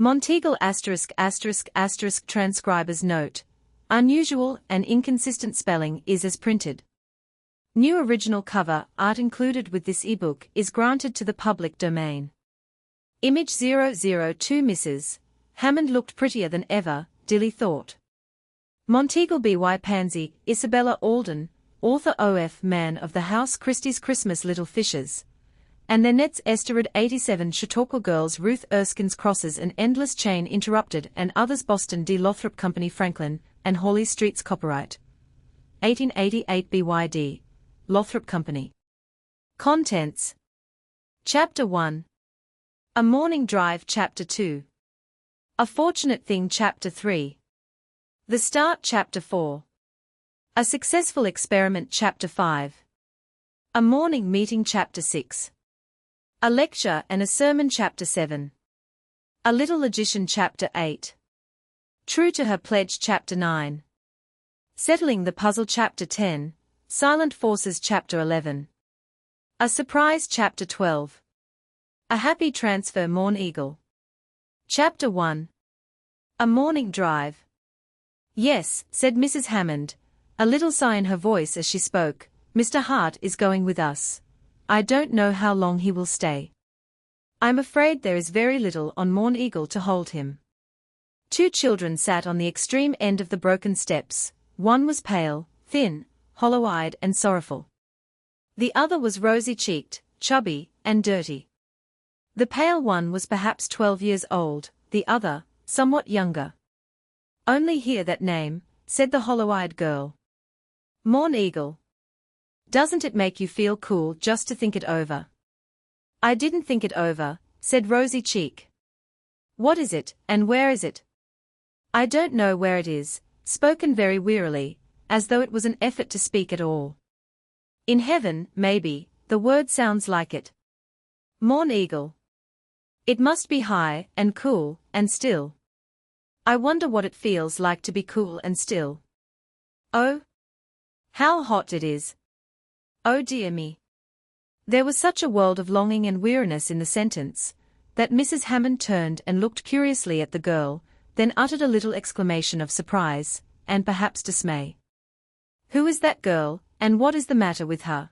Monteagle ***** transcriber's note. Unusual and inconsistent spelling is as printed. New original cover art included with this ebook is granted to the public domain. Image 002 Mrs. Hammond looked prettier than ever, Dilly thought. Monteagle by Pansy, Isabella Alden, author of Man of the House Christie's Christmas Little Fishes. And their nets Esterad 87 Chautauqua Girls Ruth Erskine's Crosses An Endless Chain Interrupted and Others Boston D. Lothrop Company Franklin and Hawley Streets Copyright 1888 BYD. Lothrop Company. Contents. Chapter 1. A Morning Drive Chapter 2. A Fortunate Thing Chapter 3. The Start Chapter 4. A Successful Experiment Chapter 5. A Morning Meeting Chapter 6. A Lecture and a Sermon Chapter 7. A Little Logician Chapter 8. True to Her Pledge Chapter 9. Settling the Puzzle Chapter 10. Silent Forces Chapter 11. A Surprise Chapter 12. A Happy Transfer Monteagle. Chapter 1. A Morning Drive. Yes, said Mrs. Hammond, a little sigh in her voice as she spoke, Mr. Hart is going with us. I don't know how long he will stay. I'm afraid there is very little on Monteagle to hold him. Two children sat on the extreme end of the broken steps. One was pale, thin, hollow-eyed and sorrowful. The other was rosy-cheeked, chubby, and dirty. The pale one was perhaps 12 years old, the other, somewhat younger. Only hear that name, said the hollow-eyed girl. Monteagle. Doesn't it make you feel cool just to think it over? I didn't think it over, said Rosy Cheek. What is it, and where is it? I don't know where it is, spoken very wearily, as though it was an effort to speak at all. In heaven, maybe, the word sounds like it. Monteagle. It must be high, and cool, and still. I wonder what it feels like to be cool and still. Oh, how hot it is. Oh dear me. There was such a world of longing and weariness in the sentence, that Mrs. Hammond turned and looked curiously at the girl, then uttered a little exclamation of surprise, and perhaps dismay. Who is that girl, and what is the matter with her?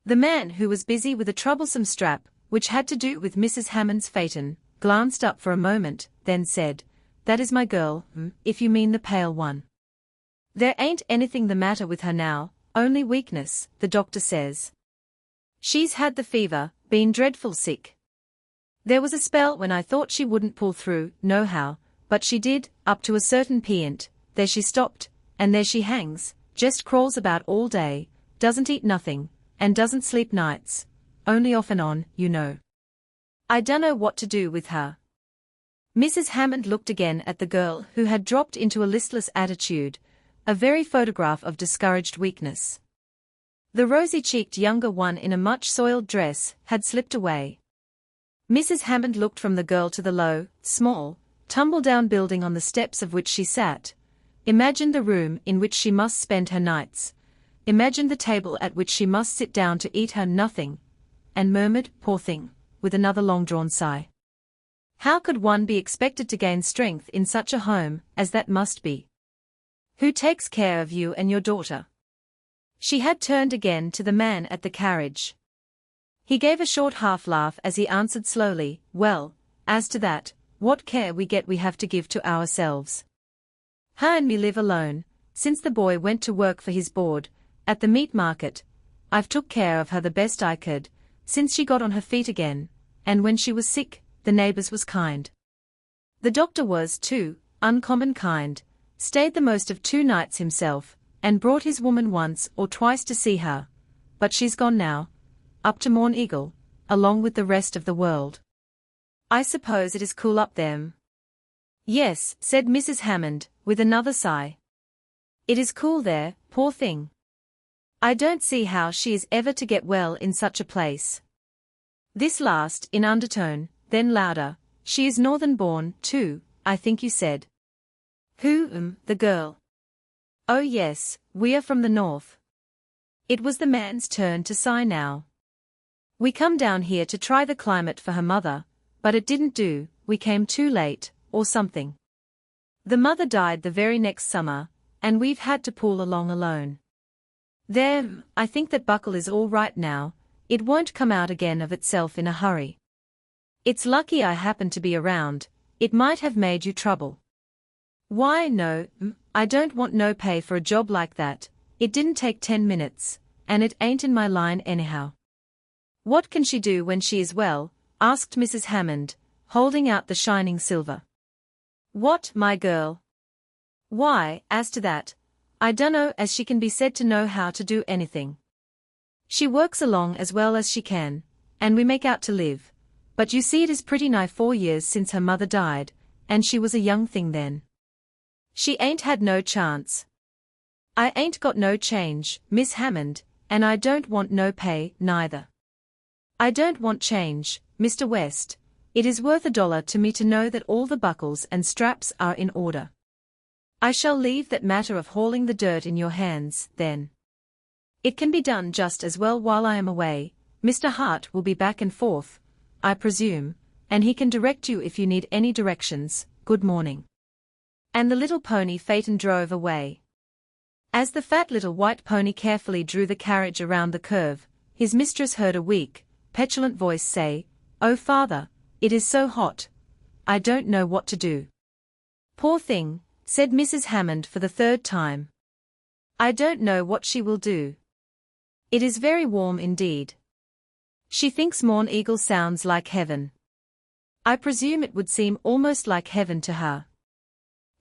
The man, who was busy with a troublesome strap, which had to do with Mrs. Hammond's phaeton, glanced up for a moment, then said, That is my girl, if you mean the pale one. There ain't anything the matter with her now, only weakness, the doctor says. She's had the fever, been dreadful sick. There was a spell when I thought she wouldn't pull through, nohow, but she did, up to a certain p'int, there she stopped, and there she hangs, just crawls about all day, doesn't eat nothing, and doesn't sleep nights, only off and on, you know. I dunno what to do with her. Mrs. Hammond looked again at the girl who had dropped into a listless attitude, a very photograph of discouraged weakness. The rosy-cheeked younger one in a much soiled dress had slipped away. Mrs. Hammond looked from the girl to the low, small, tumble-down building on the steps of which she sat, imagined the room in which she must spend her nights, imagined the table at which she must sit down to eat her nothing, and murmured, poor thing, with another long-drawn sigh. How could one be expected to gain strength in such a home as that must be? Who takes care of you and your daughter? She had turned again to the man at the carriage. He gave a short half-laugh as he answered slowly, Well, as to that, what care we have to give to ourselves. Her and me live alone, since the boy went to work for his board, at the meat market. I've took care of her the best I could, since she got on her feet again, and when she was sick, the neighbors was kind. The doctor was, too, uncommon kind, stayed the most of 2 nights himself, and brought his woman once or twice to see her, but she's gone now, up to Monteagle, along with the rest of the world. I suppose it is cool up there. Yes, said Mrs. Hammond, with another sigh. It is cool there, poor thing. I don't see how she is ever to get well in such a place. This last, in undertone, then louder, she is northern-born, too, I think you said. Who, the girl? Oh yes, we are from the north. It was the man's turn to sigh now. We come down here to try the climate for her mother, but it didn't do, we came too late, or something. The mother died the very next summer, and we've had to pull along alone. There, I think that buckle is all right now, it won't come out again of itself in a hurry. It's lucky I happened to be around, it might have made you trouble. Why no, I don't want no pay for a job like that, it didn't take 10 minutes, and it ain't in my line anyhow. What can she do when she is well? Asked Mrs. Hammond, holding out the shining silver. What, my girl? Why, as to that, I dunno as she can be said to know how to do anything. She works along as well as she can, and we make out to live, but you see it is pretty nigh 4 years since her mother died, and she was a young thing then. She ain't had no chance. I ain't got no change, Miss Hammond, and I don't want no pay, neither. I don't want change, Mr. West, it is worth $1 to me to know that all the buckles and straps are in order. I shall leave that matter of hauling the dirt in your hands, then. It can be done just as well while I am away, Mr. Hart will be back and forth, I presume, and he can direct you if you need any directions. Good morning. And the little pony Phaeton drove away. As the fat little white pony carefully drew the carriage around the curve, his mistress heard a weak, petulant voice say, "Oh, father, it is so hot. I don't know what to do." "Poor thing," said Mrs. Hammond for the third time. "I don't know what she will do. It is very warm indeed. She thinks Monteagle sounds like heaven. I presume it would seem almost like heaven to her.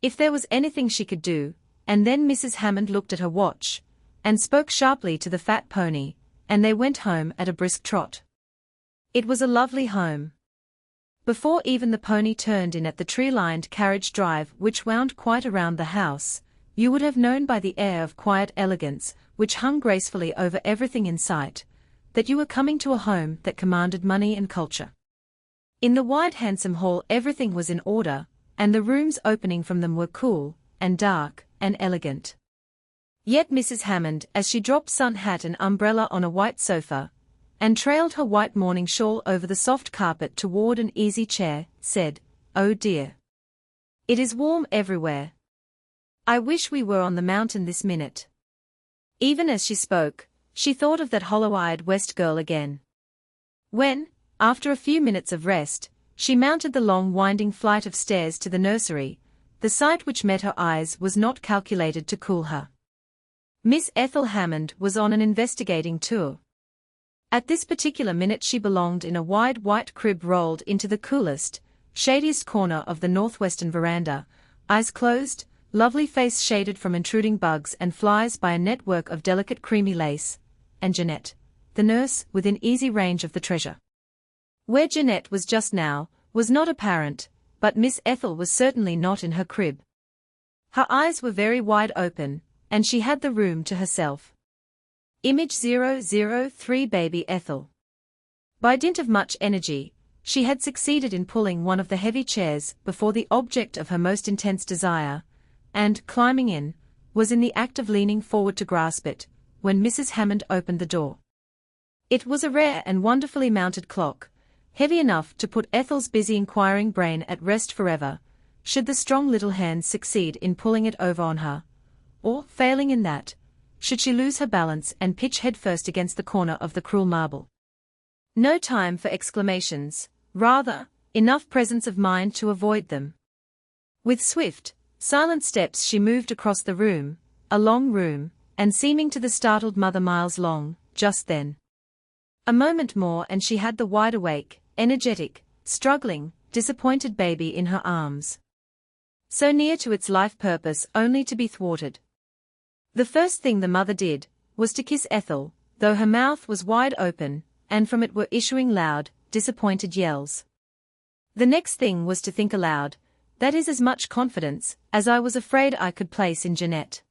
If there was anything she could do," and then Mrs. Hammond looked at her watch, and spoke sharply to the fat pony, and they went home at a brisk trot. It was a lovely home. Before even the pony turned in at the tree-lined carriage drive which wound quite around the house, you would have known by the air of quiet elegance which hung gracefully over everything in sight, that you were coming to a home that commanded money and culture. In the wide handsome hall everything was in order, and the rooms opening from them were cool, and dark, and elegant. Yet Mrs. Hammond, as she dropped sun hat and umbrella on a white sofa, and trailed her white morning shawl over the soft carpet toward an easy chair, said, "Oh dear. It is warm everywhere. I wish we were on the mountain this minute." Even as she spoke, she thought of that hollow-eyed West girl again. When, after a few minutes of rest, she mounted the long winding flight of stairs to the nursery, the sight which met her eyes was not calculated to cool her. Miss Ethel Hammond was on an investigating tour. At this particular minute she belonged in a wide white crib rolled into the coolest, shadiest corner of the northwestern veranda, eyes closed, lovely face shaded from intruding bugs and flies by a network of delicate creamy lace, and Jeanette, the nurse, within easy range of the treasure. Where Jeanette was just now, was not apparent, but Miss Ethel was certainly not in her crib. Her eyes were very wide open, and she had the room to herself. Image 003 Baby Ethel. By dint of much energy, she had succeeded in pulling one of the heavy chairs before the object of her most intense desire, and, climbing in, was in the act of leaning forward to grasp it, when Mrs. Hammond opened the door. It was a rare and wonderfully mounted clock, heavy enough to put Ethel's busy inquiring brain at rest forever, should the strong little hands succeed in pulling it over on her, or, failing in that, should she lose her balance and pitch headfirst against the corner of the cruel marble. No time for exclamations, rather, enough presence of mind to avoid them. With swift, silent steps she moved across the room, a long room, and seeming to the startled mother miles long, just then. A moment more and she had the wide-awake, energetic, struggling, disappointed baby in her arms. So near to its life purpose only to be thwarted. The first thing the mother did, was to kiss Ethel, though her mouth was wide open, and from it were issuing loud, disappointed yells. The next thing was to think aloud, that is as much confidence, as I was afraid I could place in Jeanette.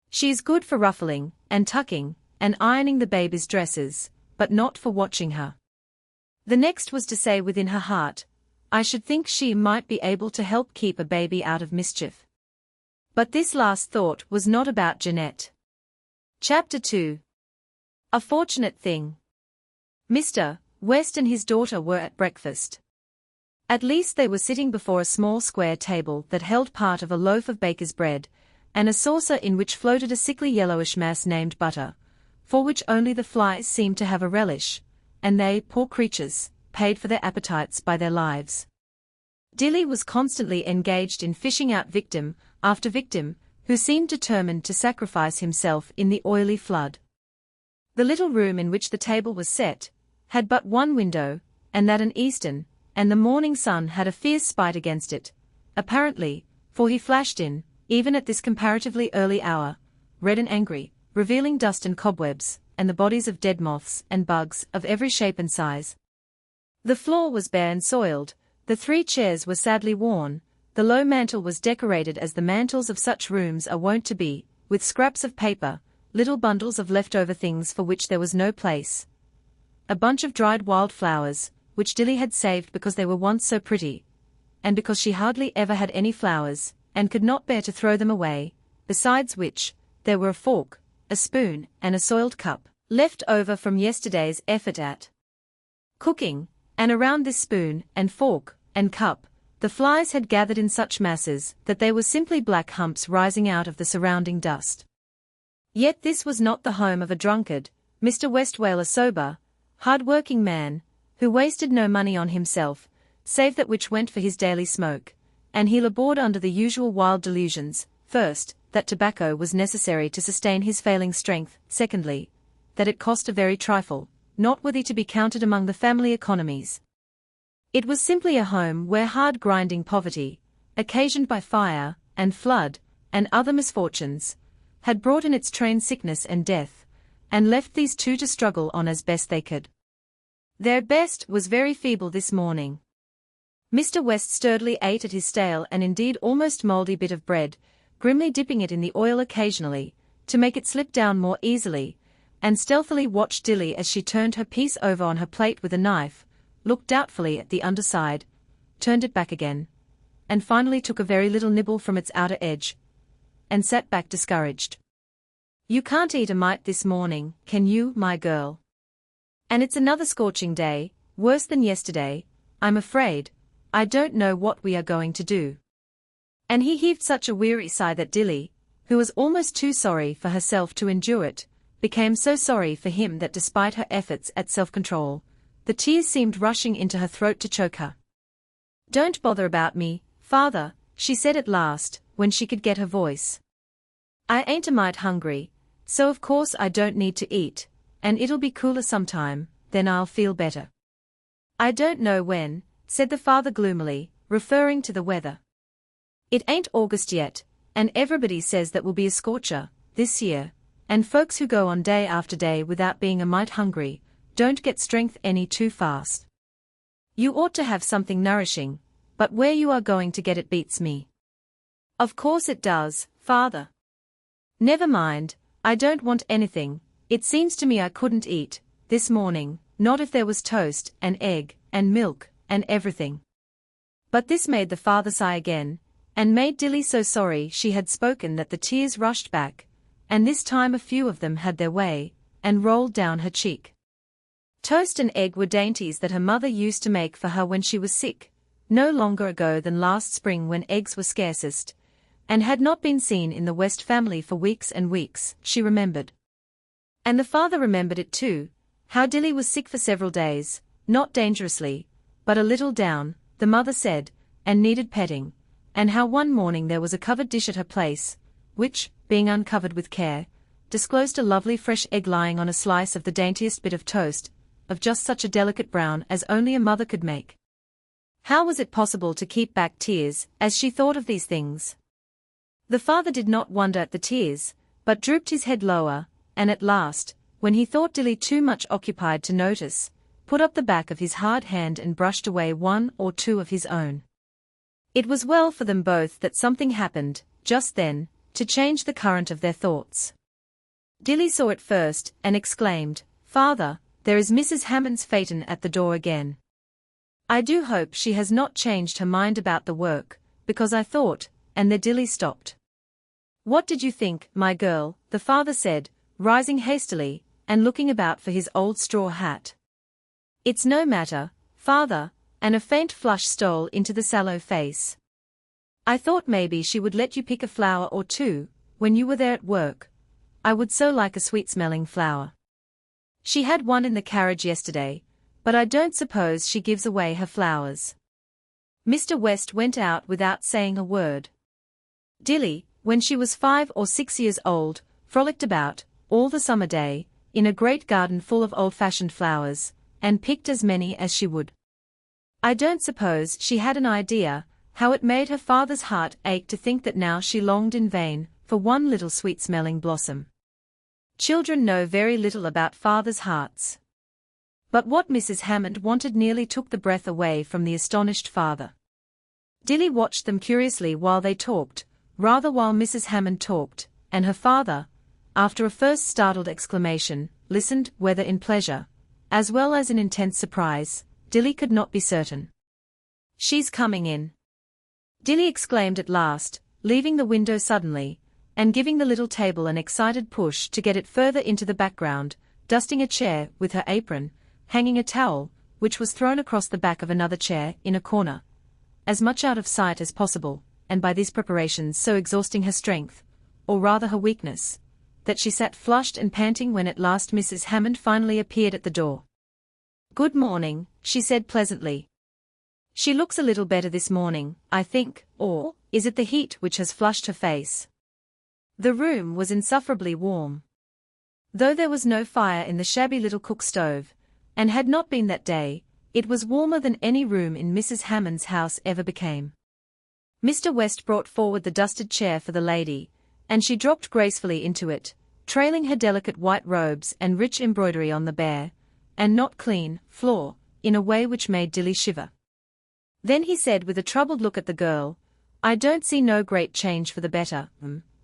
She is good for ruffling, and tucking, and ironing the baby's dresses, but not for watching her. The next was to say within her heart, I should think she might be able to help keep a baby out of mischief. But this last thought was not about Jeanette. Chapter 2. A fortunate thing. Mr. West and his daughter were at breakfast. At least they were sitting before a small square table that held part of a loaf of baker's bread, and a saucer in which floated a sickly yellowish mass named butter, for which only the flies seemed to have a relish, and they, poor creatures, paid for their appetites by their lives. Dilly was constantly engaged in fishing out victim after victim, who seemed determined to sacrifice himself in the oily flood. The little room in which the table was set had but one window, and that an eastern, and the morning sun had a fierce spite against it, apparently, for he flashed in, even at this comparatively early hour, red and angry, revealing dust and cobwebs, and the bodies of dead moths and bugs of every shape and size. The floor was bare and soiled, the 3 chairs were sadly worn, the low mantel was decorated as the mantels of such rooms are wont to be, with scraps of paper, little bundles of leftover things for which there was no place, a bunch of dried wild flowers, which Dilly had saved because they were once so pretty, and because she hardly ever had any flowers, and could not bear to throw them away, besides which, there were a fork, a spoon, and a soiled cup, left over from yesterday's effort at cooking, and around this spoon, and fork, and cup, the flies had gathered in such masses that they were simply black humps rising out of the surrounding dust. Yet this was not the home of a drunkard, Mr. Westwale, a sober, hard-working man, who wasted no money on himself, save that which went for his daily smoke, and he laboured under the usual wild delusions, first, that tobacco was necessary to sustain his failing strength, secondly, that it cost a very trifle, not worthy to be counted among the family economies. It was simply a home where hard-grinding poverty, occasioned by fire, and flood, and other misfortunes, had brought in its train sickness and death, and left these 2 to struggle on as best they could. Their best was very feeble this morning. Mr. West sturdily ate at his stale and indeed almost mouldy bit of bread, grimly dipping it in the oil occasionally, to make it slip down more easily, and stealthily watched Dilly as she turned her piece over on her plate with a knife, looked doubtfully at the underside, turned it back again, and finally took a very little nibble from its outer edge, and sat back discouraged. "You can't eat a mite this morning, can you, my girl? And it's another scorching day, worse than yesterday, I'm afraid. I don't know what we are going to do." And he heaved such a weary sigh that Dilly, who was almost too sorry for herself to endure it, became so sorry for him that despite her efforts at self-control, the tears seemed rushing into her throat to choke her. "Don't bother about me, father," she said at last, when she could get her voice. "I ain't a mite hungry, so of course I don't need to eat, and it'll be cooler sometime, then I'll feel better." "I don't know when," said the father gloomily, referring to the weather. "It ain't August yet, and everybody says that will be a scorcher, this year, and folks who go on day after day without being a mite hungry, don't get strength any too fast. You ought to have something nourishing, but where you are going to get it beats me." "Of course it does, father. Never mind, I don't want anything. It seems to me I couldn't eat, this morning, not if there was toast, and egg, and milk, and everything." But this made the father sigh again, and made Dilly so sorry she had spoken that the tears rushed back, and this time a few of them had their way, and rolled down her cheek. Toast and egg were dainties that her mother used to make for her when she was sick, no longer ago than last spring when eggs were scarcest, and had not been seen in the West family for weeks and weeks, she remembered. And the father remembered it too, how Dilly was sick for several days, not dangerously, but a little down, the mother said, and needed petting, and how one morning there was a covered dish at her place, which, being uncovered with care, disclosed a lovely fresh egg lying on a slice of the daintiest bit of toast, of just such a delicate brown as only a mother could make. How was it possible to keep back tears as she thought of these things? The father did not wonder at the tears, but drooped his head lower, and at last, when he thought Dilly too much occupied to notice, put up the back of his hard hand and brushed away 1 or 2 of his own. It was well for them both that something happened, just then, to change the current of their thoughts. Dilly saw it first, and exclaimed, "Father, there is Mrs. Hammond's phaeton at the door again. I do hope she has not changed her mind about the work, because I thought," and there Dilly stopped. "What did you think, my girl?" the father said, rising hastily, and looking about for his old straw hat. "It's no matter, father, and a faint flush stole into the sallow face. "I thought maybe she would let you pick a flower or two, when you were there at work. I would so like a sweet-smelling flower. She had one in the carriage yesterday, but I don't suppose she gives away her flowers." Mr. West went out without saying a word. Dilly, when she was 5 or 6 years old, frolicked about, all the summer day, in a great garden full of old-fashioned flowers, and picked as many as she would. I don't suppose she had an idea how it made her father's heart ache to think that now she longed in vain for one little sweet-smelling blossom. Children know very little about fathers' hearts. But what Mrs. Hammond wanted nearly took the breath away from the astonished father. Dilly watched them curiously while they talked, rather while Mrs. Hammond talked, and her father, after a first startled exclamation, listened, whether in pleasure, as well as in intense surprise, Dilly could not be certain. "She's coming in," Dilly exclaimed at last, leaving the window suddenly, and giving the little table an excited push to get it further into the background, dusting a chair with her apron, hanging a towel, which was thrown across the back of another chair, in a corner, as much out of sight as possible, and by these preparations so exhausting her strength, or rather her weakness, that she sat flushed and panting when at last Mrs. Hammond finally appeared at the door. "Good morning," she said pleasantly. "She looks a little better this morning, I think, or is it the heat which has flushed her face?" The room was insufferably warm. Though there was no fire in the shabby little cook stove, and had not been that day, it was warmer than any room in Mrs. Hammond's house ever became. Mr. West brought forward the dusted chair for the lady, and she dropped gracefully into it, trailing her delicate white robes and rich embroidery on the bare, and not clean, floor, in a way which made Dilly shiver. Then he said with a troubled look at the girl, "I don't see no great change for the better.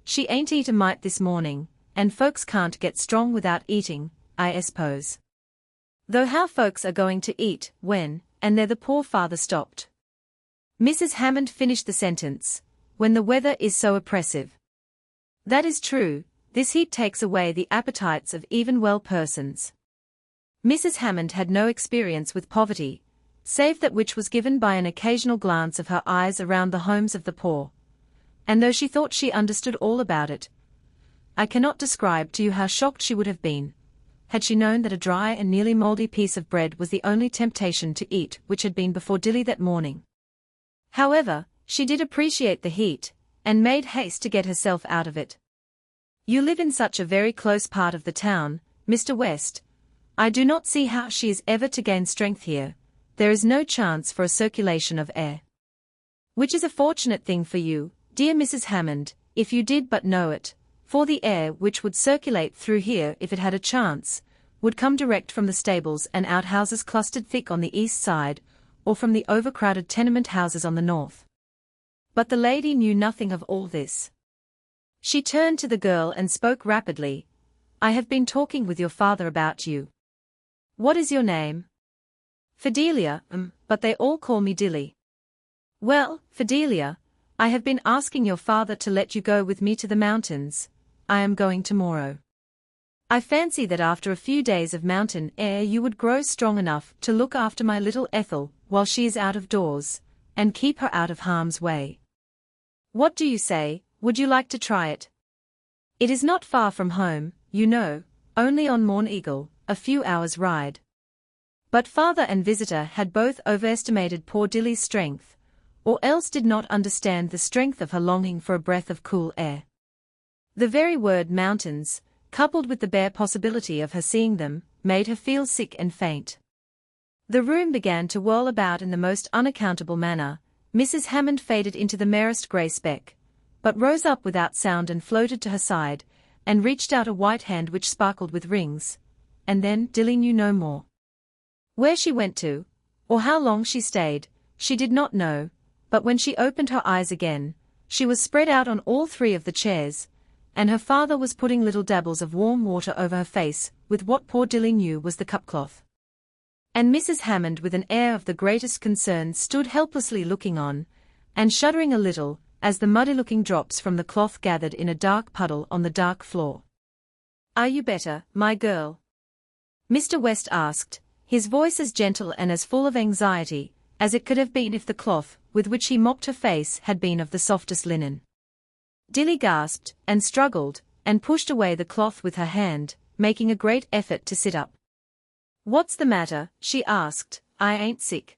She ain't eat a mite this morning, and folks can't get strong without eating, I suppose. Though how folks are going to eat, when," and there the poor father stopped. Mrs. Hammond finished the sentence, "when the weather is so oppressive." "That is true, this heat takes away the appetites of even well persons." Mrs. Hammond had no experience with poverty, save that which was given by an occasional glance of her eyes around the homes of the poor. And though she thought she understood all about it, I cannot describe to you how shocked she would have been, had she known that a dry and nearly mouldy piece of bread was the only temptation to eat which had been before Dilly that morning. However, she did appreciate the heat, and made haste to get herself out of it. "You live in such a very close part of the town, Mr. West. I do not see how she is ever to gain strength here. There is no chance for a circulation of air. Which is a fortunate thing for you, dear Mrs. Hammond, if you did but know it, for the air which would circulate through here if it had a chance, would come direct from the stables and outhouses clustered thick on the east side, or from the overcrowded tenement houses on the north." But the lady knew nothing of all this. She turned to the girl and spoke rapidly. "I have been talking with your father about you. What is your name?" "Fidelia, but they all call me Dilly." "Well, Fidelia, I have been asking your father to let you go with me to the mountains. I am going tomorrow. I fancy that after a few days of mountain air you would grow strong enough to look after my little Ethel while she is out of doors, and keep her out of harm's way. What do you say, would you like to try it? It is not far from home, you know, only on Monteagle, a few hours' ride." But father and visitor had both overestimated poor Dilly's strength, or else did not understand the strength of her longing for a breath of cool air. The very word mountains, coupled with the bare possibility of her seeing them, made her feel sick and faint. The room began to whirl about in the most unaccountable manner. Mrs. Hammond faded into the merest grey speck, but rose up without sound and floated to her side, and reached out a white hand which sparkled with rings, and then Dilly knew no more. Where she went to, or how long she stayed, she did not know, but when she opened her eyes again, she was spread out on all three of the chairs, and her father was putting little dabbles of warm water over her face with what poor Dilly knew was the cupcloth. And Mrs. Hammond with an air of the greatest concern stood helplessly looking on, and shuddering a little, as the muddy-looking drops from the cloth gathered in a dark puddle on the dark floor. "Are you better, my girl?" Mr. West asked, his voice as gentle and as full of anxiety as it could have been if the cloth with which he mopped her face had been of the softest linen. Dilly gasped, and struggled, and pushed away the cloth with her hand, making a great effort to sit up. "What's the matter?" she asked. "I ain't sick."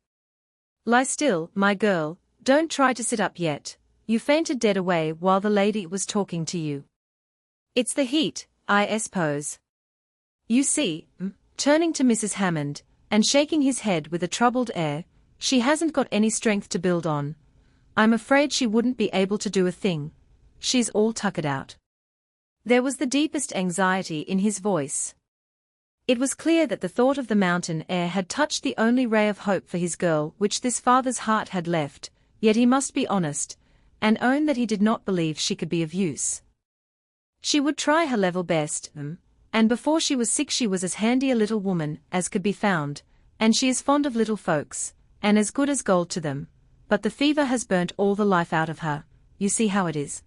"Lie still, my girl, don't try to sit up yet. You fainted dead away while the lady was talking to you." "It's the heat, I suppose. You see," turning to Mrs. Hammond, and shaking his head with a troubled air, "she hasn't got any strength to build on. I'm afraid she wouldn't be able to do a thing. She's all tuckered out." There was the deepest anxiety in his voice. It was clear that the thought of the mountain air had touched the only ray of hope for his girl which this father's heart had left, yet he must be honest, and own that he did not believe she could be of use. She would try her level best, and before she was sick she was as handy a little woman as could be found, and she is fond of little folks, and as good as gold to them, but the fever has burnt all the life out of her. You see how it is."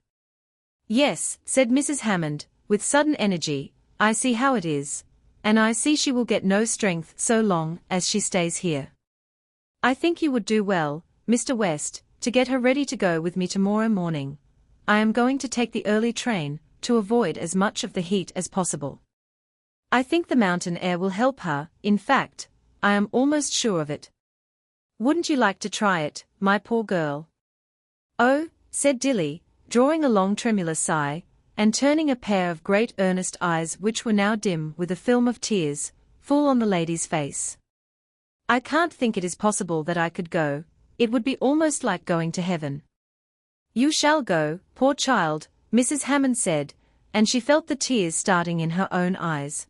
"Yes," said Mrs. Hammond, with sudden energy, "I see how it is, and I see she will get no strength so long as she stays here. I think you would do well, Mr. West, to get her ready to go with me tomorrow morning. I am going to take the early train, to avoid as much of the heat as possible. I think the mountain air will help her, in fact, I am almost sure of it. Wouldn't you like to try it, my poor girl?" "Oh," said Dilly, drawing a long tremulous sigh, and turning a pair of great earnest eyes which were now dim with a film of tears, full on the lady's face. "I can't think it is possible that I could go. It would be almost like going to heaven." "You shall go, poor child," Mrs. Hammond said, and she felt the tears starting in her own eyes.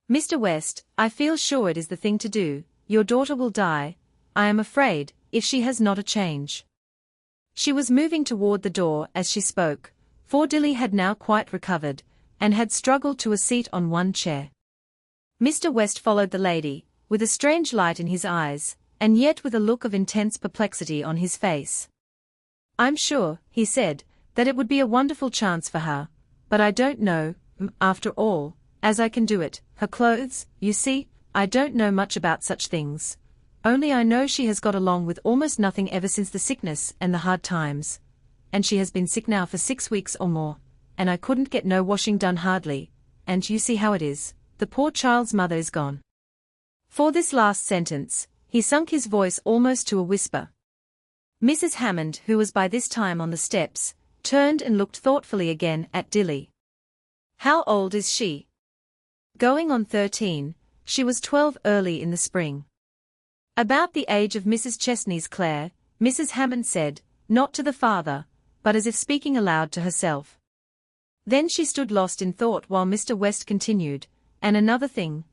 "Mr. West, I feel sure it is the thing to do. Your daughter will die, I am afraid, if she has not a change." She was moving toward the door as she spoke, for Dilly had now quite recovered, and had struggled to a seat on one chair. Mr. West followed the lady, with a strange light in his eyes, and yet with a look of intense perplexity on his face. "I'm sure," he said, "that it would be a wonderful chance for her, but I don't know, after all, as I can do it. Her clothes, you see, I don't know much about such things. Only I know she has got along with almost nothing ever since the sickness and the hard times. And she has been sick now for 6 weeks or more, and I couldn't get no washing done hardly, and you see how it is, the poor child's mother is gone." For this last sentence, he sunk his voice almost to a whisper. Mrs. Hammond, who was by this time on the steps, turned and looked thoughtfully again at Dilly. "How old is she?" "Going on 13, she was 12 early in the spring." "About the age of Mrs. Chesney's Claire," Mrs. Hammond said, not to the father, but as if speaking aloud to herself. Then she stood lost in thought while Mr. West continued, "And another thing,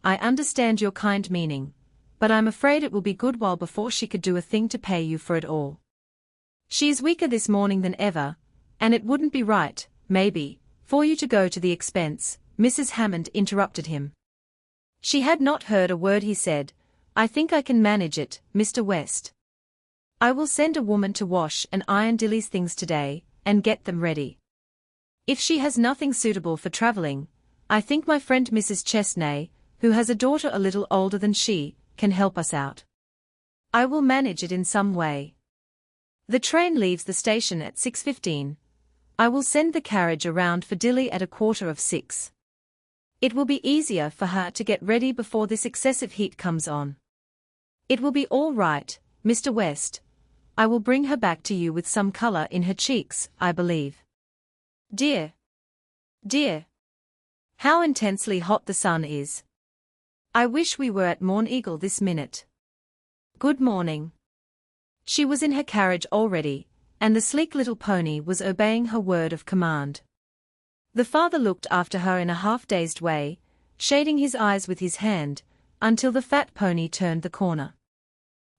I understand your kind meaning, but I'm afraid it will be a good while before she could do a thing to pay you for it all. She is weaker this morning than ever, and it wouldn't be right, maybe, for you to go to the expense." Mrs. Hammond interrupted him. She had not heard a word he said. "I think I can manage it, Mr. West. I will send a woman to wash and iron Dilly's things today, and get them ready. If she has nothing suitable for traveling, I think my friend Mrs. Chesney, who has a daughter a little older than she, can help us out. I will manage it in some way. The train leaves the station at 6:15. I will send the carriage around for Dilly at 5:15. It will be easier for her to get ready before this excessive heat comes on. It will be all right, Mr. West. I will bring her back to you with some color in her cheeks, I believe. Dear, dear, how intensely hot the sun is. I wish we were at Monteagle this minute. Good morning." She was in her carriage already, and the sleek little pony was obeying her word of command. The father looked after her in a half-dazed way, shading his eyes with his hand, until the fat pony turned the corner.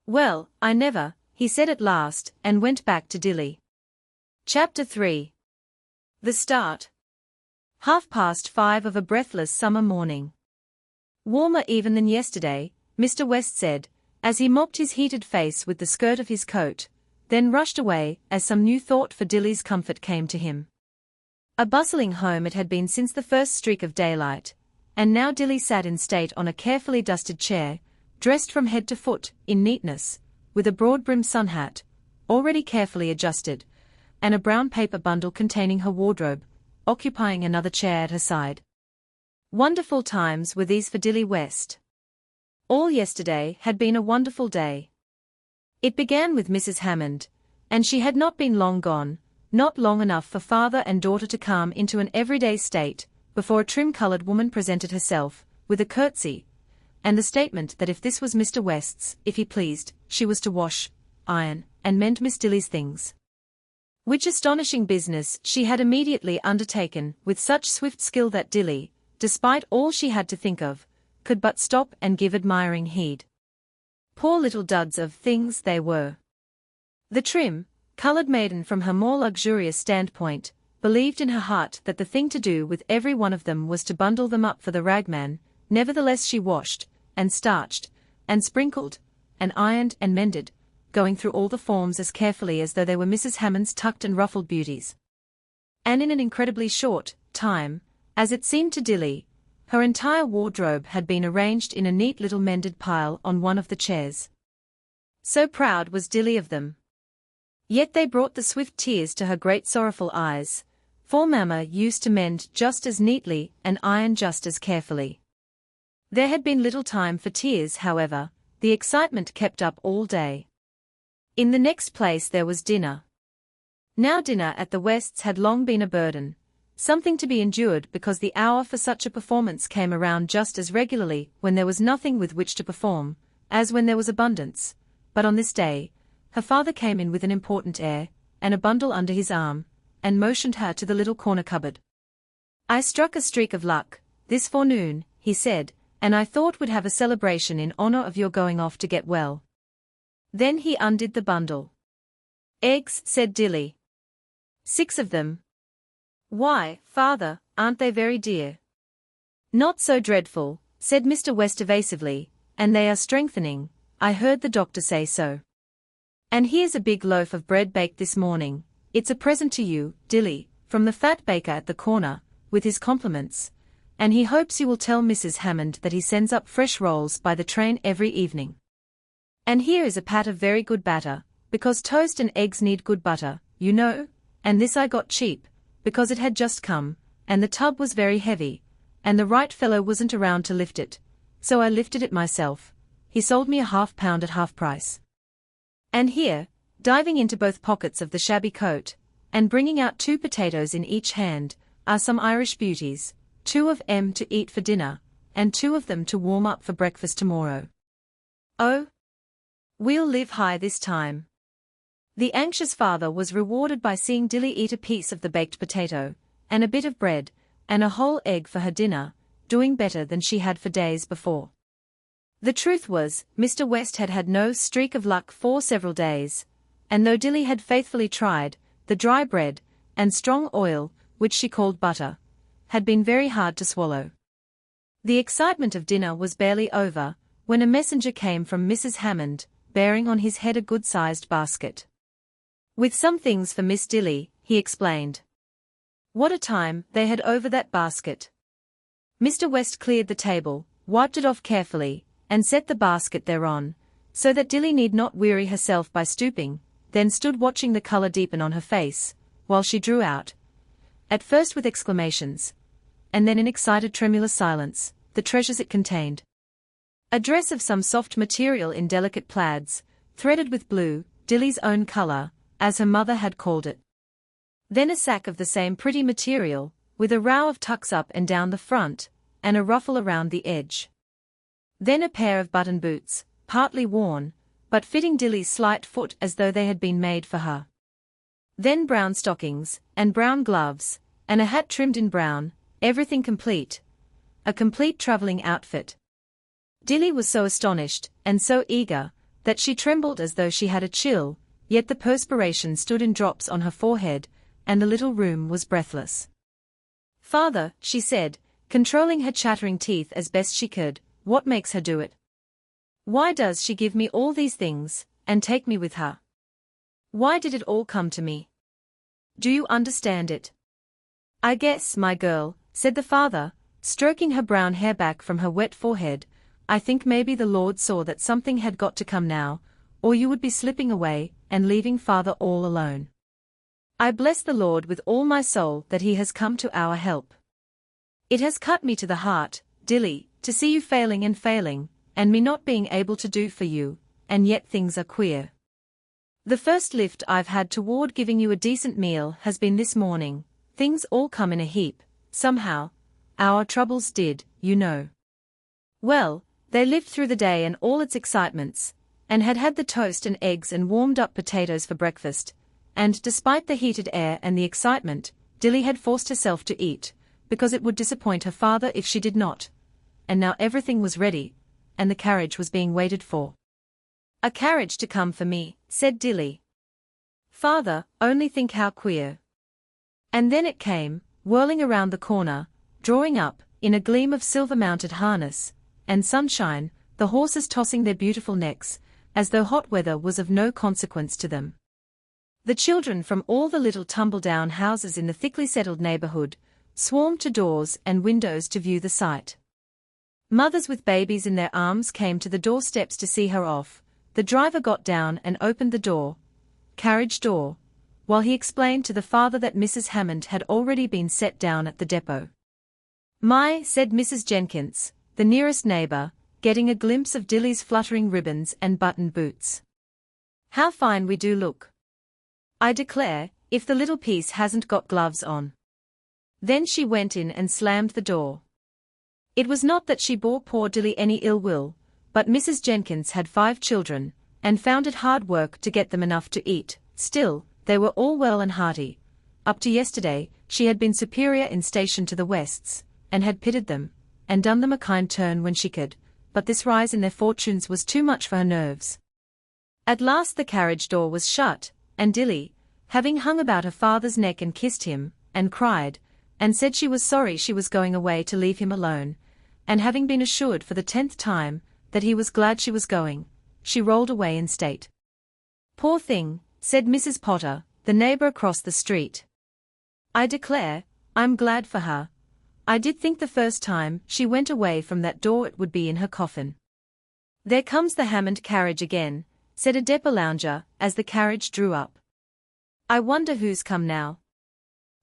"Well, I never," he said at last, and went back to Dilly. Chapter 3. The Start. 5:30 of a breathless summer morning. "Warmer even than yesterday," Mr. West said, as he mopped his heated face with the skirt of his coat, then rushed away as some new thought for Dilly's comfort came to him. A bustling home it had been since the first streak of daylight, and now Dilly sat in state on a carefully dusted chair, dressed from head to foot, in neatness, with a broad-brimmed sun hat, already carefully adjusted, and a brown paper bundle containing her wardrobe, occupying another chair at her side. Wonderful times were these for Dilly West. All yesterday had been a wonderful day. It began with Mrs. Hammond, and she had not been long gone, not long enough for father and daughter to calm into an everyday state, before a trim-coloured woman presented herself, with a curtsy, and the statement that if this was Mr. West's, if he pleased, she was to wash, iron, and mend Miss Dilly's things. Which astonishing business she had immediately undertaken with such swift skill that Dilly, despite all she had to think of, could but stop and give admiring heed. Poor little duds of things they were. The trim, coloured maiden from her more luxurious standpoint, believed in her heart that the thing to do with every one of them was to bundle them up for the ragman. Nevertheless she washed, and starched, and sprinkled, and ironed and mended, going through all the forms as carefully as though they were Mrs. Hammond's tucked and ruffled beauties. And in an incredibly short time, as it seemed to Dilly, her entire wardrobe had been arranged in a neat little mended pile on one of the chairs. So proud was Dilly of them. Yet they brought the swift tears to her great sorrowful eyes, for Mamma used to mend just as neatly and iron just as carefully. There had been little time for tears, however, the excitement kept up all day. In the next place there was dinner. Now dinner at the Wests had long been a burden, something to be endured because the hour for such a performance came around just as regularly when there was nothing with which to perform, as when there was abundance, but on this day, her father came in with an important air, and a bundle under his arm, and motioned her to the little corner cupboard. "I struck a streak of luck, this forenoon," he said, "and I thought we'd have a celebration in honor of your going off to get well." Then he undid the bundle. "Eggs," said Dilly. "6 of them." "Why, father, aren't they very dear?" "Not so dreadful," said Mr. West evasively, "and they are strengthening, I heard the doctor say so. And here's a big loaf of bread baked this morning, it's a present to you, Dilly, from the fat baker at the corner, with his compliments, and he hopes you will tell Mrs. Hammond that he sends up fresh rolls by the train every evening. And here is a pat of very good batter, because toast and eggs need good butter, you know, and this I got cheap, because it had just come, and the tub was very heavy, and the right fellow wasn't around to lift it, so I lifted it myself. He sold me a half-pound at half price. And here, diving into both pockets of the shabby coat, and bringing out 2 potatoes in each hand, are some Irish beauties, 2 of 'em to eat for dinner, and 2 of them to warm up for breakfast tomorrow. Oh, we'll live high this time." The anxious father was rewarded by seeing Dilly eat a piece of the baked potato, and a bit of bread, and a whole egg for her dinner, doing better than she had for days before. The truth was, Mr. West had had no streak of luck for several days, and though Dilly had faithfully tried, the dry bread, and strong oil, which she called butter, had been very hard to swallow. The excitement of dinner was barely over, when a messenger came from Mrs. Hammond, bearing on his head a good-sized basket. "With some things for Miss Dilly," he explained. What a time they had over that basket! Mr. West cleared the table, wiped it off carefully, and set the basket thereon, so that Dilly need not weary herself by stooping, then stood watching the colour deepen on her face, while she drew out, at first with exclamations, and then in excited tremulous silence, the treasures it contained. A dress of some soft material in delicate plaids, threaded with blue, Dilly's own colour, as her mother had called it. Then a sack of the same pretty material, with a row of tucks up and down the front, and a ruffle around the edge. Then a pair of button boots, partly worn, but fitting Dilly's slight foot as though they had been made for her. Then brown stockings, and brown gloves, and a hat trimmed in brown, everything complete. A complete travelling outfit. Dilly was so astonished, and so eager, that she trembled as though she had a chill, yet the perspiration stood in drops on her forehead, and the little room was breathless. "Father," she said, controlling her chattering teeth as best she could, "what makes her do it? Why does she give me all these things, and take me with her? Why did it all come to me? Do you understand it?" "I guess, my girl," said the father, stroking her brown hair back from her wet forehead, "I think maybe the Lord saw that something had got to come now, or you would be slipping away and leaving father all alone. I bless the Lord with all my soul that he has come to our help. It has cut me to the heart, Dilly, to see you failing, and me not being able to do for you, and yet things are queer. The first lift I've had toward giving you a decent meal has been this morning. Things all come in a heap, somehow. Our troubles did, you know. Well, they lived through the day and all its excitements, and had the toast and eggs and warmed up potatoes for breakfast, and despite the heated air and the excitement, Dilly had forced herself to eat, because it would disappoint her father if she did not. And now everything was ready, and the carriage was being waited for. A carriage to come for me, said Dilly. Father, only think how queer. And then it came, whirling around the corner, drawing up, in a gleam of silver-mounted harness, and sunshine, the horses tossing their beautiful necks, as though hot weather was of no consequence to them. The children from all the little tumble-down houses in the thickly settled neighborhood swarmed to doors and windows to view the sight. Mothers with babies in their arms came to the doorsteps to see her off. The driver got down and opened the carriage door, while he explained to the father that Mrs. Hammond had already been set down at the depot. My, said Mrs. Jenkins, the nearest neighbor, getting a glimpse of Dilly's fluttering ribbons and buttoned boots. How fine we do look. I declare, if the little piece hasn't got gloves on. Then she went in and slammed the door. It was not that she bore poor Dilly any ill will, but Mrs. Jenkins had 5 children, and found it hard work to get them enough to eat. Still, they were all well and hearty. Up to yesterday, she had been superior in station to the Wests, and had pitied them, and done them a kind turn when she could, but this rise in their fortunes was too much for her nerves. At last the carriage door was shut, and Dilly, having hung about her father's neck and kissed him, and cried, and said she was sorry she was going away to leave him alone, and having been assured for the 10th time that he was glad she was going, she rolled away in state. Poor thing, said Mrs. Potter, the neighbor across the street. I declare, I'm glad for her. I did think the first time she went away from that door it would be in her coffin. There comes the Hammond carriage again, said a depot lounger, as the carriage drew up. I wonder who's come now.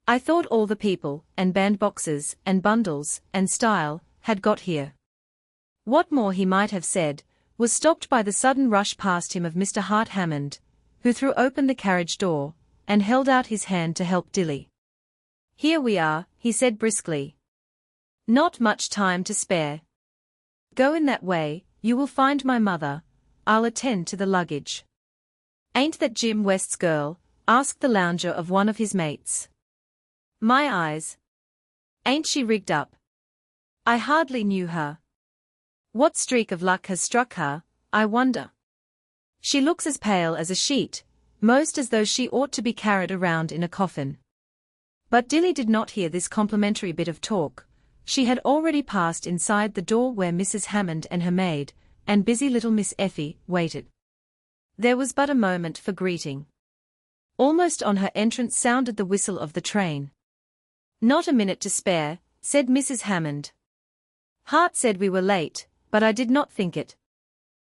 I thought all the people, and bandboxes, and bundles, and style, had got here. What more he might have said, was stopped by the sudden rush past him of Mr. Hart Hammond, who threw open the carriage door, and held out his hand to help Dilly. Here we are, he said briskly. Not much time to spare. Go in that way, you will find my mother. I'll attend to the luggage. Ain't that Jim West's girl? Asked the lounger of one of his mates. My eyes. Ain't she rigged up? I hardly knew her. What streak of luck has struck her, I wonder? She looks as pale as a sheet, most as though she ought to be carried around in a coffin. But Dilly did not hear this complimentary bit of talk. She had already passed inside the door where Mrs. Hammond and her maid, and busy little Miss Effie, waited. There was but a moment for greeting. Almost on her entrance sounded the whistle of the train. Not a minute to spare, said Mrs. Hammond. Hart said we were late, but I did not think it.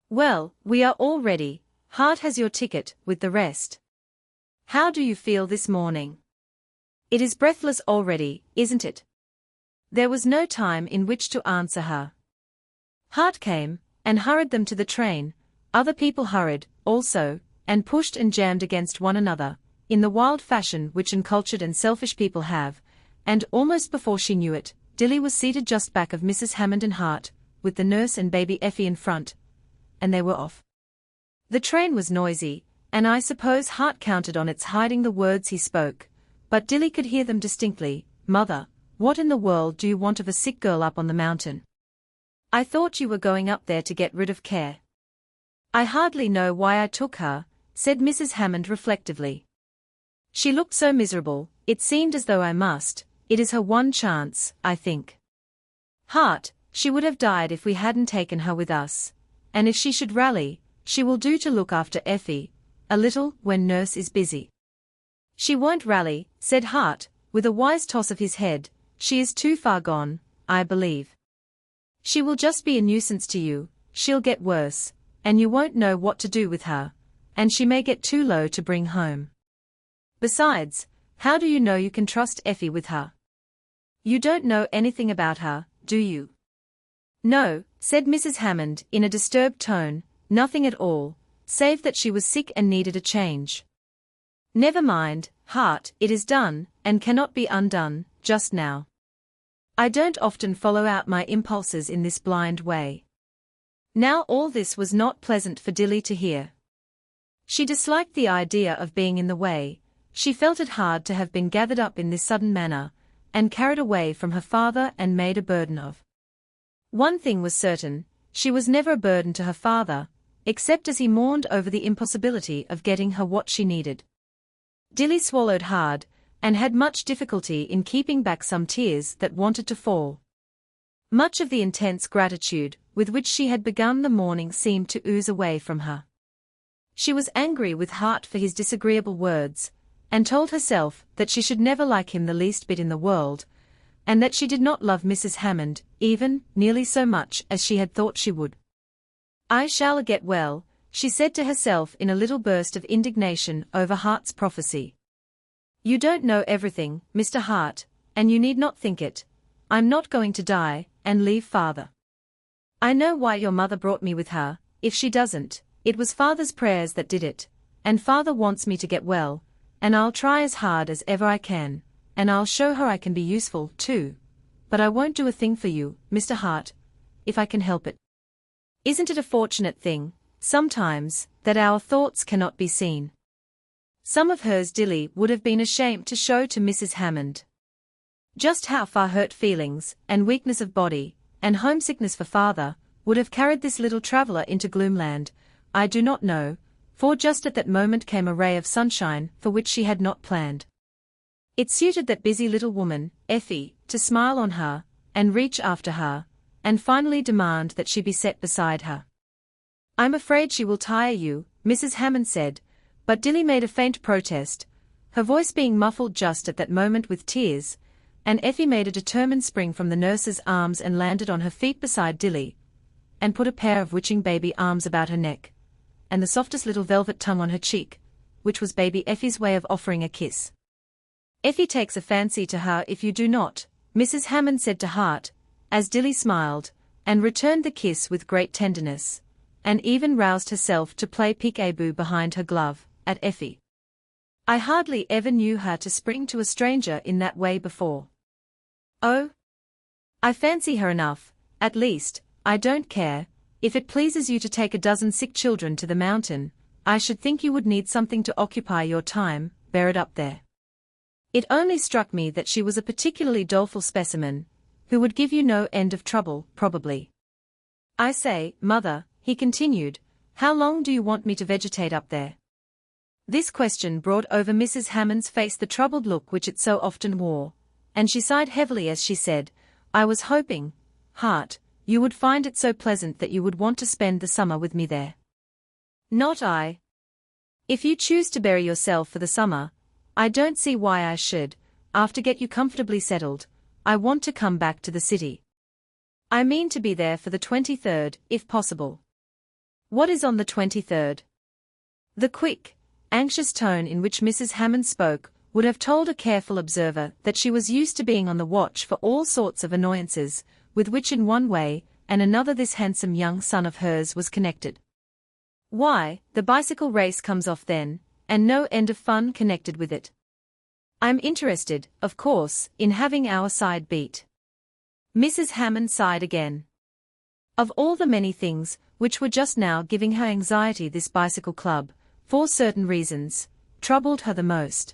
Well, we are all ready. Hart has your ticket, with the rest. How do you feel this morning? It is breathless already, isn't it? There was no time in which to answer her. Hart came, and hurried them to the train. Other people hurried, also, and pushed and jammed against one another, in the wild fashion which uncultured and selfish people have, and almost before she knew it, Dilly was seated just back of Mrs. Hammond and Hart, with the nurse and baby Effie in front, and they were off. The train was noisy, and I suppose Hart counted on its hiding the words he spoke, but Dilly could hear them distinctly. Mother, what in the world do you want of a sick girl up on the mountain? I thought you were going up there to get rid of care. I hardly know why I took her, said Mrs. Hammond reflectively. She looked so miserable, it seemed as though I must. It is her one chance, I think. Hart, she would have died if we hadn't taken her with us, and if she should rally, she will do to look after Effie, a little, when nurse is busy. She won't rally, said Hart, with a wise toss of his head. She is too far gone, I believe. She will just be a nuisance to you, she'll get worse, and you won't know what to do with her, and she may get too low to bring home. Besides, how do you know you can trust Effie with her? You don't know anything about her, do you? No, said Mrs. Hammond in a disturbed tone, nothing at all, save that she was sick and needed a change. Never mind, Hart, it is done, and cannot be undone, just now. I don't often follow out my impulses in this blind way. Now all this was not pleasant for Dilly to hear. She disliked the idea of being in the way, she felt it hard to have been gathered up in this sudden manner, and carried away from her father and made a burden of. One thing was certain, she was never a burden to her father, except as he mourned over the impossibility of getting her what she needed. Dilly swallowed hard, and had much difficulty in keeping back some tears that wanted to fall. Much of the intense gratitude with which she had begun the morning seemed to ooze away from her. She was angry with Hart for his disagreeable words, and told herself that she should never like him the least bit in the world, and that she did not love Mrs. Hammond, even, nearly so much as she had thought she would. I shall get well, she said to herself in a little burst of indignation over Hart's prophecy. You don't know everything, Mr. Hart, and you need not think it. I'm not going to die, and leave father. I know why your mother brought me with her, if she doesn't, it was father's prayers that did it, and father wants me to get well, and I'll try as hard as ever I can, and I'll show her I can be useful, too. But I won't do a thing for you, Mr. Hart, if I can help it. Isn't it a fortunate thing, sometimes, that our thoughts cannot be seen? Some of hers Dilly would have been ashamed to show to Mrs. Hammond. Just how far hurt feelings, and weakness of body, and homesickness for father, would have carried this little traveller into gloomland, I do not know, for just at that moment came a ray of sunshine for which she had not planned. It suited that busy little woman, Effie, to smile on her, and reach after her, and finally demand that she be set beside her. I'm afraid she will tire you, Mrs. Hammond said, but Dilly made a faint protest, her voice being muffled just at that moment with tears, and Effie made a determined spring from the nurse's arms and landed on her feet beside Dilly, and put a pair of witching baby arms about her neck, and the softest little velvet tongue on her cheek, which was baby Effie's way of offering a kiss. Effie takes a fancy to her if you do not, Mrs. Hammond said to Hart, as Dilly smiled, and returned the kiss with great tenderness, and even roused herself to play peek-a-boo behind her glove, at Effie. I hardly ever knew her to spring to a stranger in that way before. Oh? I fancy her enough, at least, I don't care, if it pleases you to take a dozen sick children to the mountain, I should think you would need something to occupy your time, buried up there. It only struck me that she was a particularly doleful specimen, who would give you no end of trouble, probably. I say, mother, he continued, how long do you want me to vegetate up there? This question brought over Mrs. Hammond's face the troubled look which it so often wore, and she sighed heavily as she said, I was hoping, Hart, you would find it so pleasant that you would want to spend the summer with me there. Not I. If you choose to bury yourself for the summer, I don't see why I should, after get you comfortably settled, I want to come back to the city. I mean to be there for the 23rd, if possible. What is on the 23rd? The quick, anxious tone in which Mrs. Hammond spoke would have told a careful observer that she was used to being on the watch for all sorts of annoyances, with which in one way and another this handsome young son of hers was connected. Why, the bicycle race comes off then, and no end of fun connected with it. I'm interested, of course, in having our side beat. Mrs. Hammond sighed again. Of all the many things which were just now giving her anxiety, this bicycle club, for certain reasons, troubled her the most.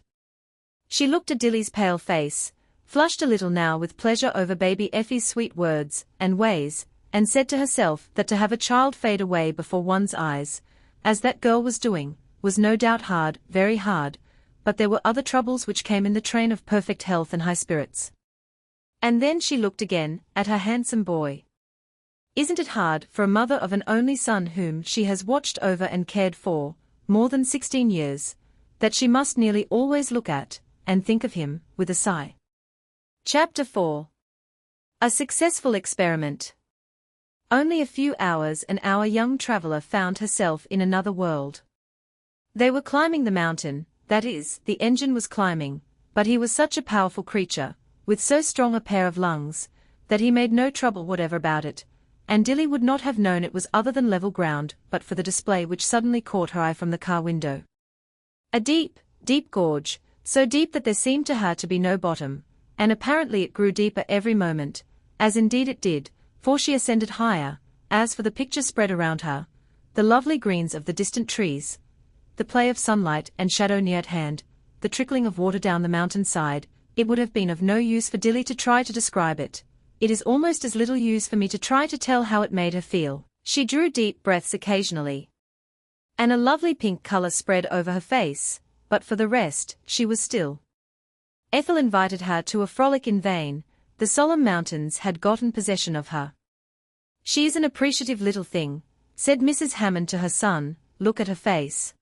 She looked at Dilly's pale face, flushed a little now with pleasure over baby Effie's sweet words and ways, and said to herself that to have a child fade away before one's eyes, as that girl was doing, was no doubt hard, very hard, but there were other troubles which came in the train of perfect health and high spirits. And then she looked again at her handsome boy. Isn't it hard for a mother of an only son whom she has watched over and cared for, more than 16 years, that she must nearly always look at, and think of him, with a sigh? Chapter 4. A successful experiment. Only a few hours and our young traveller found herself in another world. They were climbing the mountain, that is, the engine was climbing, but he was such a powerful creature, with so strong a pair of lungs, that he made no trouble whatever about it, and Dilly would not have known it was other than level ground but for the display which suddenly caught her eye from the car window. A deep, deep gorge, so deep that there seemed to her to be no bottom, and apparently it grew deeper every moment, as indeed it did, for she ascended higher. As for the picture spread around her, the lovely greens of the distant trees, the play of sunlight and shadow near at hand, the trickling of water down the mountain side, it would have been of no use for Dilly to try to describe it. It is almost as little use for me to try to tell how it made her feel. She drew deep breaths occasionally, and a lovely pink color spread over her face, but for the rest, she was still. Ethel invited her to a frolic in vain. The solemn mountains had gotten possession of her. "She is an appreciative little thing," said Mrs. Hammond to her son. "Look at her face."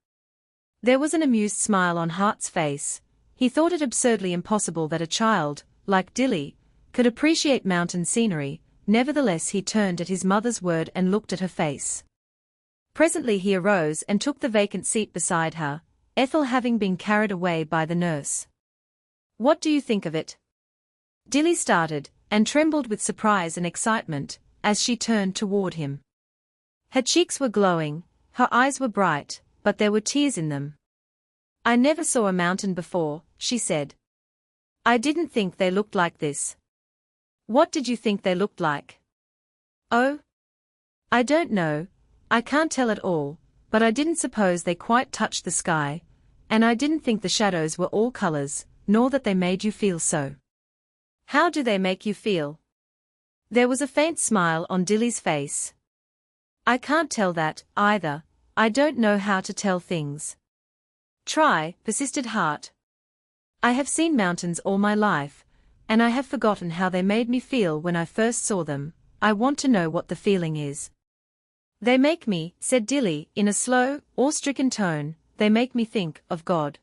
There was an amused smile on Hart's face. He thought it absurdly impossible that a child, like Dilly, could appreciate mountain scenery. Nevertheless he turned at his mother's word and looked at her face. Presently he arose and took the vacant seat beside her, Ethel having been carried away by the nurse. "What do you think of it?" Dilly started, and trembled with surprise and excitement, as she turned toward him. Her cheeks were glowing, her eyes were bright, but there were tears in them. "I never saw a mountain before," she said. "I didn't think they looked like this." "What did you think they looked like?" "Oh, I don't know, I can't tell at all, but I didn't suppose they quite touched the sky, and I didn't think the shadows were all colors, nor that they made you feel so." "How do they make you feel?" There was a faint smile on Dilly's face. "I can't tell that, either. I don't know how to tell things." "Try," persisted Hart. "I have seen mountains all my life, and I have forgotten how they made me feel when I first saw them. I want to know what the feeling is." "They make me," said Dilly, in a slow, awe-stricken tone, "they make me think of God."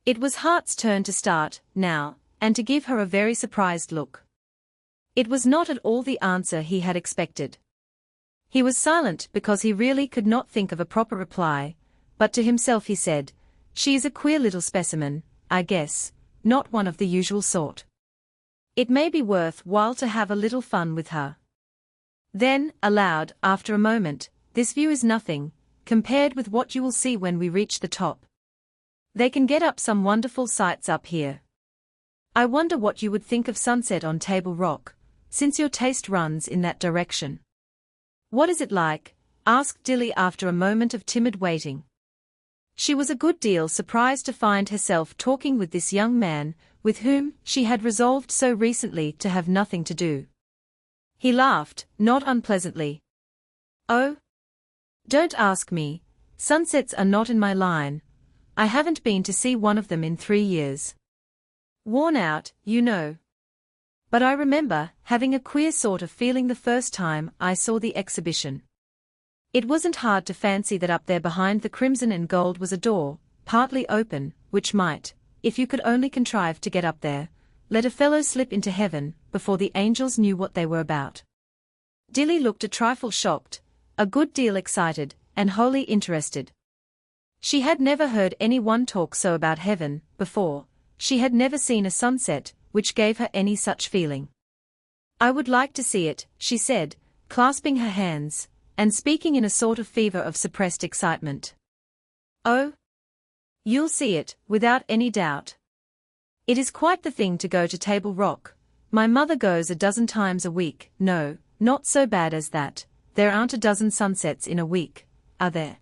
It was Hart's turn to start, now, and to give her a very surprised look. It was not at all the answer he had expected. He was silent because he really could not think of a proper reply, but to himself he said, "She is a queer little specimen, I guess, not one of the usual sort. It may be worth while to have a little fun with her." Then, aloud, after a moment, "This view is nothing, compared with what you will see when we reach the top. They can get up some wonderful sights up here. I wonder what you would think of sunset on Table Rock, since your taste runs in that direction." "What is it like?" asked Dilly after a moment of timid waiting. She was a good deal surprised to find herself talking with this young man, with whom she had resolved so recently to have nothing to do. He laughed, not unpleasantly. "Oh, don't ask me. Sunsets are not in my line. I haven't been to see one of them in 3 years. Worn out, you know. But I remember having a queer sort of feeling the first time I saw the exhibition. It wasn't hard to fancy that up there behind the crimson and gold was a door, partly open, which might, if you could only contrive to get up there, let a fellow slip into heaven before the angels knew what they were about." Dilly looked a trifle shocked, a good deal excited, and wholly interested. She had never heard any one talk so about heaven before. She had never seen a sunset which gave her any such feeling. "I would like to see it," she said, clasping her hands, and speaking in a sort of fever of suppressed excitement. "Oh, you'll see it, without any doubt. It is quite the thing to go to Table Rock. My mother goes a dozen times a week. No, not so bad as that. There aren't a dozen sunsets in a week, are there?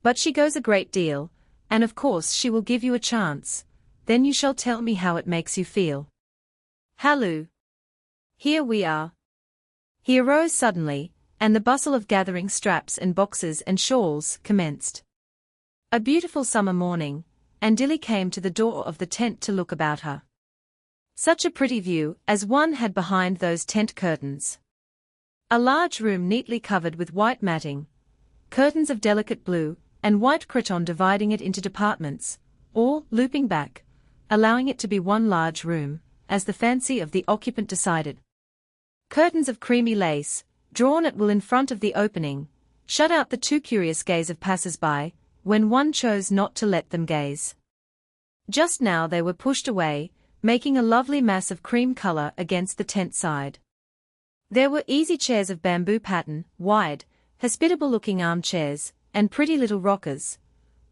But she goes a great deal, and of course she will give you a chance. Then you shall tell me how it makes you feel. Halloo! Here we are." He arose suddenly, and the bustle of gathering straps and boxes and shawls commenced. A beautiful summer morning, and Dilly came to the door of the tent to look about her. Such a pretty view as one had behind those tent curtains. A large room neatly covered with white matting, curtains of delicate blue, and white cretonne dividing it into departments, or looping back, allowing it to be one large room, as the fancy of the occupant decided. Curtains of creamy lace, drawn at will in front of the opening, shut out the too curious gaze of passers-by, when one chose not to let them gaze. Just now they were pushed away, making a lovely mass of cream color against the tent side. There were easy chairs of bamboo pattern, wide, hospitable-looking armchairs, and pretty little rockers,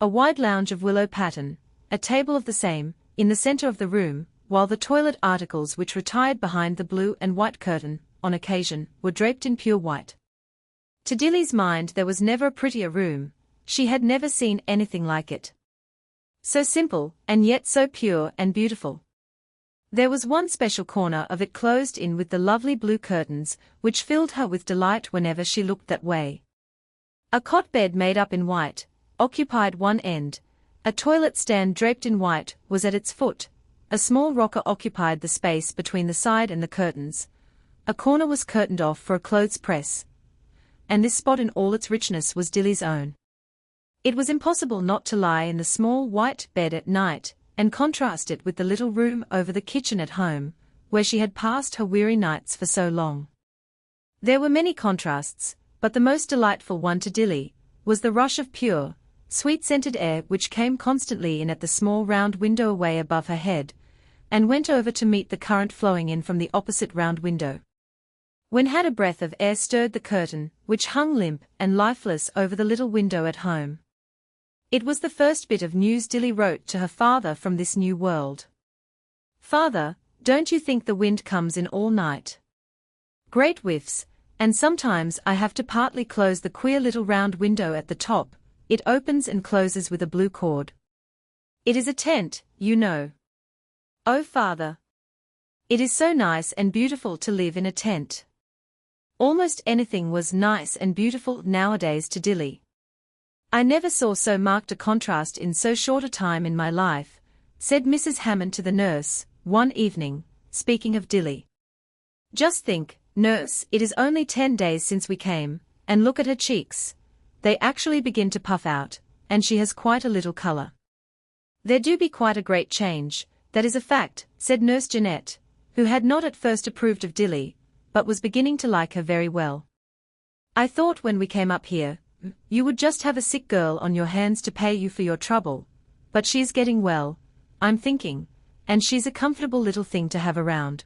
a wide lounge of willow pattern, a table of the same, in the center of the room, while the toilet articles which retired behind the blue and white curtain, on occasion, were draped in pure white. To Dilly's mind there was never a prettier room, she had never seen anything like it. So simple, and yet so pure and beautiful. There was one special corner of it closed in with the lovely blue curtains, which filled her with delight whenever she looked that way. A cot bed made up in white occupied one end, a toilet stand draped in white was at its foot, a small rocker occupied the space between the side and the curtains, a corner was curtained off for a clothes press, and this spot in all its richness was Dilly's own. It was impossible not to lie in the small white bed at night, and contrast it with the little room over the kitchen at home, where she had passed her weary nights for so long. There were many contrasts, but the most delightful one to Dilly was the rush of pure, sweet-scented air which came constantly in at the small round window away above her head, and went over to meet the current flowing in from the opposite round window. When had a breath of air stirred the curtain, which hung limp and lifeless over the little window at home. It was the first bit of news Dilly wrote to her father from this new world. "Father, don't you think the wind comes in all night? Great whiffs, and sometimes I have to partly close the queer little round window at the top, it opens and closes with a blue cord. It is a tent, you know. Oh, Father! It is so nice and beautiful to live in a tent." Almost anything was nice and beautiful nowadays to Dilly. "I never saw so marked a contrast in so short a time in my life," said Mrs. Hammond to the nurse, one evening, speaking of Dilly. "Just think, nurse, it is only 10 days since we came, and look at her cheeks. They actually begin to puff out, and she has quite a little color." "There do be quite a great change, that is a fact," said Nurse Jeanette, who had not at first approved of Dilly, but was beginning to like her very well. "I thought when we came up here, you would just have a sick girl on your hands to pay you for your trouble, but she is getting well, I'm thinking, and she's a comfortable little thing to have around."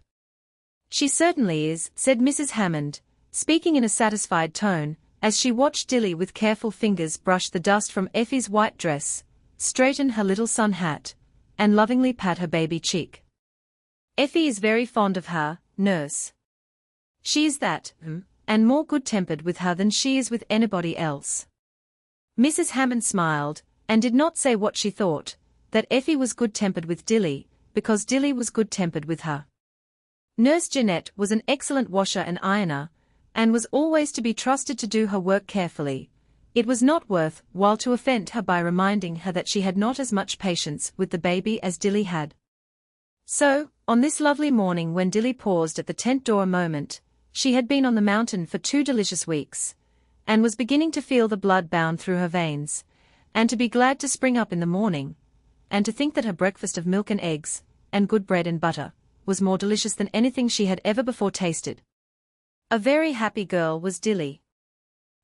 "She certainly is," said Mrs. Hammond, speaking in a satisfied tone, as she watched Dilly with careful fingers brush the dust from Effie's white dress, straighten her little sun hat, and lovingly pat her baby cheek. "Effie is very fond of her, nurse. She is that, and more good-tempered with her than she is with anybody else." Mrs. Hammond smiled, and did not say what she thought, that Effie was good-tempered with Dilly, because Dilly was good-tempered with her. Nurse Jeanette was an excellent washer and ironer, and was always to be trusted to do her work carefully. It was not worth while to offend her by reminding her that she had not as much patience with the baby as Dilly had. So, on this lovely morning when Dilly paused at the tent door a moment, she had been on the mountain for 2 delicious weeks, and was beginning to feel the blood bound through her veins, and to be glad to spring up in the morning, and to think that her breakfast of milk and eggs, and good bread and butter, was more delicious than anything she had ever before tasted. A very happy girl was Dilly.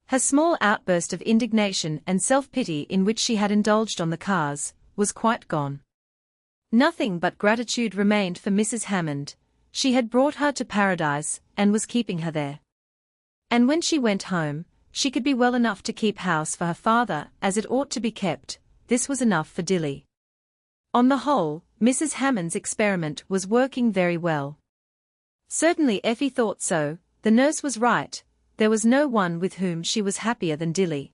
Her small outburst of indignation and self-pity in which she had indulged on the cars, was quite gone. Nothing but gratitude remained for Mrs. Hammond. She had brought her to paradise, and was keeping her there. And when she went home, she could be well enough to keep house for her father as it ought to be kept. This was enough for Dilly. On the whole, Mrs. Hammond's experiment was working very well. Certainly Effie thought so, the nurse was right, there was no one with whom she was happier than Dilly.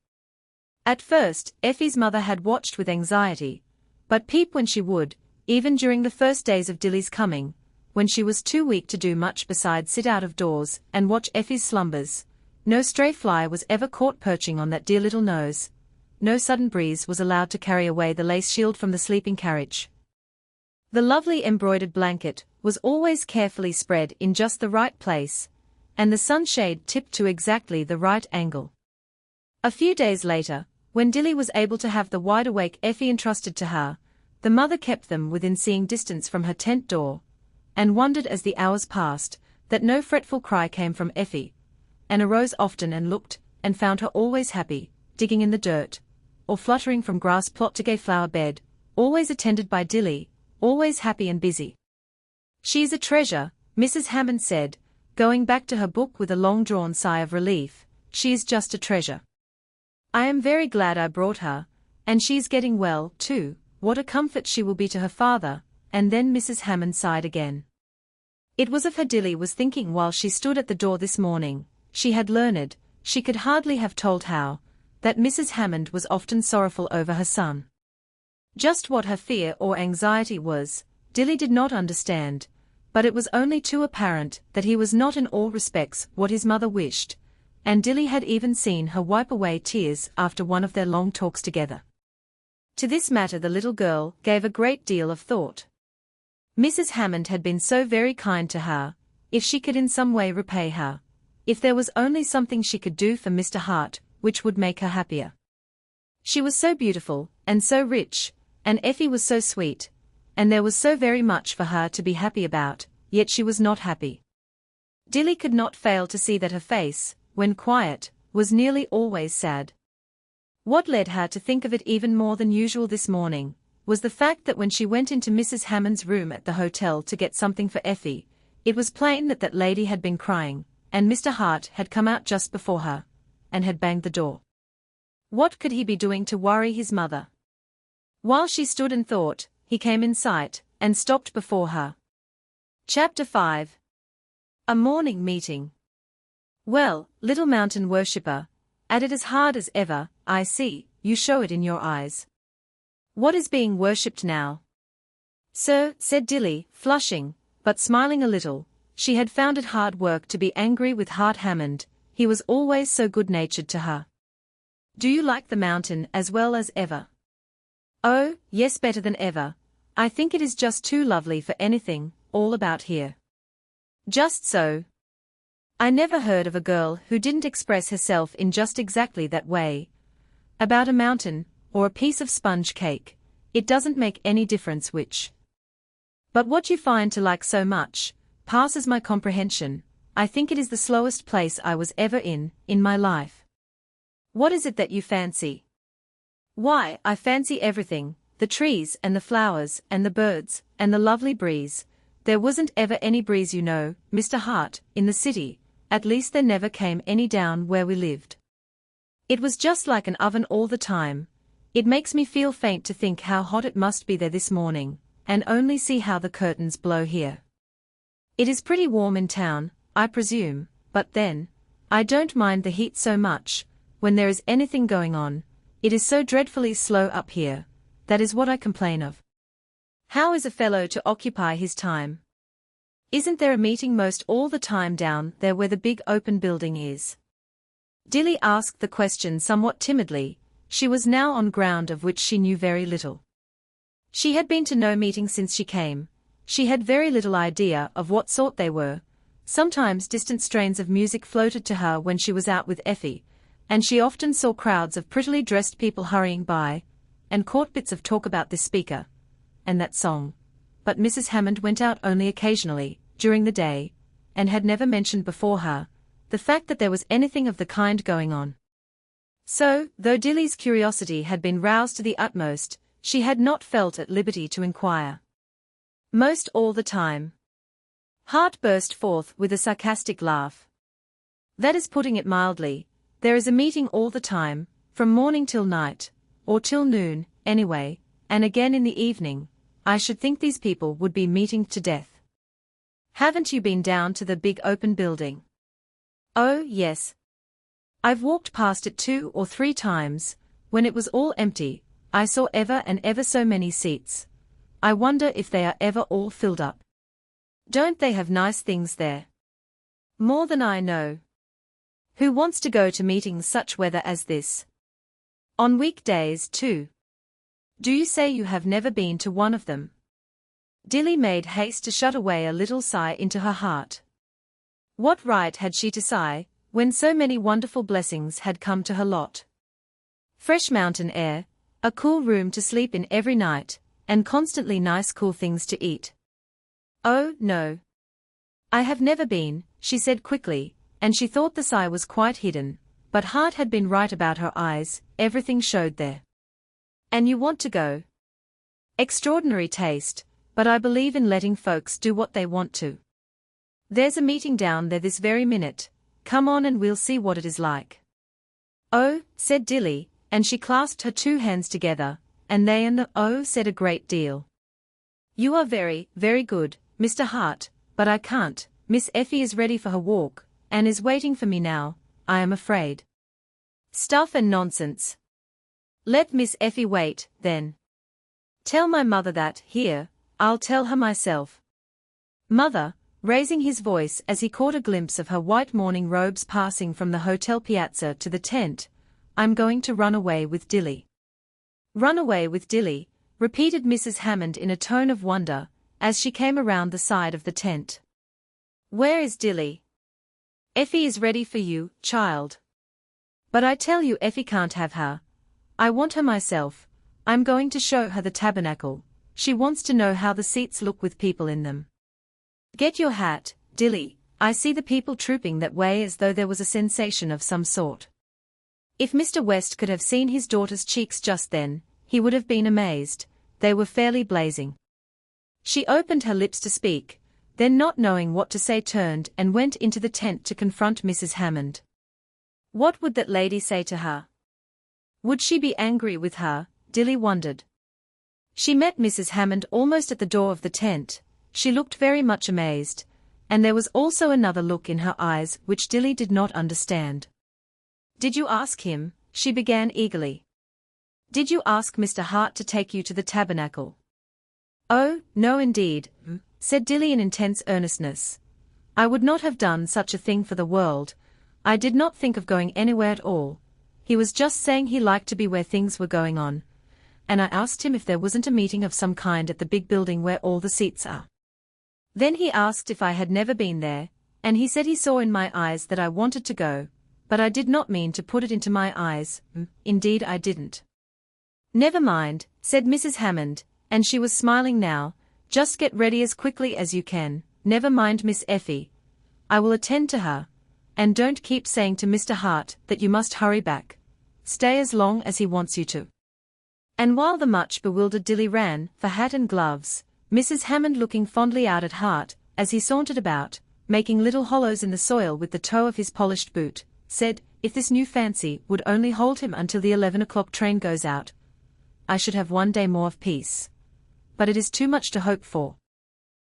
At first, Effie's mother had watched with anxiety, but peep when she would, even during the first days of Dilly's coming, when she was too weak to do much besides sit out of doors and watch Effie's slumbers, no stray fly was ever caught perching on that dear little nose, no sudden breeze was allowed to carry away the lace shield from the sleeping carriage. The lovely embroidered blanket was always carefully spread in just the right place, and the sunshade tipped to exactly the right angle. A few days later, when Dilly was able to have the wide-awake Effie entrusted to her, the mother kept them within seeing distance from her tent door, and wondered as the hours passed, that no fretful cry came from Effie, and arose often and looked, and found her always happy, digging in the dirt, or fluttering from grass plot to gay flower bed, always attended by Dilly, always happy and busy. "She is a treasure," Mrs. Hammond said, going back to her book with a long-drawn sigh of relief. "She is just a treasure. I am very glad I brought her, and she is getting well, too. What a comfort she will be to her father." And then Mrs. Hammond sighed again. It was of her Dilly was thinking while she stood at the door this morning. She had learned, she could hardly have told how, that Mrs. Hammond was often sorrowful over her son. Just what her fear or anxiety was, Dilly did not understand, but it was only too apparent that he was not in all respects what his mother wished, and Dilly had even seen her wipe away tears after one of their long talks together. To this matter the little girl gave a great deal of thought. Mrs. Hammond had been so very kind to her. If she could in some way repay her, if there was only something she could do for Mr. Hart which would make her happier. She was so beautiful, and so rich, and Effie was so sweet, and there was so very much for her to be happy about, yet she was not happy. Dilly could not fail to see that her face, when quiet, was nearly always sad. What led her to think of it even more than usual this morning, was the fact that when she went into Mrs. Hammond's room at the hotel to get something for Effie, it was plain that that lady had been crying, and Mr. Hart had come out just before her, and had banged the door. What could he be doing to worry his mother? While she stood and thought, he came in sight, and stopped before her. Chapter 5. A Morning Meeting. "Well, little mountain worshipper, at it as hard as ever, I see, you show it in your eyes. What is being worshipped now?" "Sir," said Dilly, flushing, but smiling a little, she had found it hard work to be angry with Hart Hammond, he was always so good-natured to her. "Do you like the mountain as well as ever?" "Oh, yes, better than ever. I think it is just too lovely for anything, all about here." "Just so. I never heard of a girl who didn't express herself in just exactly that way. About a mountain, or a piece of sponge cake, it doesn't make any difference which. But what you find to like so much, passes my comprehension. I think it is the slowest place I was ever in my life." "What is it that you fancy?" "Why, I fancy everything, the trees and the flowers and the birds, and the lovely breeze. There wasn't ever any breeze, you know, Mr. Hart, in the city, at least there never came any down where we lived. It was just like an oven all the time. It makes me feel faint to think how hot it must be there this morning, and only see how the curtains blow here. It is pretty warm in town, I presume, but then, I don't mind the heat so much, when there is anything going on. It is so dreadfully slow up here, that is what I complain of. How is a fellow to occupy his time? Isn't there a meeting most all the time down there where the big open building is?" Dilly asked the question somewhat timidly. She was now on ground of which she knew very little. She had been to no meeting since she came. She had very little idea of what sort they were. Sometimes distant strains of music floated to her when she was out with Effie, and she often saw crowds of prettily dressed people hurrying by, and caught bits of talk about this speaker and that song. But Mrs. Hammond went out only occasionally, during the day, and had never mentioned before her the fact that there was anything of the kind going on. So, though Dilly's curiosity had been roused to the utmost, she had not felt at liberty to inquire. "Most all the time." Hart burst forth with a sarcastic laugh. "That is putting it mildly. There is a meeting all the time, from morning till night, or till noon, anyway, and again in the evening. I should think these people would be meeting to death." "Haven't you been down to the big open building?" "Oh, yes. I've walked past it 2 or 3 times. When it was all empty, I saw ever and ever so many seats. I wonder if they are ever all filled up. Don't they have nice things there?" "More than I know. Who wants to go to meetings such weather as this? On weekdays, too. Do you say you have never been to one of them?" Dilly made haste to shut away a little sigh into her heart. What right had she to sigh, when so many wonderful blessings had come to her lot? Fresh mountain air, a cool room to sleep in every night, and constantly nice cool things to eat. "Oh, no. I have never been," she said quickly, and she thought the sigh was quite hidden, but Hart had been right about her eyes, everything showed there. And you want to go? Extraordinary taste, but I believe in letting folks do what they want to. There's a meeting down there this very minute. Come on and we'll see what it is like. Oh, said Dilly, and she clasped her two hands together, and they and the said a great deal. You are very, very good, Mr. Hart, but I can't. Miss Effie is ready for her walk, and is waiting for me now, I am afraid. Stuff and nonsense. Let Miss Effie wait, then. Tell my mother that, here, I'll tell her myself. Mother, raising his voice as he caught a glimpse of her white morning robes passing from the hotel piazza to the tent, I'm going to run away with Dilly. Run away with Dilly, repeated Mrs. Hammond in a tone of wonder, as she came around the side of the tent. Where is Dilly? Effie is ready for you, child. But I tell you Effie can't have her. I want her myself. I'm going to show her the tabernacle. She wants to know how the seats look with people in them. Get your hat, Dilly, I see the people trooping that way as though there was a sensation of some sort. If Mr. West could have seen his daughter's cheeks just then, he would have been amazed. They were fairly blazing. She opened her lips to speak, then not knowing what to say turned and went into the tent to confront Mrs. Hammond. What would that lady say to her? Would she be angry with her? Dilly wondered. She met Mrs. Hammond almost at the door of the tent. She looked very much amazed, and there was also another look in her eyes which Dilly did not understand. Did you ask him? She began eagerly. Did you ask Mr. Hart to take you to the tabernacle? Oh, no indeed, said Dilly in intense earnestness. I would not have done such a thing for the world. I did not think of going anywhere at all. He was just saying he liked to be where things were going on, and I asked him if there wasn't a meeting of some kind at the big building where all the seats are. Then he asked if I had never been there, and he said he saw in my eyes that I wanted to go, but I did not mean to put it into my eyes, indeed I didn't. Never mind, said Mrs. Hammond, and she was smiling now, just get ready as quickly as you can, never mind Miss Effie. I will attend to her, and don't keep saying to Mr. Hart that you must hurry back. Stay as long as he wants you to. And while the much bewildered Dilly ran for hat and gloves, Mrs. Hammond looking fondly out at Hart, as he sauntered about, making little hollows in the soil with the toe of his polished boot, said, if this new fancy would only hold him until the 11 o'clock train goes out, I should have one day more of peace. But it is too much to hope for.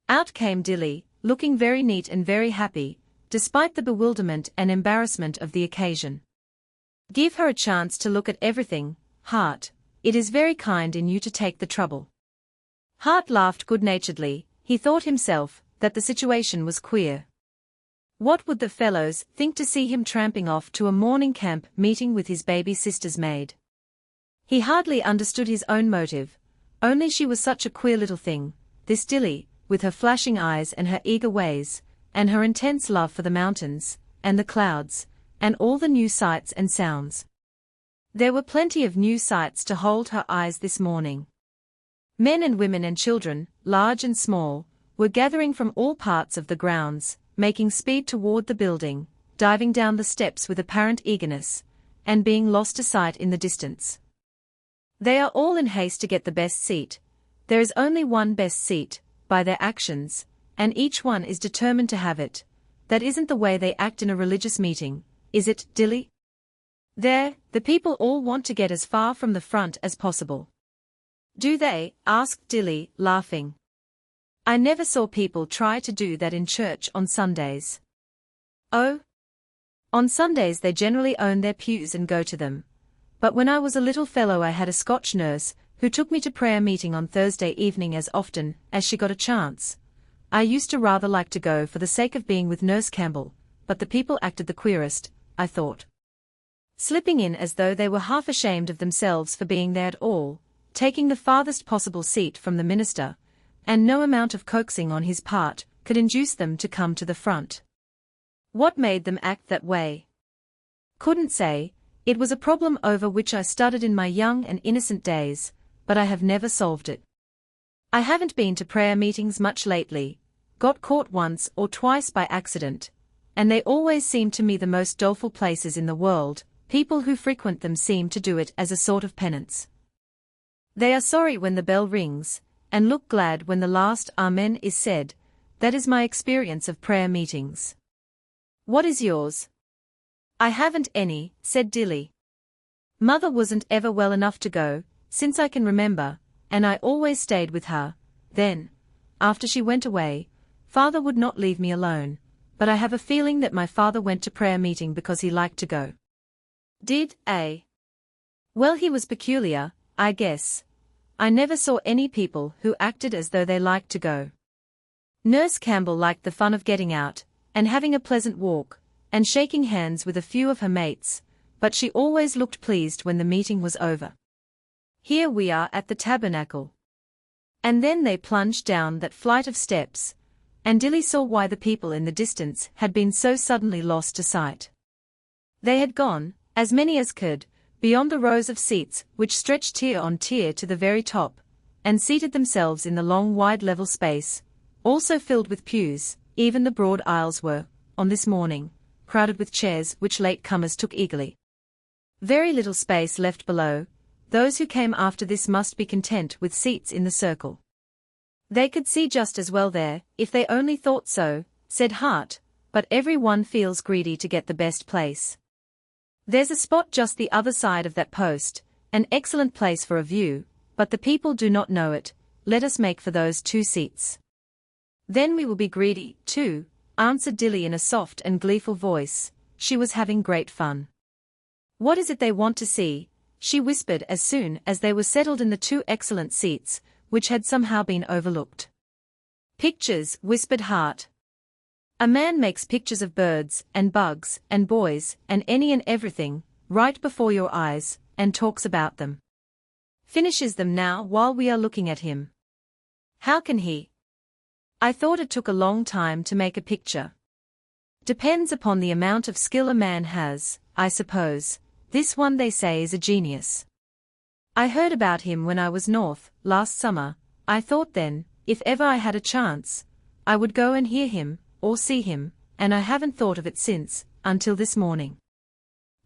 Out came Dilly, looking very neat and very happy, despite the bewilderment and embarrassment of the occasion. Give her a chance to look at everything, Hart. It is very kind in you to take the trouble. Hart laughed good-naturedly. He thought himself that the situation was queer. What would the fellows think to see him tramping off to a morning camp meeting with his baby sister's maid? He hardly understood his own motive, only she was such a queer little thing, this Dilly, with her flashing eyes and her eager ways, and her intense love for the mountains, and the clouds, and all the new sights and sounds. There were plenty of new sights to hold her eyes this morning. Men and women and children, large and small, were gathering from all parts of the grounds, making speed toward the building, diving down the steps with apparent eagerness, and being lost to sight in the distance. They are all in haste to get the best seat. There is only one best seat, by their actions, and each one is determined to have it. That isn't the way they act in a religious meeting, is it, Dilly? There, the people all want to get as far from the front as possible. Do they? Asked Dilly, laughing. I never saw people try to do that in church on Sundays. Oh? On Sundays they generally own their pews and go to them. But when I was a little fellow I had a Scotch nurse, who took me to prayer meeting on Thursday evening as often as she got a chance. I used to rather like to go for the sake of being with Nurse Campbell, but the people acted the queerest, I thought. Slipping in as though they were half ashamed of themselves for being there at all, taking the farthest possible seat from the minister, and no amount of coaxing on his part could induce them to come to the front. What made them act that way? Couldn't say. It was a problem over which I studied in my young and innocent days, but I have never solved it. I haven't been to prayer meetings much lately, got caught once or twice by accident, and they always seem to me the most doleful places in the world. People who frequent them seem to do it as a sort of penance. They are sorry when the bell rings, and look glad when the last Amen is said. That is my experience of prayer meetings. What is yours? I haven't any, said Dilly. Mother wasn't ever well enough to go, since I can remember, and I always stayed with her. Then, after she went away, Father would not leave me alone, but I have a feeling that my father went to prayer meeting because he liked to go. Did, eh? Well, he was peculiar, I guess. I never saw any people who acted as though they liked to go. Nurse Campbell liked the fun of getting out, and having a pleasant walk, and shaking hands with a few of her mates, but she always looked pleased when the meeting was over. Here we are at the tabernacle. And then they plunged down that flight of steps, and Dilly saw why the people in the distance had been so suddenly lost to sight. They had gone, as many as could, beyond the rows of seats which stretched tier on tier to the very top, and seated themselves in the long wide level space, also filled with pews. Even the broad aisles were, on this morning, crowded with chairs which late-comers took eagerly. Very little space left below. Those who came after this must be content with seats in the circle. They could see just as well there, if they only thought so, said Hart, but every one feels greedy to get the best place. There's a spot just the other side of that post, an excellent place for a view, but the people do not know it. Let us make for those 2 seats. Then we will be greedy, too, answered Dilly in a soft and gleeful voice. She was having great fun. What is it they want to see? She whispered as soon as they were settled in the 2 excellent seats, which had somehow been overlooked. Pictures, whispered Hart. A man makes pictures of birds, and bugs, and boys, and any and everything, right before your eyes, and talks about them. Finishes them now while we are looking at him. How can he? I thought it took a long time to make a picture. Depends upon the amount of skill a man has, I suppose. This one they say is a genius. I heard about him when I was north, last summer. I thought then, if ever I had a chance, I would go and hear him, or see him, and I haven't thought of it since, until this morning.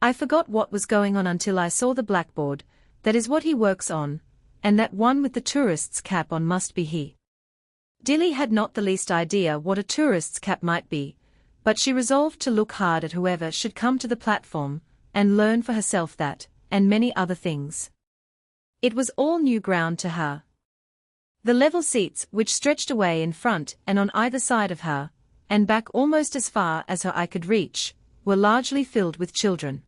I forgot what was going on until I saw the blackboard. That is what he works on, and that one with the tourist's cap on must be he. Dilly had not the least idea what a tourist's cap might be, but she resolved to look hard at whoever should come to the platform, and learn for herself that, and many other things. It was all new ground to her. The level seats which stretched away in front and on either side of her, and back almost as far as her eye could reach, were largely filled with children.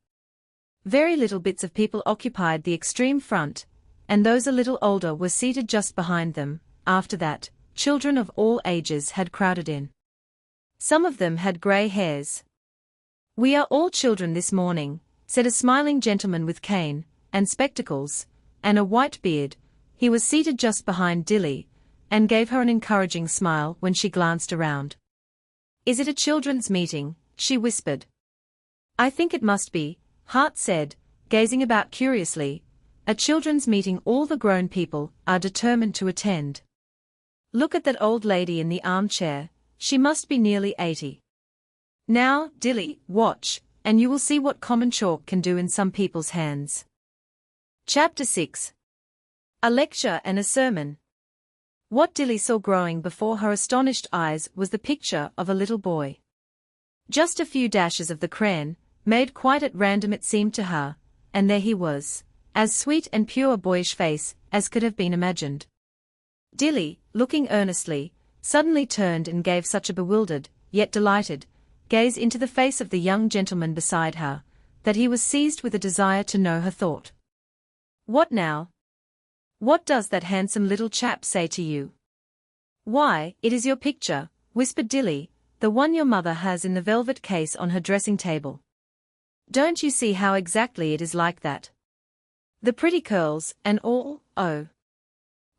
Very little bits of people occupied the extreme front, and those a little older were seated just behind them. After that, children of all ages had crowded in. Some of them had grey hairs. We are all children this morning, said a smiling gentleman with cane, and spectacles, and a white beard. He was seated just behind Dilly, and gave her an encouraging smile when she glanced around. Is it a children's meeting? She whispered. I think it must be, Hart said, gazing about curiously. A children's meeting all the grown people are determined to attend. Look at that old lady in the armchair, she must be nearly 80. Now, Dilly, watch, and you will see what common chalk can do in some people's hands. Chapter 6. A lecture and a sermon. What Dilly saw growing before her astonished eyes was the picture of a little boy. Just a few dashes of the crayon, made quite at random it seemed to her, and there he was, as sweet and pure a boyish face as could have been imagined. Dilly, looking earnestly, suddenly turned and gave such a bewildered, yet delighted, gaze into the face of the young gentleman beside her, that he was seized with a desire to know her thought. What now? What does that handsome little chap say to you? Why, it is your picture, whispered Dilly, the one your mother has in the velvet case on her dressing table. Don't you see how exactly it is like that? The pretty curls, and all, oh.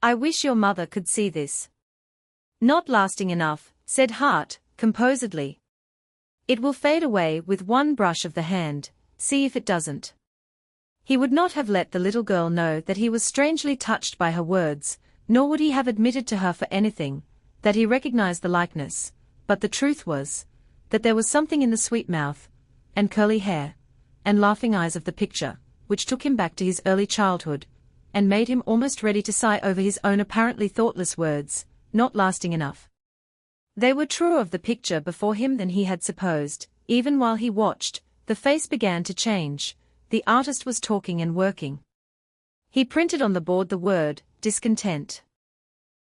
I wish your mother could see this. Not lasting enough, said Hart, composedly. It will fade away with one brush of the hand, see if it doesn't. He would not have let the little girl know that he was strangely touched by her words, nor would he have admitted to her for anything, that he recognized the likeness, but the truth was, that there was something in the sweet mouth, and curly hair, and laughing eyes of the picture, which took him back to his early childhood, and made him almost ready to sigh over his own apparently thoughtless words, not lasting enough. They were truer of the picture before him than he had supposed. Even while he watched, the face began to change. The artist was talking and working. He printed on the board the word, discontent.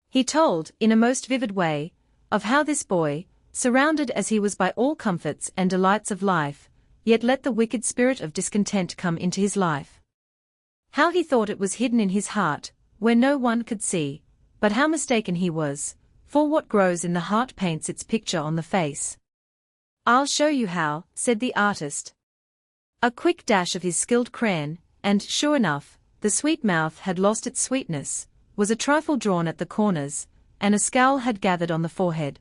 He told, in a most vivid way, of how this boy, surrounded as he was by all comforts and delights of life, yet let the wicked spirit of discontent come into his life. How he thought it was hidden in his heart, where no one could see, but how mistaken he was, for what grows in the heart paints its picture on the face. "I'll show you how," said the artist. A quick dash of his skilled crayon, and, sure enough, the sweet mouth had lost its sweetness, was a trifle drawn at the corners, and a scowl had gathered on the forehead.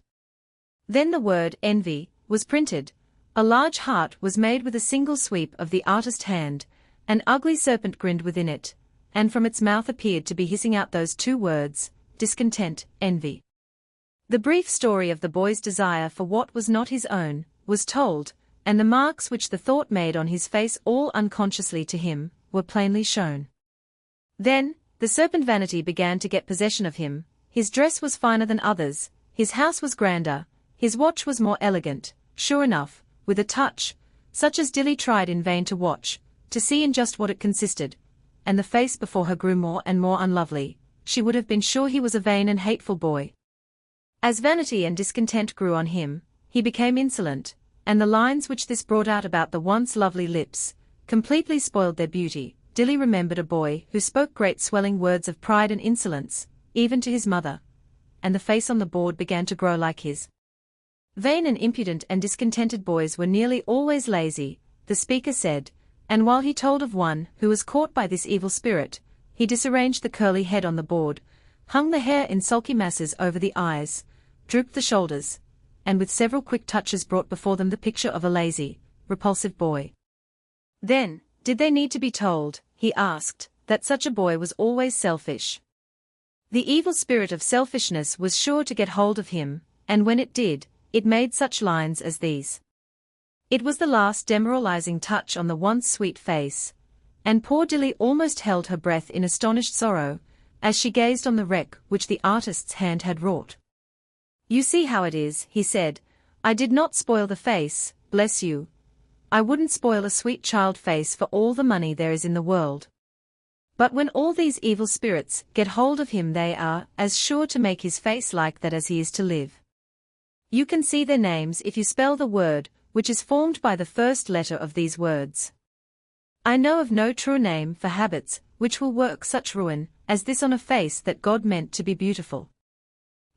Then the word, envy, was printed. A large heart was made with a single sweep of the artist's hand, an ugly serpent grinned within it, and from its mouth appeared to be hissing out those two words, discontent, envy. The brief story of the boy's desire for what was not his own, was told, and the marks which the thought made on his face all unconsciously to him, were plainly shown. Then, the serpent vanity began to get possession of him. His dress was finer than others, his house was grander, his watch was more elegant, sure enough, with a touch, such as Dilly tried in vain to watch, to see in just what it consisted, and the face before her grew more and more unlovely. She would have been sure he was a vain and hateful boy. As vanity and discontent grew on him, he became insolent, and the lines which this brought out about the once lovely lips, completely spoiled their beauty. Dilly remembered a boy who spoke great swelling words of pride and insolence, even to his mother, and the face on the board began to grow like his. Vain and impudent and discontented boys were nearly always lazy, the speaker said, and while he told of one who was caught by this evil spirit, he disarranged the curly head on the board, hung the hair in sulky masses over the eyes, drooped the shoulders, and with several quick touches brought before them the picture of a lazy, repulsive boy. Then, did they need to be told, he asked, that such a boy was always selfish? The evil spirit of selfishness was sure to get hold of him, and when it did, it made such lines as these. It was the last demoralizing touch on the once sweet face, and poor Dilly almost held her breath in astonished sorrow, as she gazed on the wreck which the artist's hand had wrought. "You see how it is," he said. "I did not spoil the face, bless you. I wouldn't spoil a sweet child face for all the money there is in the world. But when all these evil spirits get hold of him they are as sure to make his face like that as he is to live. You can see their names if you spell the word, which is formed by the first letter of these words. I know of no true name for habits which will work such ruin as this on a face that God meant to be beautiful."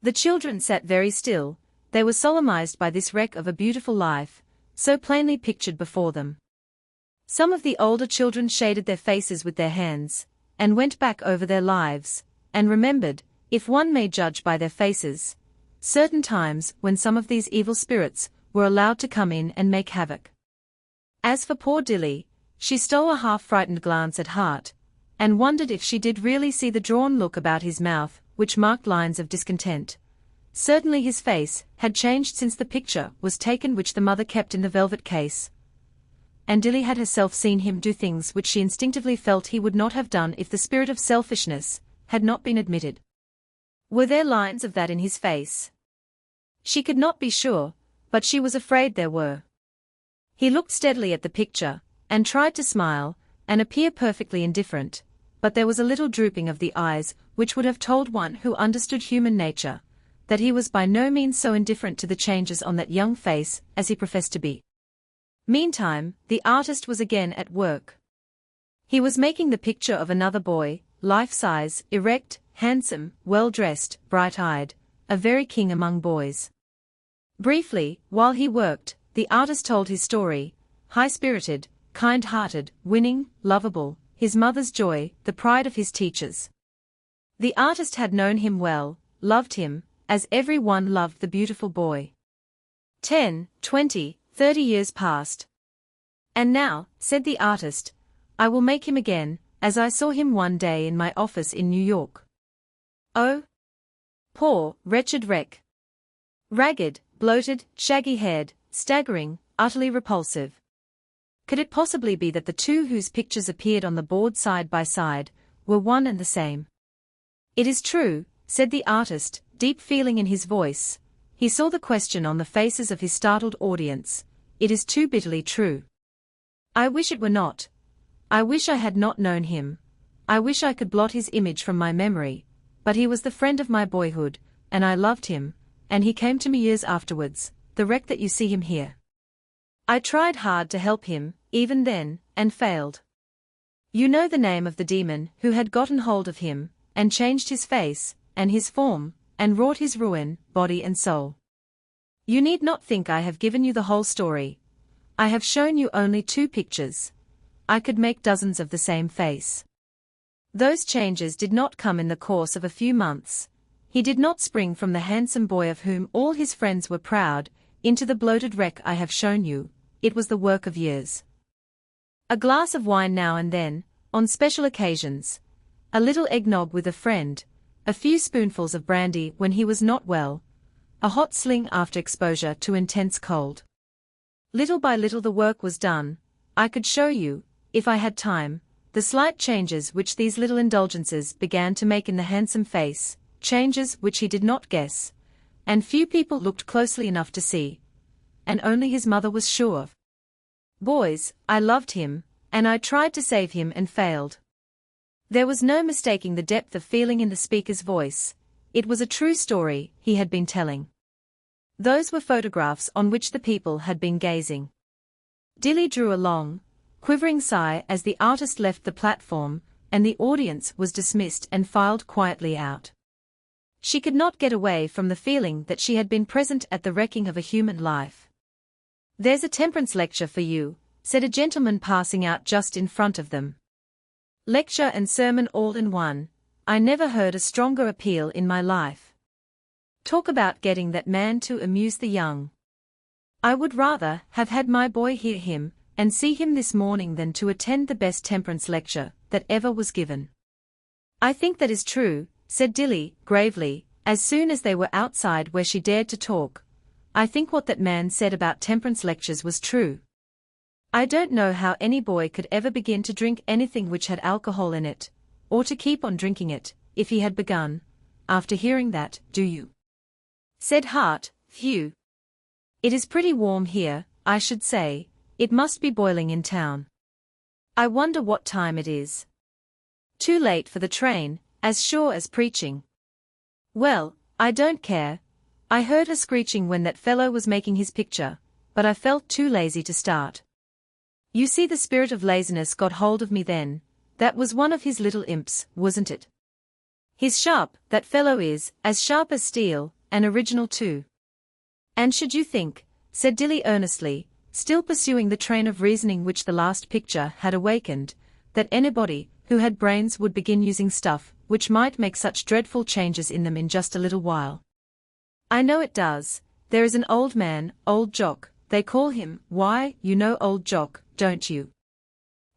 The children sat very still. They were solemnized by this wreck of a beautiful life, so plainly pictured before them. Some of the older children shaded their faces with their hands, and went back over their lives, and remembered, if one may judge by their faces, certain times when some of these evil spirits were allowed to come in and make havoc. As for poor Dilly, she stole a half-frightened glance at Hart, and wondered if she did really see the drawn look about his mouth, which marked lines of discontent. Certainly his face had changed since the picture was taken which the mother kept in the velvet case. And Dilly had herself seen him do things which she instinctively felt he would not have done if the spirit of selfishness had not been admitted. Were there lines of that in his face? She could not be sure, but she was afraid there were. He looked steadily at the picture, and tried to smile, and appear perfectly indifferent, but there was a little drooping of the eyes which would have told one who understood human nature, that he was by no means so indifferent to the changes on that young face as he professed to be. Meantime, the artist was again at work. He was making the picture of another boy, life-size, erect, handsome, well-dressed, bright-eyed, a very king among boys. Briefly, while he worked, the artist told his story, high-spirited, kind-hearted, winning, lovable, his mother's joy, the pride of his teachers. The artist had known him well, loved him, as every one loved the beautiful boy. 10, 20, 30 years passed. "And now," said the artist, "I will make him again, as I saw him one day in my office in New York. Oh, poor, wretched wreck. Ragged, bloated, shaggy-haired, staggering, utterly repulsive. Could it possibly be that the two whose pictures appeared on the board side by side were one and the same. It is true, said the artist, deep feeling in his voice. He saw the question on the faces of his startled audience. It is too bitterly true. I wish it were not. I wish I had not known him. I wish I could blot his image from my memory, but he was the friend of my boyhood, and I loved him, and he came to me years afterwards, the wreck that you see him here. I tried hard to help him, even then, and failed. You know the name of the demon who had gotten hold of him, and changed his face, and his form, and wrought his ruin, body and soul. You need not think I have given you the whole story. I have shown you only 2 pictures. I could make dozens of the same face. Those changes did not come in the course of a few months. He did not spring from the handsome boy of whom all his friends were proud, into the bloated wreck I have shown you. It was the work of years. A glass of wine now and then, on special occasions. A little eggnog with a friend. A few spoonfuls of brandy when he was not well. A hot sling after exposure to intense cold. Little by little the work was done. I could show you, if I had time, the slight changes which these little indulgences began to make in the handsome face, changes which he did not guess, and few people looked closely enough to see, and only his mother was sure of. Boys, I loved him, and I tried to save him and failed. There was no mistaking the depth of feeling in the speaker's voice. It was a true story he had been telling. Those were photographs on which the people had been gazing. Dilly drew a long, quivering sigh as the artist left the platform, and the audience was dismissed and filed quietly out. She could not get away from the feeling that she had been present at the wrecking of a human life. "There's a temperance lecture for you," said a gentleman passing out just in front of them. Lecture and sermon all in one. I never heard a stronger appeal in my life. Talk about getting that man to amuse the young. I would rather have had my boy hear him and see him this morning than to attend the best temperance lecture that ever was given. "I think that is true," said Dilly, gravely, as soon as they were outside where she dared to talk. "I think what that man said about temperance lectures was true. I don't know how any boy could ever begin to drink anything which had alcohol in it, or to keep on drinking it, if he had begun, after hearing that, do you?" Said Hart, "Phew. It is pretty warm here, I should say. It must be boiling in town. I wonder what time it is. Too late for the train, as sure as preaching. Well, I don't care. I heard her screeching when that fellow was making his picture, but I felt too lazy to start. You see, the spirit of laziness got hold of me then. That was one of his little imps, wasn't it? He's sharp, that fellow is, as sharp as steel, and original too." "And should you think," said Dilly earnestly, still pursuing the train of reasoning which the last picture had awakened, "that anybody who had brains would begin using stuff which might make such dreadful changes in them in just a little while? I know it does. There is an old man, old Jock, they call him. Why, you know old Jock, don't you?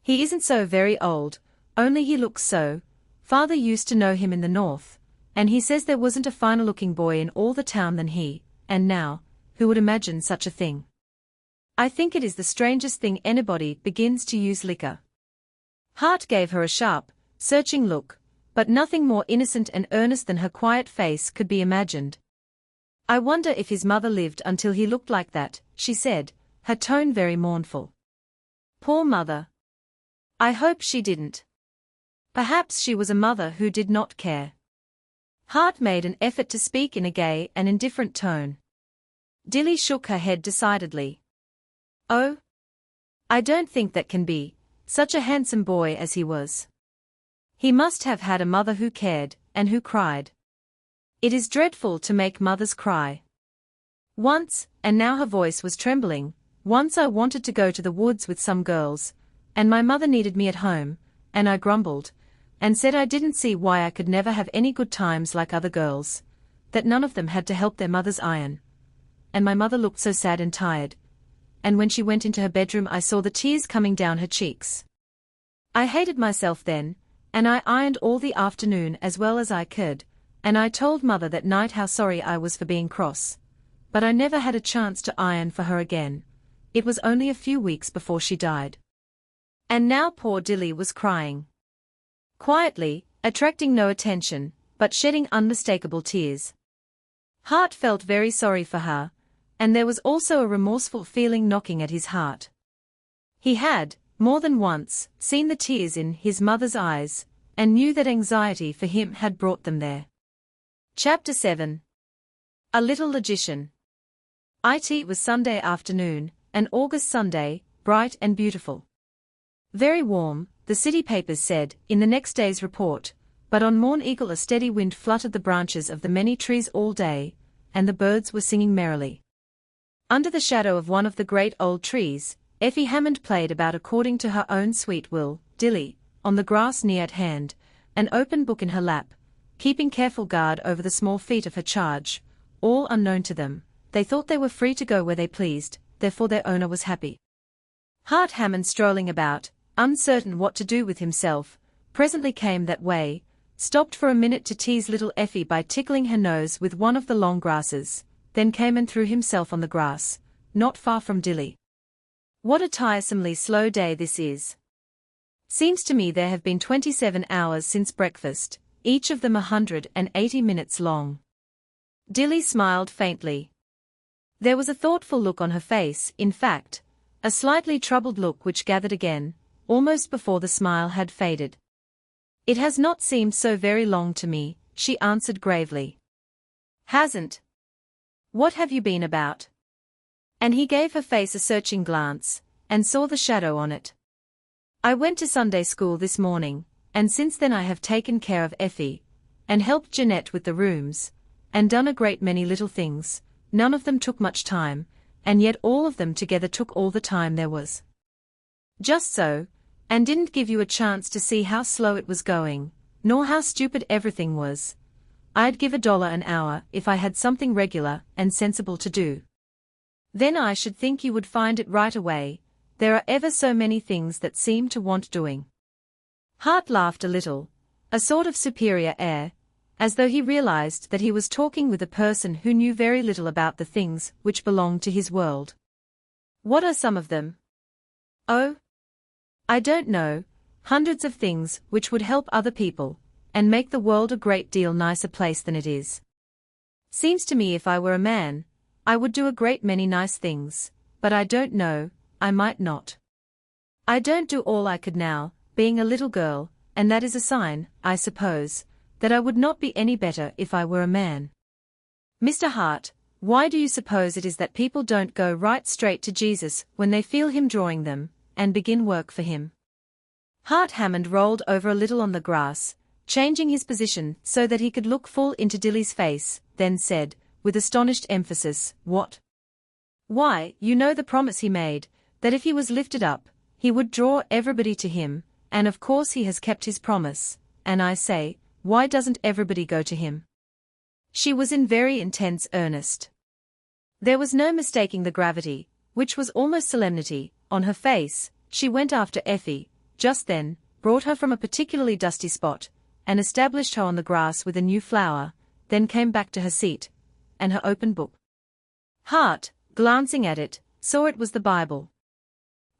He isn't so very old, only he looks so. Father used to know him in the north, and he says there wasn't a finer-looking boy in all the town than he, and now, who would imagine such a thing? I think it is the strangest thing anybody begins to use liquor." Hart gave her a sharp, searching look, but nothing more innocent and earnest than her quiet face could be imagined. "I wonder if his mother lived until he looked like that," she said, her tone very mournful. "Poor mother. I hope she didn't. Perhaps she was a mother who did not care." Hart made an effort to speak in a gay and indifferent tone. Dilly shook her head decidedly. "Oh, I don't think that can be, such a handsome boy as he was. He must have had a mother who cared, and who cried. It is dreadful to make mothers cry. Once," and now her voice was trembling, "once I wanted to go to the woods with some girls, and my mother needed me at home, and I grumbled, and said I didn't see why I could never have any good times like other girls, that none of them had to help their mother's iron. And my mother looked so sad and tired, and when she went into her bedroom I saw the tears coming down her cheeks. I hated myself then, and I ironed all the afternoon as well as I could, and I told mother that night how sorry I was for being cross. But I never had a chance to iron for her again. It was only a few weeks before she died." And now poor Dilly was crying. quietly, attracting no attention, but shedding unmistakable tears. Hart felt very sorry for her, and there was also a remorseful feeling knocking at his heart. He had, more than once, seen the tears in his mother's eyes, and knew that anxiety for him had brought them there. Chapter 7. A Little Logician. It was Sunday afternoon, an August Sunday, bright and beautiful. Very warm, the city papers said, in the next day's report, but on Monteagle a steady wind fluttered the branches of the many trees all day, and the birds were singing merrily. Under the shadow of one of the great old trees, Effie Hammond played about according to her own sweet will, Dilly, on the grass near at hand, an open book in her lap, keeping careful guard over the small feet of her charge. All unknown to them, they thought they were free to go where they pleased, therefore their owner was happy. Hart Hammond, strolling about, uncertain what to do with himself, presently came that way, stopped for a minute to tease little Effie by tickling her nose with one of the long grasses, then came and threw himself on the grass, not far from Dilly. What a tiresomely slow day this is. Seems to me there have been 27 hours since breakfast, each of them 180 minutes long. Dilly smiled faintly. There was a thoughtful look on her face, in fact, a slightly troubled look which gathered again, almost before the smile had faded. It has not seemed so very long to me, she answered gravely. Hasn't? What have you been about? And he gave her face a searching glance, and saw the shadow on it. I went to Sunday school this morning, and since then I have taken care of Effie, and helped Jeanette with the rooms, and done a great many little things. None of them took much time, and yet all of them together took all the time there was. Just so, and didn't give you a chance to see how slow it was going, nor how stupid everything was. I'd give $1 an hour if I had something regular and sensible to do. Then I should think you would find it right away. There are ever so many things that seem to want doing. Hart laughed a little, a sort of superior air, as though he realized that he was talking with a person who knew very little about the things which belonged to his world. What are some of them? Oh, I don't know, hundreds of things which would help other people, and make the world a great deal nicer place than it is. Seems to me if I were a man, I would do a great many nice things, but I don't know, I might not. I don't do all I could now, being a little girl, and that is a sign, I suppose, that I would not be any better if I were a man. Mr. Hart, why do you suppose it is that people don't go right straight to Jesus when they feel him drawing them, and begin work for him? Hart Hammond rolled over a little on the grass, changing his position so that he could look full into Dilly's face, then said, with astonished emphasis, What? Why, you know the promise he made, that if he was lifted up, he would draw everybody to him, and of course he has kept his promise, and I say, why doesn't everybody go to him? She was in very intense earnest. There was no mistaking the gravity, which was almost solemnity, on her face. She went after Effie, just then, brought her from a particularly dusty spot, and established her on the grass with a new flower, then came back to her seat, and her open book. Hart, glancing at it, saw it was the Bible.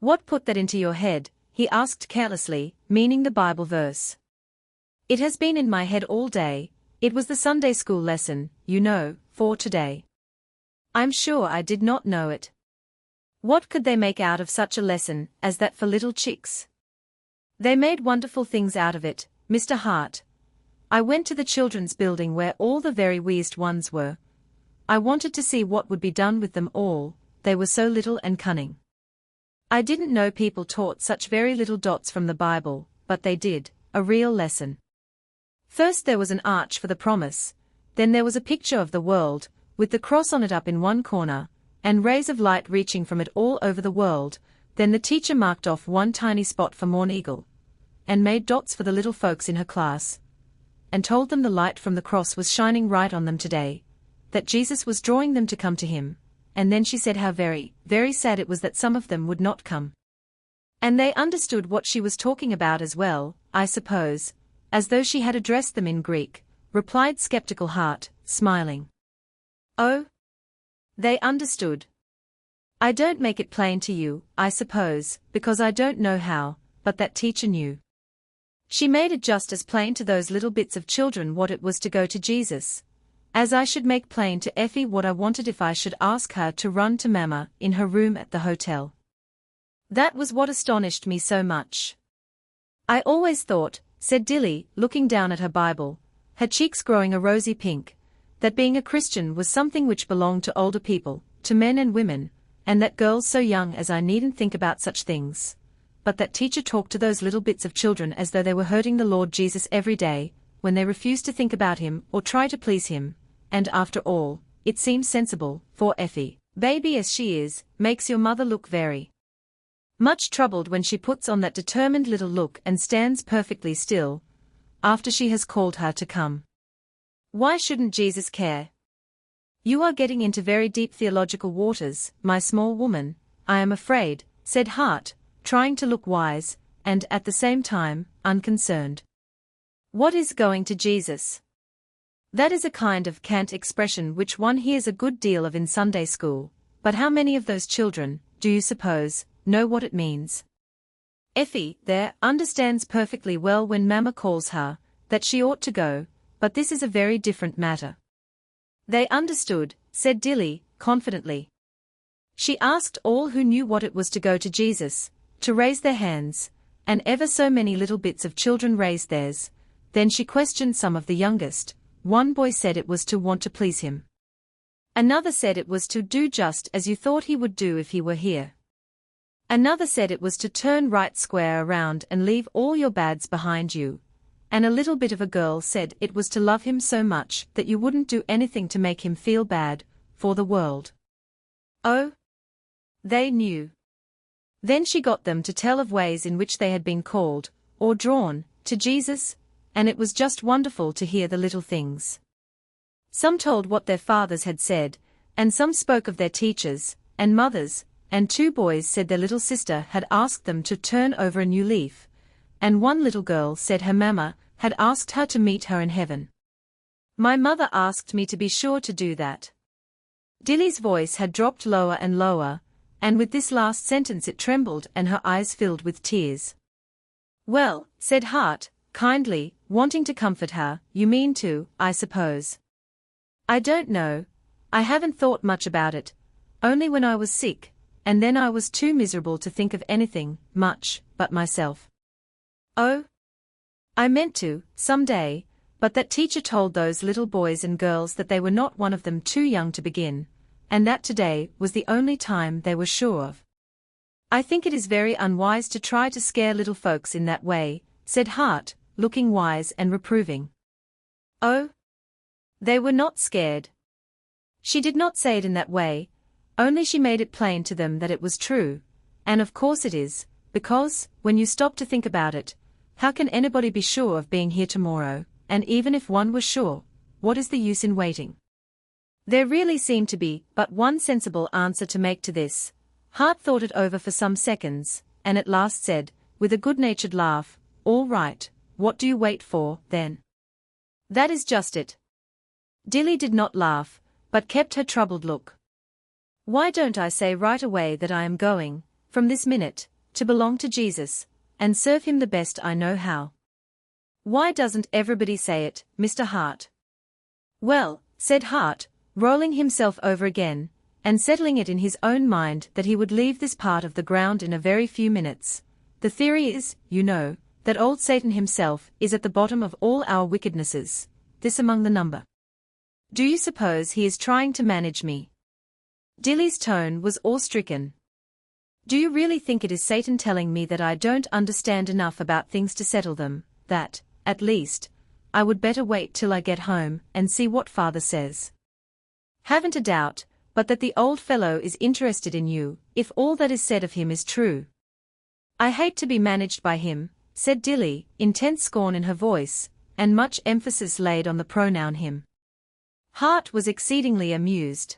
What put that into your head? He asked carelessly, meaning the Bible verse. It has been in my head all day. It was the Sunday school lesson, you know, for today. I'm sure I did not know it. What could they make out of such a lesson as that for little chicks? They made wonderful things out of it, Mr. Hart. I went to the children's building where all the very weest ones were. I wanted to see what would be done with them all, they were so little and cunning. I didn't know people taught such very little dots from the Bible, but they did, a real lesson. First there was an arch for the promise, then there was a picture of the world, with the cross on it up in one corner, and rays of light reaching from it all over the world. Then the teacher marked off one tiny spot for Monteagle, and made dots for the little folks in her class, and told them the light from the cross was shining right on them today, that Jesus was drawing them to come to him, and then she said how very, very sad it was that some of them would not come. And they understood what she was talking about as well, I suppose, as though she had addressed them in Greek, replied skeptical Hart, smiling. Oh? They understood. I don't make it plain to you, I suppose, because I don't know how, but that teacher knew. She made it just as plain to those little bits of children what it was to go to Jesus, as I should make plain to Effie what I wanted if I should ask her to run to Mama in her room at the hotel. That was what astonished me so much. I always thought, said Dilly, looking down at her Bible, her cheeks growing a rosy pink, that being a Christian was something which belonged to older people, to men and women, and that girls so young as I needn't think about such things. But that teacher talked to those little bits of children as though they were hurting the Lord Jesus every day, when they refused to think about him or try to please him, and after all, it seems sensible, for Effie, baby as she is, makes your mother look very much troubled when she puts on that determined little look and stands perfectly still, after she has called her to come. Why shouldn't Jesus care? You are getting into very deep theological waters, my small woman, I am afraid, said Hart, trying to look wise, and at the same time, unconcerned. What is going to Jesus? That is a kind of cant expression which one hears a good deal of in Sunday school, but how many of those children, do you suppose, know what it means? Effie, there, understands perfectly well when Mama calls her, that she ought to go, but this is a very different matter. They understood, said Dilly, confidently. She asked all who knew what it was to go to Jesus, to raise their hands, and ever so many little bits of children raised theirs. Then she questioned some of the youngest. One boy said it was to want to please him. Another said it was to do just as you thought he would do if he were here. Another said it was to turn right square around and leave all your bads behind you. And a little bit of a girl said it was to love him so much that you wouldn't do anything to make him feel bad, for the world. Oh! They knew. Then she got them to tell of ways in which they had been called, or drawn, to Jesus, and it was just wonderful to hear the little things. Some told what their fathers had said, and some spoke of their teachers, and mothers, and 2 boys said their little sister had asked them to turn over a new leaf, and one little girl said her Mama had asked her to meet her in heaven. My mother asked me to be sure to do that. Dilly's voice had dropped lower and lower, and with this last sentence it trembled and her eyes filled with tears. Well, said Hart, kindly, wanting to comfort her, you mean to, I suppose. I don't know. I haven't thought much about it, only when I was sick, and then I was too miserable to think of anything, much, but myself. Oh? I meant to, some day, but that teacher told those little boys and girls that they were not one of them too young to begin, and that today was the only time they were sure of. I think it is very unwise to try to scare little folks in that way, said Hart, looking wise and reproving. Oh? They were not scared. She did not say it in that way, only she made it plain to them that it was true, and of course it is, because, when you stop to think about it, how can anybody be sure of being here tomorrow, and even if one was sure, what is the use in waiting? There really seemed to be but one sensible answer to make to this. Hart thought it over for some seconds, and at last said, with a good-natured laugh, all right, what do you wait for, then? That is just it. Dilly did not laugh, but kept her troubled look. Why don't I say right away that I am going, from this minute, to belong to Jesus, and serve him the best I know how? Why doesn't everybody say it, Mr. Hart? Well, said Hart, rolling himself over again, and settling it in his own mind that he would leave this part of the ground in a very few minutes. The theory is, you know, that old Satan himself is at the bottom of all our wickednesses, this among the number. Do you suppose he is trying to manage me? Dilly's tone was awe-stricken. Do you really think it is Satan telling me that I don't understand enough about things to settle them, that, at least, I would better wait till I get home and see what Father says? Haven't a doubt, but that the old fellow is interested in you, if all that is said of him is true. I hate to be managed by him, said Dilly, intense scorn in her voice, and much emphasis laid on the pronoun him. Hart was exceedingly amused.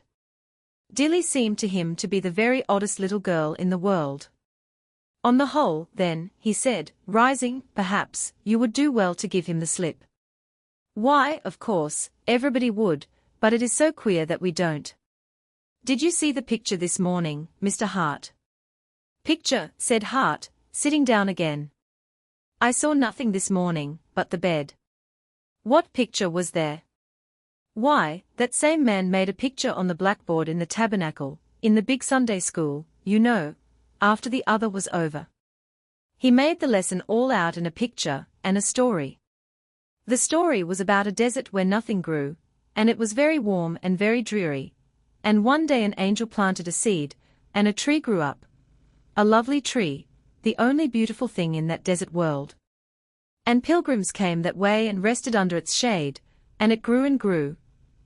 Dilly seemed to him to be the very oddest little girl in the world. On the whole, then, he said, rising, perhaps, you would do well to give him the slip. Why, of course, everybody would, but it is so queer that we don't. Did you see the picture this morning, Mr. Hart? Picture, said Hart, sitting down again. I saw nothing this morning but the bed. What picture was there? Why, that same man made a picture on the blackboard in the tabernacle, in the big Sunday school, you know, after the other was over. He made the lesson all out in a picture and a story. The story was about a desert where nothing grew, and it was very warm and very dreary, and one day an angel planted a seed, and a tree grew up. A lovely tree, the only beautiful thing in that desert world. And pilgrims came that way and rested under its shade, and it grew,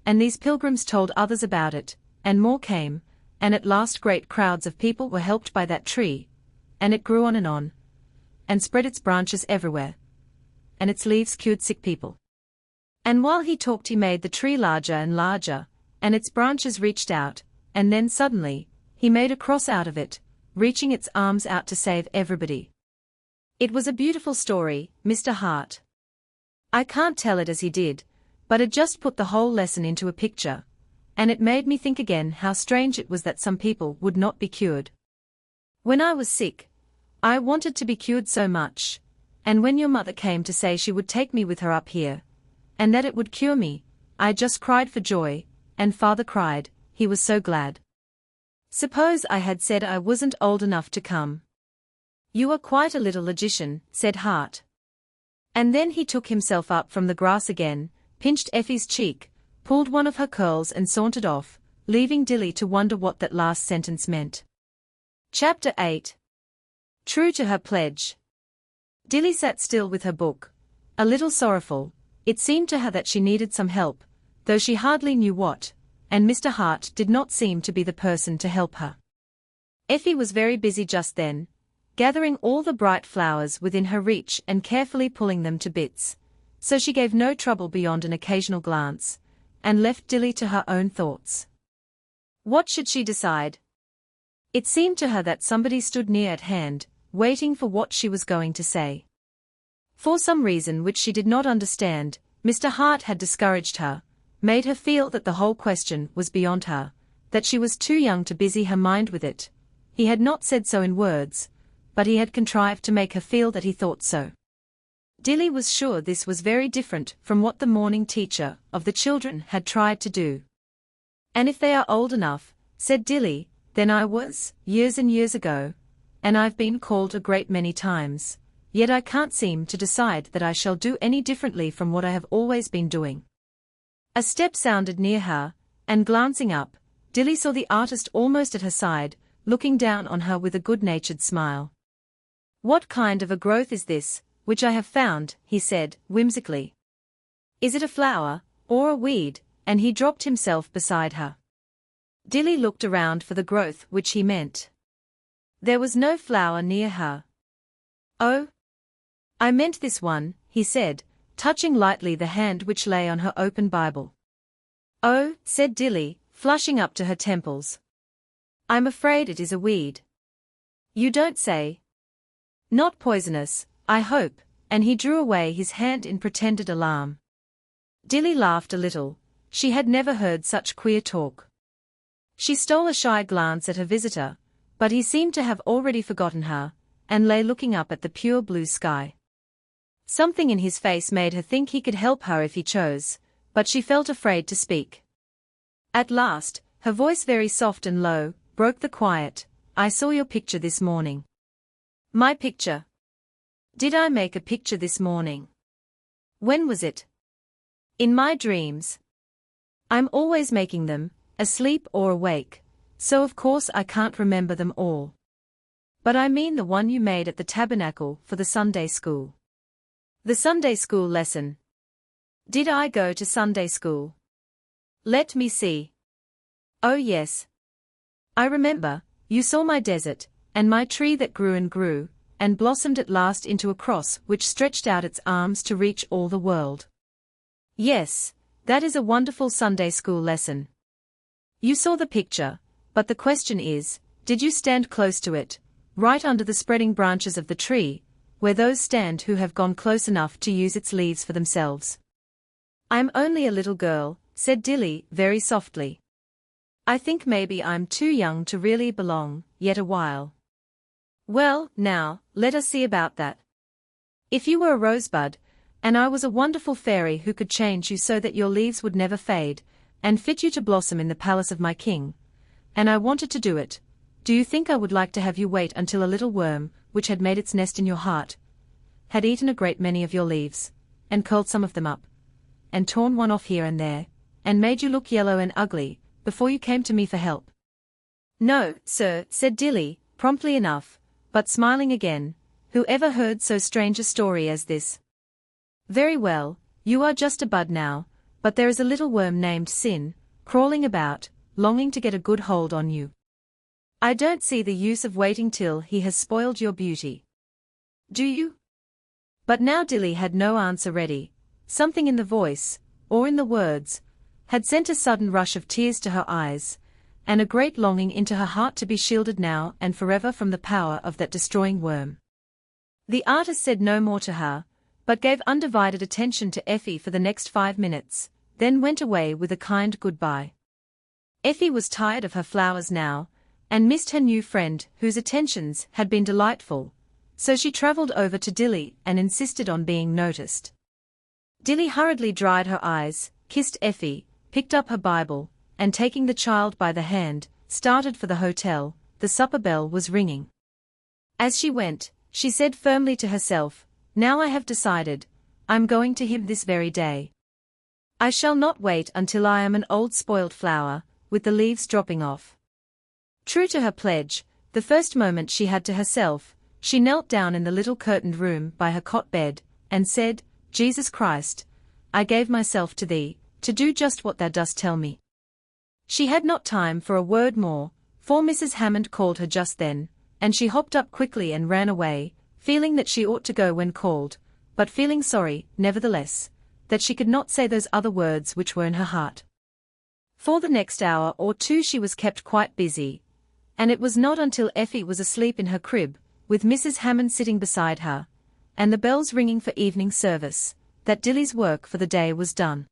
and these pilgrims told others about it, and more came, and at last great crowds of people were helped by that tree, and it grew on, and spread its branches everywhere, and its leaves cured sick people. And while he talked he made the tree larger and larger, and its branches reached out, and then suddenly, he made a cross out of it, reaching its arms out to save everybody. It was a beautiful story, Mr. Hart. I can't tell it as he did, but it just put the whole lesson into a picture, and it made me think again how strange it was that some people would not be cured. When I was sick, I wanted to be cured so much, and when your mother came to say she would take me with her up here, and that it would cure me, I just cried for joy, and father cried, he was so glad. Suppose I had said I wasn't old enough to come. You are quite a little logician, said Hart. And then he took himself up from the grass again, pinched Effie's cheek, pulled one of her curls and sauntered off, leaving Dilly to wonder what that last sentence meant. Chapter 8. True to her pledge. Dilly sat still with her book, a little sorrowful. It seemed to her that she needed some help, though she hardly knew what, and Mr. Hart did not seem to be the person to help her. Effie was very busy just then, gathering all the bright flowers within her reach and carefully pulling them to bits, so she gave no trouble beyond an occasional glance, and left Dilly to her own thoughts. What should she decide? It seemed to her that somebody stood near at hand, waiting for what she was going to say. For some reason which she did not understand, Mr. Hart had discouraged her, made her feel that the whole question was beyond her, that she was too young to busy her mind with it. He had not said so in words, but he had contrived to make her feel that he thought so. Dilly was sure this was very different from what the morning teacher of the children had tried to do. And if they are old enough, said Dilly, then I was, years and years ago, and I've been called a great many times, yet I can't seem to decide that I shall do any differently from what I have always been doing. A step sounded near her, and glancing up, Dilly saw the artist almost at her side, looking down on her with a good-natured smile. What kind of a growth is this, which I have found, he said, whimsically. Is it a flower, or a weed? And he dropped himself beside her. Dilly looked around for the growth which he meant. There was no flower near her. Oh, I meant this one, he said, touching lightly the hand which lay on her open Bible. Oh, said Dilly, flushing up to her temples. I'm afraid it is a weed. You don't say. Not poisonous, I hope, and he drew away his hand in pretended alarm. Dilly laughed a little. She had never heard such queer talk. She stole a shy glance at her visitor, but he seemed to have already forgotten her, and lay looking up at the pure blue sky. Something in his face made her think he could help her if he chose, but she felt afraid to speak. At last, her voice very soft and low, broke the quiet. I saw your picture this morning. My picture? Did I make a picture this morning? When was it? In my dreams. I'm always making them, asleep or awake, so of course I can't remember them all. But I mean the one you made at the tabernacle for the Sunday school. The Sunday school lesson. Did I go to Sunday school? Let me see. Oh yes. I remember, you saw my desert, and my tree that grew, and blossomed at last into a cross which stretched out its arms to reach all the world. Yes, that is a wonderful Sunday school lesson. You saw the picture, but the question is, did you stand close to it, right under the spreading branches of the tree, where those stand who have gone close enough to use its leaves for themselves? I'm only a little girl, said Dilly, very softly. I think maybe I'm too young to really belong, yet a while. Well, now, let us see about that. If you were a rosebud, and I was a wonderful fairy who could change you so that your leaves would never fade, and fit you to blossom in the palace of my king, and I wanted to do it, do you think I would like to have you wait until a little worm, which had made its nest in your heart, had eaten a great many of your leaves, and curled some of them up, and torn one off here and there, and made you look yellow and ugly, before you came to me for help? No, sir, said Dilly, promptly enough, but smiling again. Who ever heard so strange a story as this? Very well, you are just a bud now, but there is a little worm named Sin, crawling about, longing to get a good hold on you. I don't see the use of waiting till he has spoiled your beauty. Do you? But now Dilly had no answer ready. Something in the voice, or in the words, had sent a sudden rush of tears to her eyes, and a great longing into her heart to be shielded now and forever from the power of that destroying worm. The artist said no more to her, but gave undivided attention to Effie for the next 5 minutes, then went away with a kind goodbye. Effie was tired of her flowers now, and missed her new friend whose attentions had been delightful, so she travelled over to Dilly and insisted on being noticed. Dilly hurriedly dried her eyes, kissed Effie, picked up her Bible, and taking the child by the hand, started for the hotel. The supper bell was ringing. As she went, she said firmly to herself, now I have decided, I'm going to him this very day. I shall not wait until I am an old spoiled flower, with the leaves dropping off. True to her pledge, the first moment she had to herself, she knelt down in the little curtained room by her cot bed, and said, Jesus Christ, I gave myself to thee, to do just what thou dost tell me. She had not time for a word more, for Mrs. Hammond called her just then, and she hopped up quickly and ran away, feeling that she ought to go when called, but feeling sorry, nevertheless, that she could not say those other words which were in her heart. For the next hour or two she was kept quite busy, and it was not until Effie was asleep in her crib, with Mrs. Hammond sitting beside her, and the bells ringing for evening service, that Dilly's work for the day was done.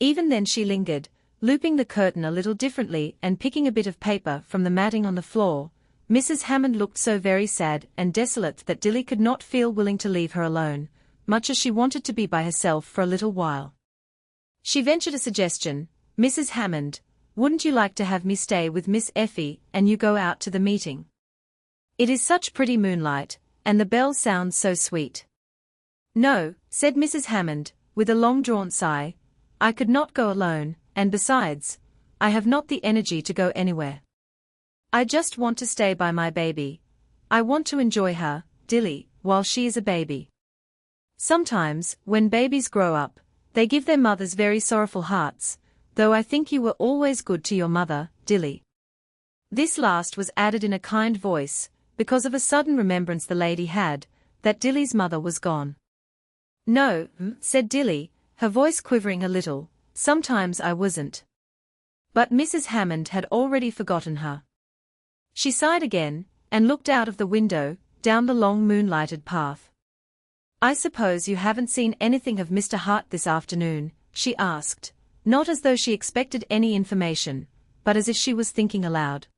Even then she lingered, looping the curtain a little differently and picking a bit of paper from the matting on the floor. Mrs. Hammond looked so very sad and desolate that Dilly could not feel willing to leave her alone, much as she wanted to be by herself for a little while. She ventured a suggestion, Mrs. Hammond, wouldn't you like to have me stay with Miss Effie and you go out to the meeting? It is such pretty moonlight, and the bell sounds so sweet. No, said Mrs. Hammond, with a long-drawn sigh, I could not go alone, and besides, I have not the energy to go anywhere. I just want to stay by my baby. I want to enjoy her, Dilly, while she is a baby. Sometimes, when babies grow up, they give their mothers very sorrowful hearts, though I think you were always good to your mother, Dilly. This last was added in a kind voice, because of a sudden remembrance the lady had, that Dilly's mother was gone. No, said Dilly, her voice quivering a little, sometimes I wasn't. But Mrs. Hammond had already forgotten her. She sighed again, and looked out of the window, down the long moonlighted path. I suppose you haven't seen anything of Mr. Hart this afternoon, she asked, not as though she expected any information, but as if she was thinking aloud.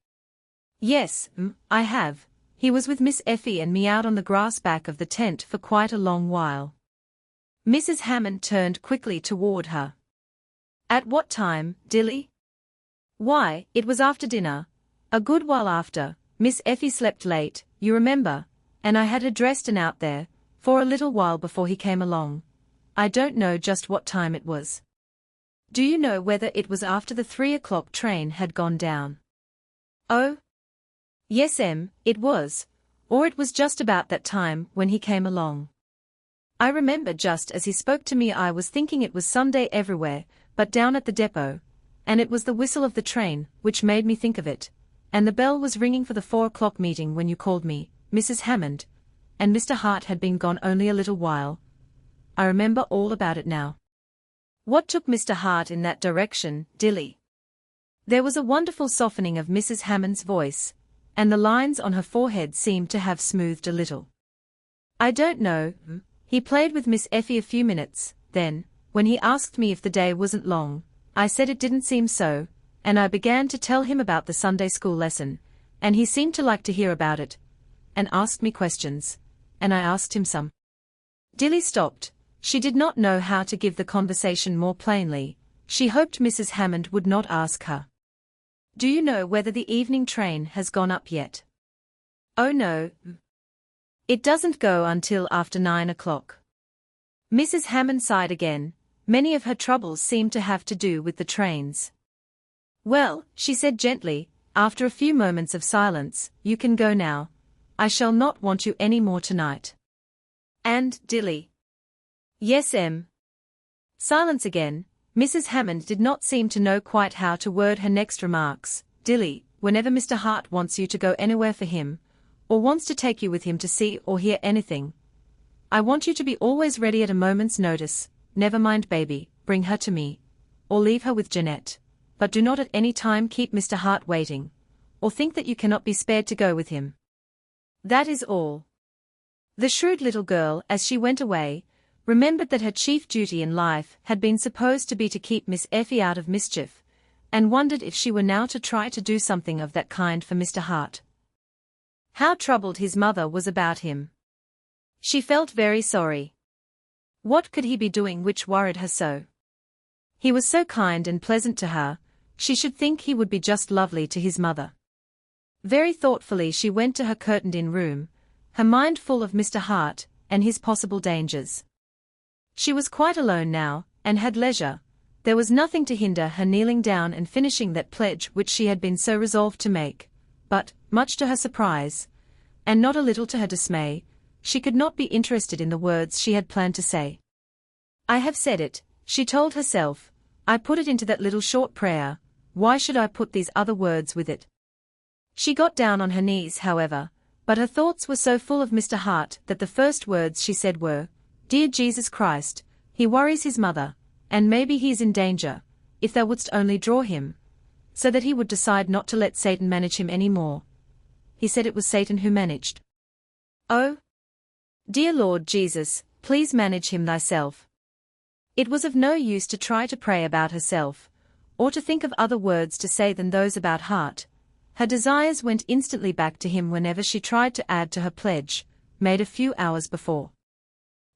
Yes, I have. He was with Miss Effie and me out on the grass back of the tent for quite a long while. Mrs. Hammond turned quickly toward her. At what time, Dilly? Why, it was after dinner. A good while after. Miss Effie slept late, you remember, and I had her dressed and out there, for a little while before he came along. I don't know just what time it was. Do you know whether it was after the 3 o'clock train had gone down? Oh? Yes, it was, or it was just about that time when he came along. I remember just as he spoke to me I was thinking it was Sunday everywhere, but down at the depot, and it was the whistle of the train which made me think of it. And the bell was ringing for the 4 o'clock meeting when you called me, Mrs. Hammond, and Mr. Hart had been gone only a little while. I remember all about it now. What took Mr. Hart in that direction, Dilly? There was a wonderful softening of Mrs. Hammond's voice, and the lines on her forehead seemed to have smoothed a little. I don't know. He played with Miss Effie a few minutes, then, when he asked me if the day wasn't long, I said it didn't seem so, and I began to tell him about the Sunday school lesson, and he seemed to like to hear about it, and asked me questions, and I asked him some. Dilly stopped. She did not know how to give the conversation more plainly. She hoped Mrs. Hammond would not ask her. "Do you know whether the evening train has gone up yet?" "Oh no. It doesn't go until after 9 o'clock." Mrs. Hammond sighed again. Many of her troubles seemed to have to do with the trains. "Well," she said gently, after a few moments of silence, "you can go now. I shall not want you any more tonight." "And, Dilly?" "Yes, Em." Silence again. Mrs. Hammond did not seem to know quite how to word her next remarks. "Dilly, whenever Mr. Hart wants you to go anywhere for him, or wants to take you with him to see or hear anything, I want you to be always ready at a moment's notice. Never mind baby, bring her to me, or leave her with Jeanette, but do not at any time keep Mr. Hart waiting, or think that you cannot be spared to go with him. That is all." The shrewd little girl, as she went away, remembered that her chief duty in life had been supposed to be to keep Miss Effie out of mischief, and wondered if she were now to try to do something of that kind for Mr. Hart. How troubled his mother was about him. She felt very sorry. What could he be doing which worried her so? He was so kind and pleasant to her, she should think he would be just lovely to his mother. Very thoughtfully she went to her curtained-in room, her mind full of Mr. Hart and his possible dangers. She was quite alone now, and had leisure. There was nothing to hinder her kneeling down and finishing that pledge which she had been so resolved to make, but, much to her surprise, and not a little to her dismay, she could not be interested in the words she had planned to say. "I have said it," she told herself. "I put it into that little short prayer, why should I put these other words with it?" She got down on her knees, however, but her thoughts were so full of Mr. Hart that the first words she said were, "Dear Jesus Christ, he worries his mother, and maybe he is in danger, if thou wouldst only draw him, so that he would decide not to let Satan manage him any more." He said it was Satan who managed. "Oh, dear Lord Jesus, please manage him thyself." It was of no use to try to pray about herself, or to think of other words to say than those about Hart. Her desires went instantly back to him whenever she tried to add to her pledge, made a few hours before.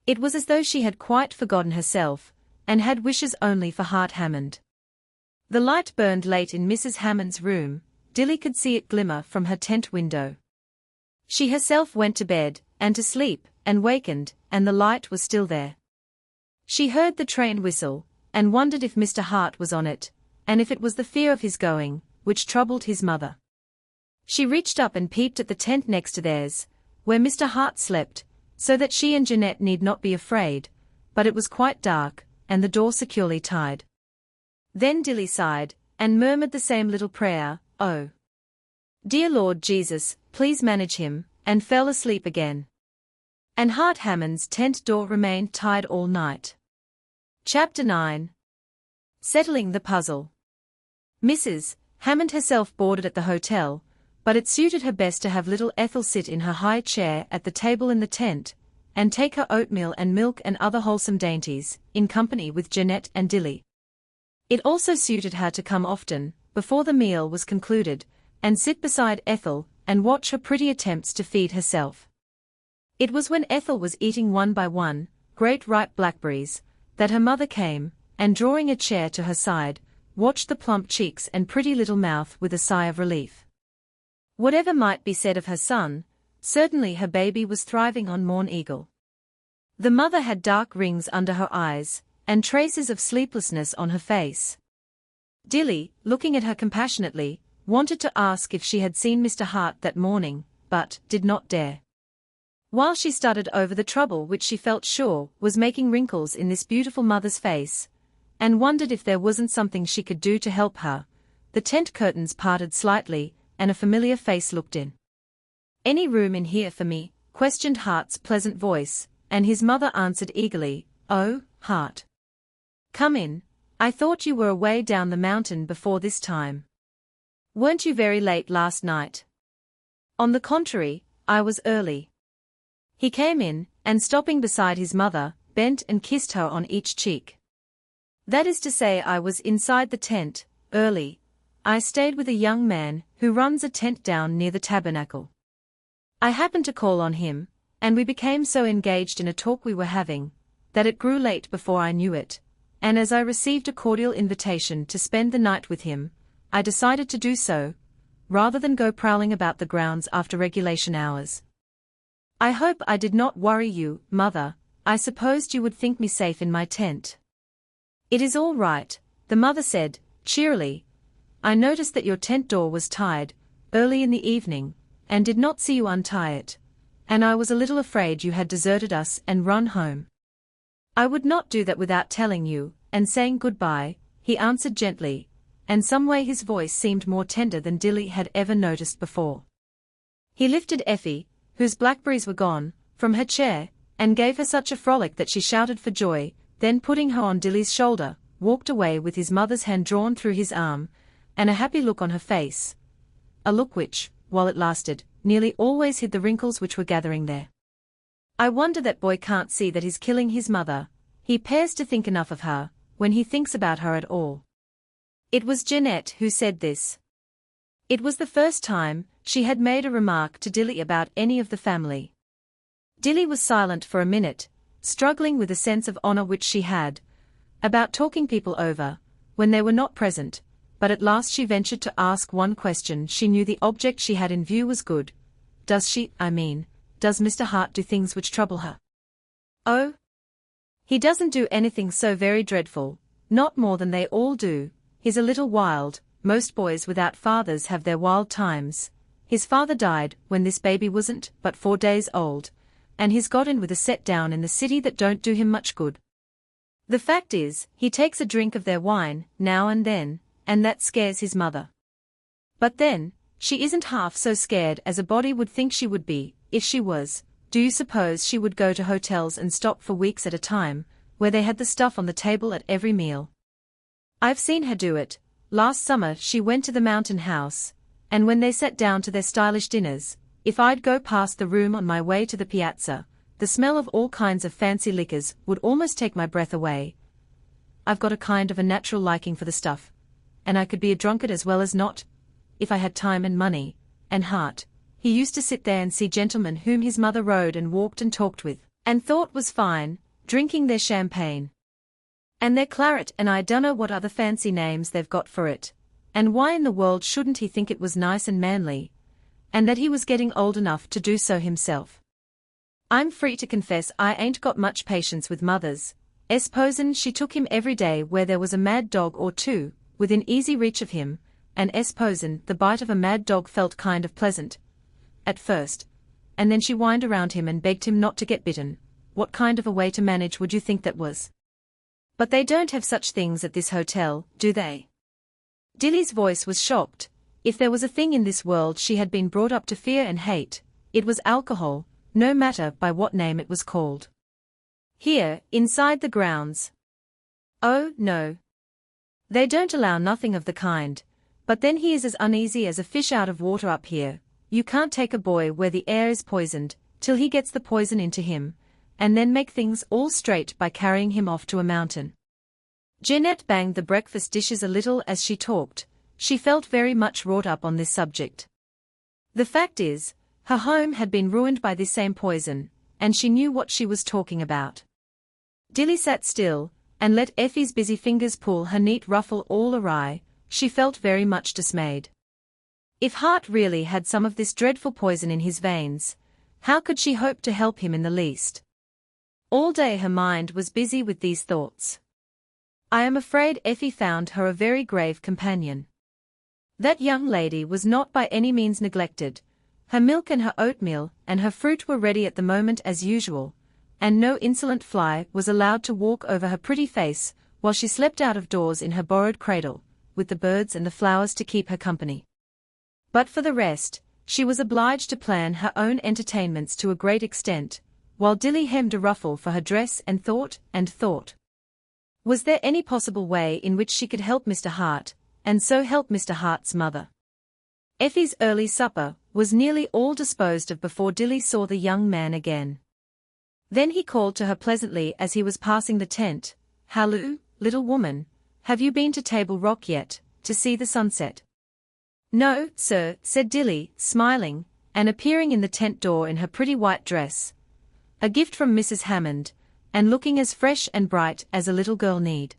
It was as though she had quite forgotten herself, and had wishes only for Hart Hammond. The light burned late in Mrs. Hammond's room. Dilly could see it glimmer from her tent window. She herself went to bed, and to sleep, and wakened, and the light was still there. She heard the train whistle, and wondered if Mr. Hart was on it, and if it was the fear of his going, which troubled his mother. She reached up and peeped at the tent next to theirs, where Mr. Hart slept, so that she and Jeanette need not be afraid, but it was quite dark, and the door securely tied. Then Dilly sighed, and murmured the same little prayer, "Oh, dear Lord Jesus, please manage him," and fell asleep again. And Hart Hammond's tent door remained tied all night. Chapter 9. Settling the puzzle. Mrs. Hammond herself boarded at the hotel, but it suited her best to have little Ethel sit in her high chair at the table in the tent, and take her oatmeal and milk and other wholesome dainties, in company with Jeanette and Dilly. It also suited her to come often, before the meal was concluded, and sit beside Ethel, and watch her pretty attempts to feed herself. It was when Ethel was eating one by one, great ripe blackberries, that her mother came, and drawing a chair to her side, watched the plump cheeks and pretty little mouth with a sigh of relief. Whatever might be said of her son, certainly her baby was thriving on Monteagle. The mother had dark rings under her eyes, and traces of sleeplessness on her face. Dilly, looking at her compassionately, wanted to ask if she had seen Mr. Hart that morning, but did not dare. While she studied over the trouble which she felt sure was making wrinkles in this beautiful mother's face, and wondered if there wasn't something she could do to help her, the tent curtains parted slightly, and a familiar face looked in. "Any room in here for me?" questioned Hart's pleasant voice, and his mother answered eagerly, "Oh, Hart. Come in. I thought you were away down the mountain before this time. Weren't you very late last night?" "On the contrary, I was early." He came in, and stopping beside his mother, bent and kissed her on each cheek. "That is to say, I was inside the tent, early. I stayed with a young man who runs a tent down near the tabernacle. I happened to call on him, and we became so engaged in a talk we were having, that it grew late before I knew it, and as I received a cordial invitation to spend the night with him, I decided to do so, rather than go prowling about the grounds after regulation hours. I hope I did not worry you, Mother. I supposed you would think me safe in my tent. It is all right, the mother said, cheerily. I noticed that your tent door was tied, early in the evening, and did not see you untie it, and I was a little afraid you had deserted us and run home. I would not do that without telling you, and saying goodbye, he answered gently, and some way his voice seemed more tender than Dilly had ever noticed before. He lifted Effie, whose blackberries were gone, from her chair, and gave her such a frolic that she shouted for joy, then putting her on Dilly's shoulder, walked away with his mother's hand drawn through his arm, and a happy look on her face. A look which, while it lasted, nearly always hid the wrinkles which were gathering there. I wonder that boy can't see that he's killing his mother. He appears to think enough of her, when he thinks about her at all. It was Jeanette who said this. It was the first time she had made a remark to Dilly about any of the family. Dilly was silent for a minute, struggling with a sense of honor which she had, about talking people over, when they were not present, but at last she ventured to ask one question. She knew the object she had in view was good. Does Mr. Hart do things which trouble her? Oh? He doesn't do anything so very dreadful, not more than they all do. He's a little wild. Most boys without fathers have their wild times. His father died when this baby wasn't but 4 days old, and he's got in with a set down in the city that don't do him much good. The fact is, he takes a drink of their wine, now and then, and that scares his mother. But then, she isn't half so scared as a body would think she would be. If she was, do you suppose she would go to hotels and stop for weeks at a time, where they had the stuff on the table at every meal? I've seen her do it. Last summer she went to the Mountain House, and when they sat down to their stylish dinners, if I'd go past the room on my way to the piazza, the smell of all kinds of fancy liquors would almost take my breath away. I've got a kind of a natural liking for the stuff, and I could be a drunkard as well as not, if I had time and money, and heart. He used to sit there and see gentlemen whom his mother rode and walked and talked with, and thought was fine, drinking their champagne and their claret and I dunno what other fancy names they've got for it, and why in the world shouldn't he think it was nice and manly, and that he was getting old enough to do so himself. I'm free to confess I ain't got much patience with mothers. S'posen she took him every day where there was a mad dog or two, within easy reach of him, and s'posen the bite of a mad dog felt kind of pleasant, at first, and then she whined around him and begged him not to get bitten. What kind of a way to manage would you think that was? But they don't have such things at this hotel, do they? Dilly's voice was shocked. If there was a thing in this world she had been brought up to fear and hate, it was alcohol, no matter by what name it was called. Here, inside the grounds. Oh, no. They don't allow nothing of the kind, but then he is as uneasy as a fish out of water up here. You can't take a boy where the air is poisoned, till he gets the poison into him, and then make things all straight by carrying him off to a mountain. Jeanette banged the breakfast dishes a little as she talked. She felt very much wrought up on this subject. The fact is, her home had been ruined by this same poison, and she knew what she was talking about. Dilly sat still, and let Effie's busy fingers pull her neat ruffle all awry. She felt very much dismayed. If Hart really had some of this dreadful poison in his veins, how could she hope to help him in the least? All day her mind was busy with these thoughts. I am afraid Effie found her a very grave companion. That young lady was not by any means neglected. Her milk and her oatmeal and her fruit were ready at the moment as usual, and no insolent fly was allowed to walk over her pretty face while she slept out of doors in her borrowed cradle, with the birds and the flowers to keep her company. But for the rest, she was obliged to plan her own entertainments to a great extent, while Dilly hemmed a ruffle for her dress and thought. Was there any possible way in which she could help Mr. Hart, and so help Mr. Hart's mother? Effie's early supper was nearly all disposed of before Dilly saw the young man again. Then he called to her pleasantly as he was passing the tent, "Halloo, little woman, have you been to Table Rock yet, to see the sunset?" "No, sir," said Dilly, smiling, and appearing in the tent door in her pretty white dress, A gift from Mrs. Hammond, and looking as fresh and bright as a little girl need.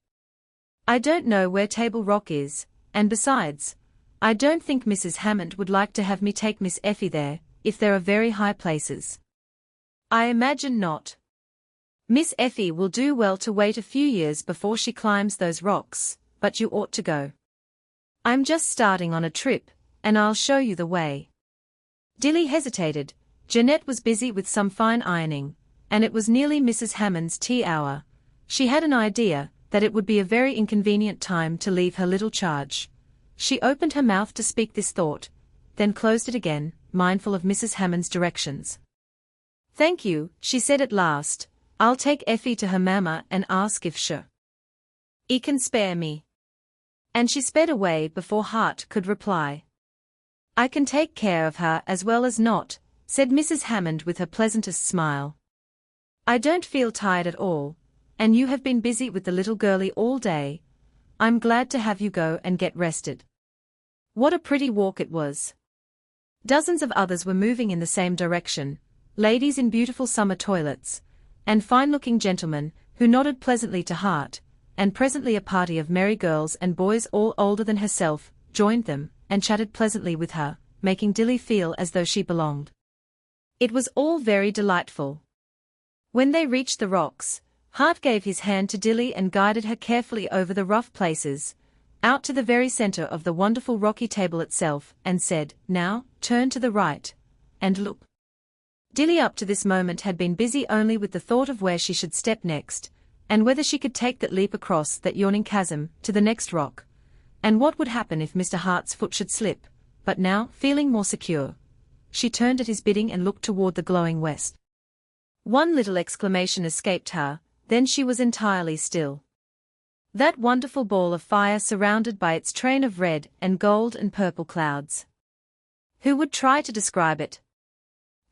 I don't know where Table Rock is, and besides, I don't think Mrs. Hammond would like to have me take Miss Effie there, if there are very high places. I imagine not. Miss Effie will do well to wait a few years before she climbs those rocks, but you ought to go. I'm just starting on a trip, and I'll show you the way. Dilly hesitated. Jeanette was busy with some fine ironing, and it was nearly Mrs. Hammond's tea hour. She had an idea that it would be a very inconvenient time to leave her little charge. She opened her mouth to speak this thought, then closed it again, mindful of Mrs. Hammond's directions. "Thank you," she said at last. "I'll take Effie to her mamma and ask if she can spare me." And she sped away before Hart could reply. "I can take care of her as well as not," said Mrs. Hammond with her pleasantest smile. "I don't feel tired at all, and you have been busy with the little girlie all day. I'm glad to have you go and get rested." What a pretty walk it was. Dozens of others were moving in the same direction, ladies in beautiful summer toilets, and fine-looking gentlemen, who nodded pleasantly to Hart, and presently a party of merry girls and boys all older than herself joined them, and chatted pleasantly with her, making Dilly feel as though she belonged. It was all very delightful. When they reached the rocks, Hart gave his hand to Dilly and guided her carefully over the rough places, out to the very center of the wonderful rocky table itself, and said, "Now, turn to the right, and look." Dilly up to this moment had been busy only with the thought of where she should step next, and whether she could take that leap across that yawning chasm to the next rock, and what would happen if Mr. Hart's foot should slip, but now, feeling more secure, she turned at his bidding and looked toward the glowing west. One little exclamation escaped her, then she was entirely still. That wonderful ball of fire surrounded by its train of red and gold and purple clouds. Who would try to describe it?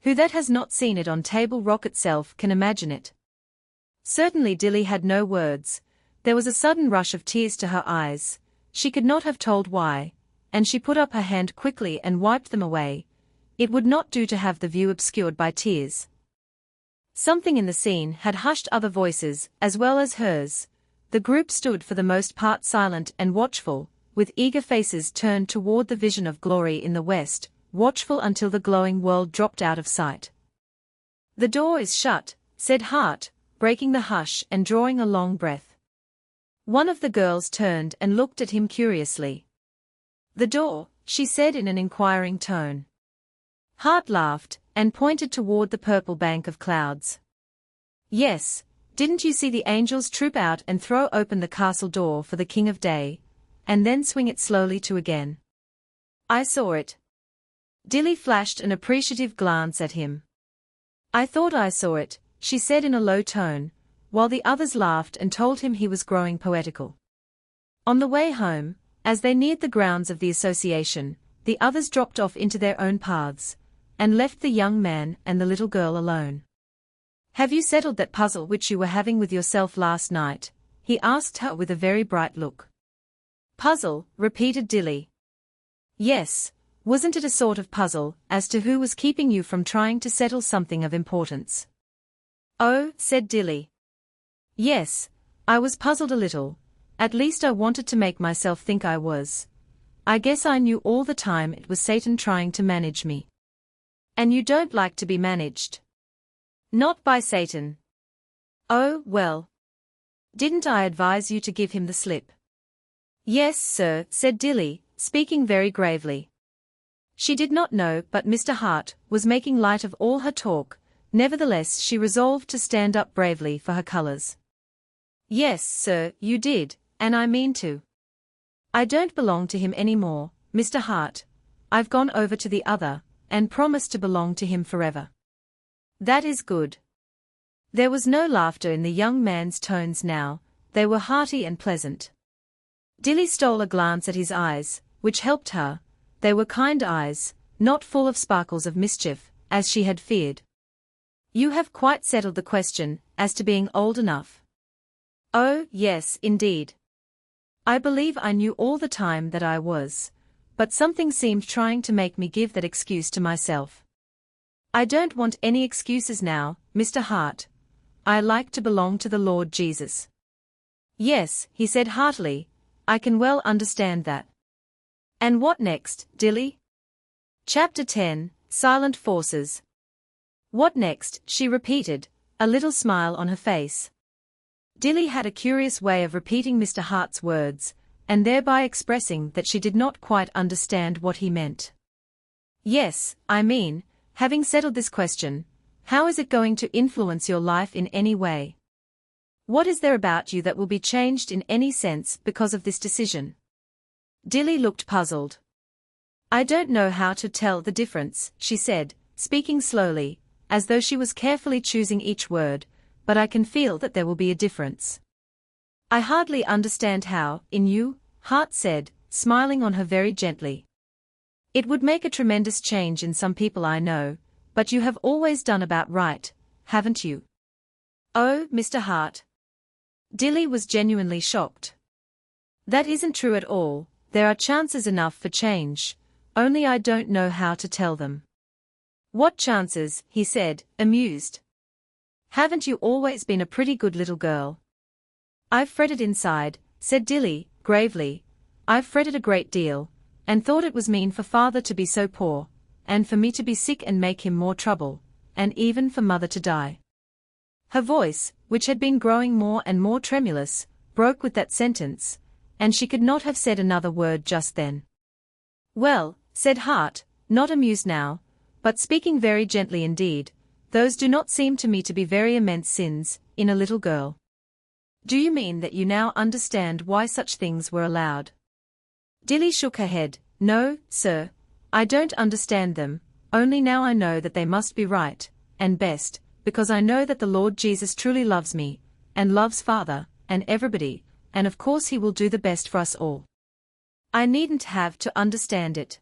Who that has not seen it on Table Rock itself can imagine it? Certainly Dilly had no words. There was a sudden rush of tears to her eyes. She could not have told why, and she put up her hand quickly and wiped them away. It would not do to have the view obscured by tears. Something in the scene had hushed other voices as well as hers. The group stood for the most part silent and watchful, with eager faces turned toward the vision of glory in the west, watchful until the glowing world dropped out of sight. "The door is shut," said Hart, breaking the hush and drawing a long breath. One of the girls turned and looked at him curiously. "The door," she said in an inquiring tone. Hart laughed, and pointed toward the purple bank of clouds. "Yes, didn't you see the angels troop out and throw open the castle door for the King of Day, and then swing it slowly to again?" "I saw it." Dilly flashed an appreciative glance at him. "I thought I saw it," she said in a low tone, while the others laughed and told him he was growing poetical. On the way home, as they neared the grounds of the association, the others dropped off into their own paths, and left the young man and the little girl alone. "Have you settled that puzzle which you were having with yourself last night?" he asked her with a very bright look. "Puzzle," repeated Dilly. "Yes, wasn't it a sort of puzzle as to who was keeping you from trying to settle something of importance?" "Oh," said Dilly. "Yes, I was puzzled a little. At least I wanted to make myself think I was. I guess I knew all the time it was Satan trying to manage me." "And you don't like to be managed?" "Not by Satan." "Oh, well. Didn't I advise you to give him the slip?" "Yes, sir," said Dilly, speaking very gravely. She did not know but Mr. Hart was making light of all her talk, nevertheless she resolved to stand up bravely for her colors. "Yes, sir, you did, and I mean to. I don't belong to him any more, Mr. Hart. I've gone over to the other, and promised to belong to him forever." "That is good." There was no laughter in the young man's tones now, they were hearty and pleasant. Dilly stole a glance at his eyes, which helped her. They were kind eyes, not full of sparkles of mischief, as she had feared. "You have quite settled the question, as to being old enough?" "Oh, yes, indeed. I believe I knew all the time that I was, but something seemed trying to make me give that excuse to myself. I don't want any excuses now, Mr. Hart. I like to belong to the Lord Jesus. Yes, he said heartily, I can well understand that. And what next, Dilly? Chapter 10, Silent Forces. What next, she repeated, a little smile on her face. Dilly had a curious way of repeating Mr. Hart's words, and thereby expressing that she did not quite understand what he meant. Yes, I mean, having settled this question, how is it going to influence your life in any way? What is there about you that will be changed in any sense because of this decision? Dilly looked puzzled. I don't know how to tell the difference, she said, speaking slowly, as though she was carefully choosing each word, but I can feel that there will be a difference. I hardly understand how, in you, Hart said, smiling on her very gently. It would make a tremendous change in some people I know, but you have always done about right, haven't you? Oh, Mr. Hart. Dilly was genuinely shocked. That isn't true at all, there are chances enough for change, only I don't know how to tell them. What chances, he said, amused. Haven't you always been a pretty good little girl? I've fretted inside, said Dilly, gravely. I've fretted a great deal, and thought it was mean for father to be so poor, and for me to be sick and make him more trouble, and even for mother to die. Her voice, which had been growing more and more tremulous, broke with that sentence, and she could not have said another word just then. Well, said Hart, not amused now, but speaking very gently indeed, those do not seem to me to be very immense sins, in a little girl. Do you mean that you now understand why such things were allowed? Dilly shook her head. No, sir, I don't understand them, only now I know that they must be right, and best, because I know that the Lord Jesus truly loves me, and loves father, and everybody, and of course he will do the best for us all. I needn't have to understand it.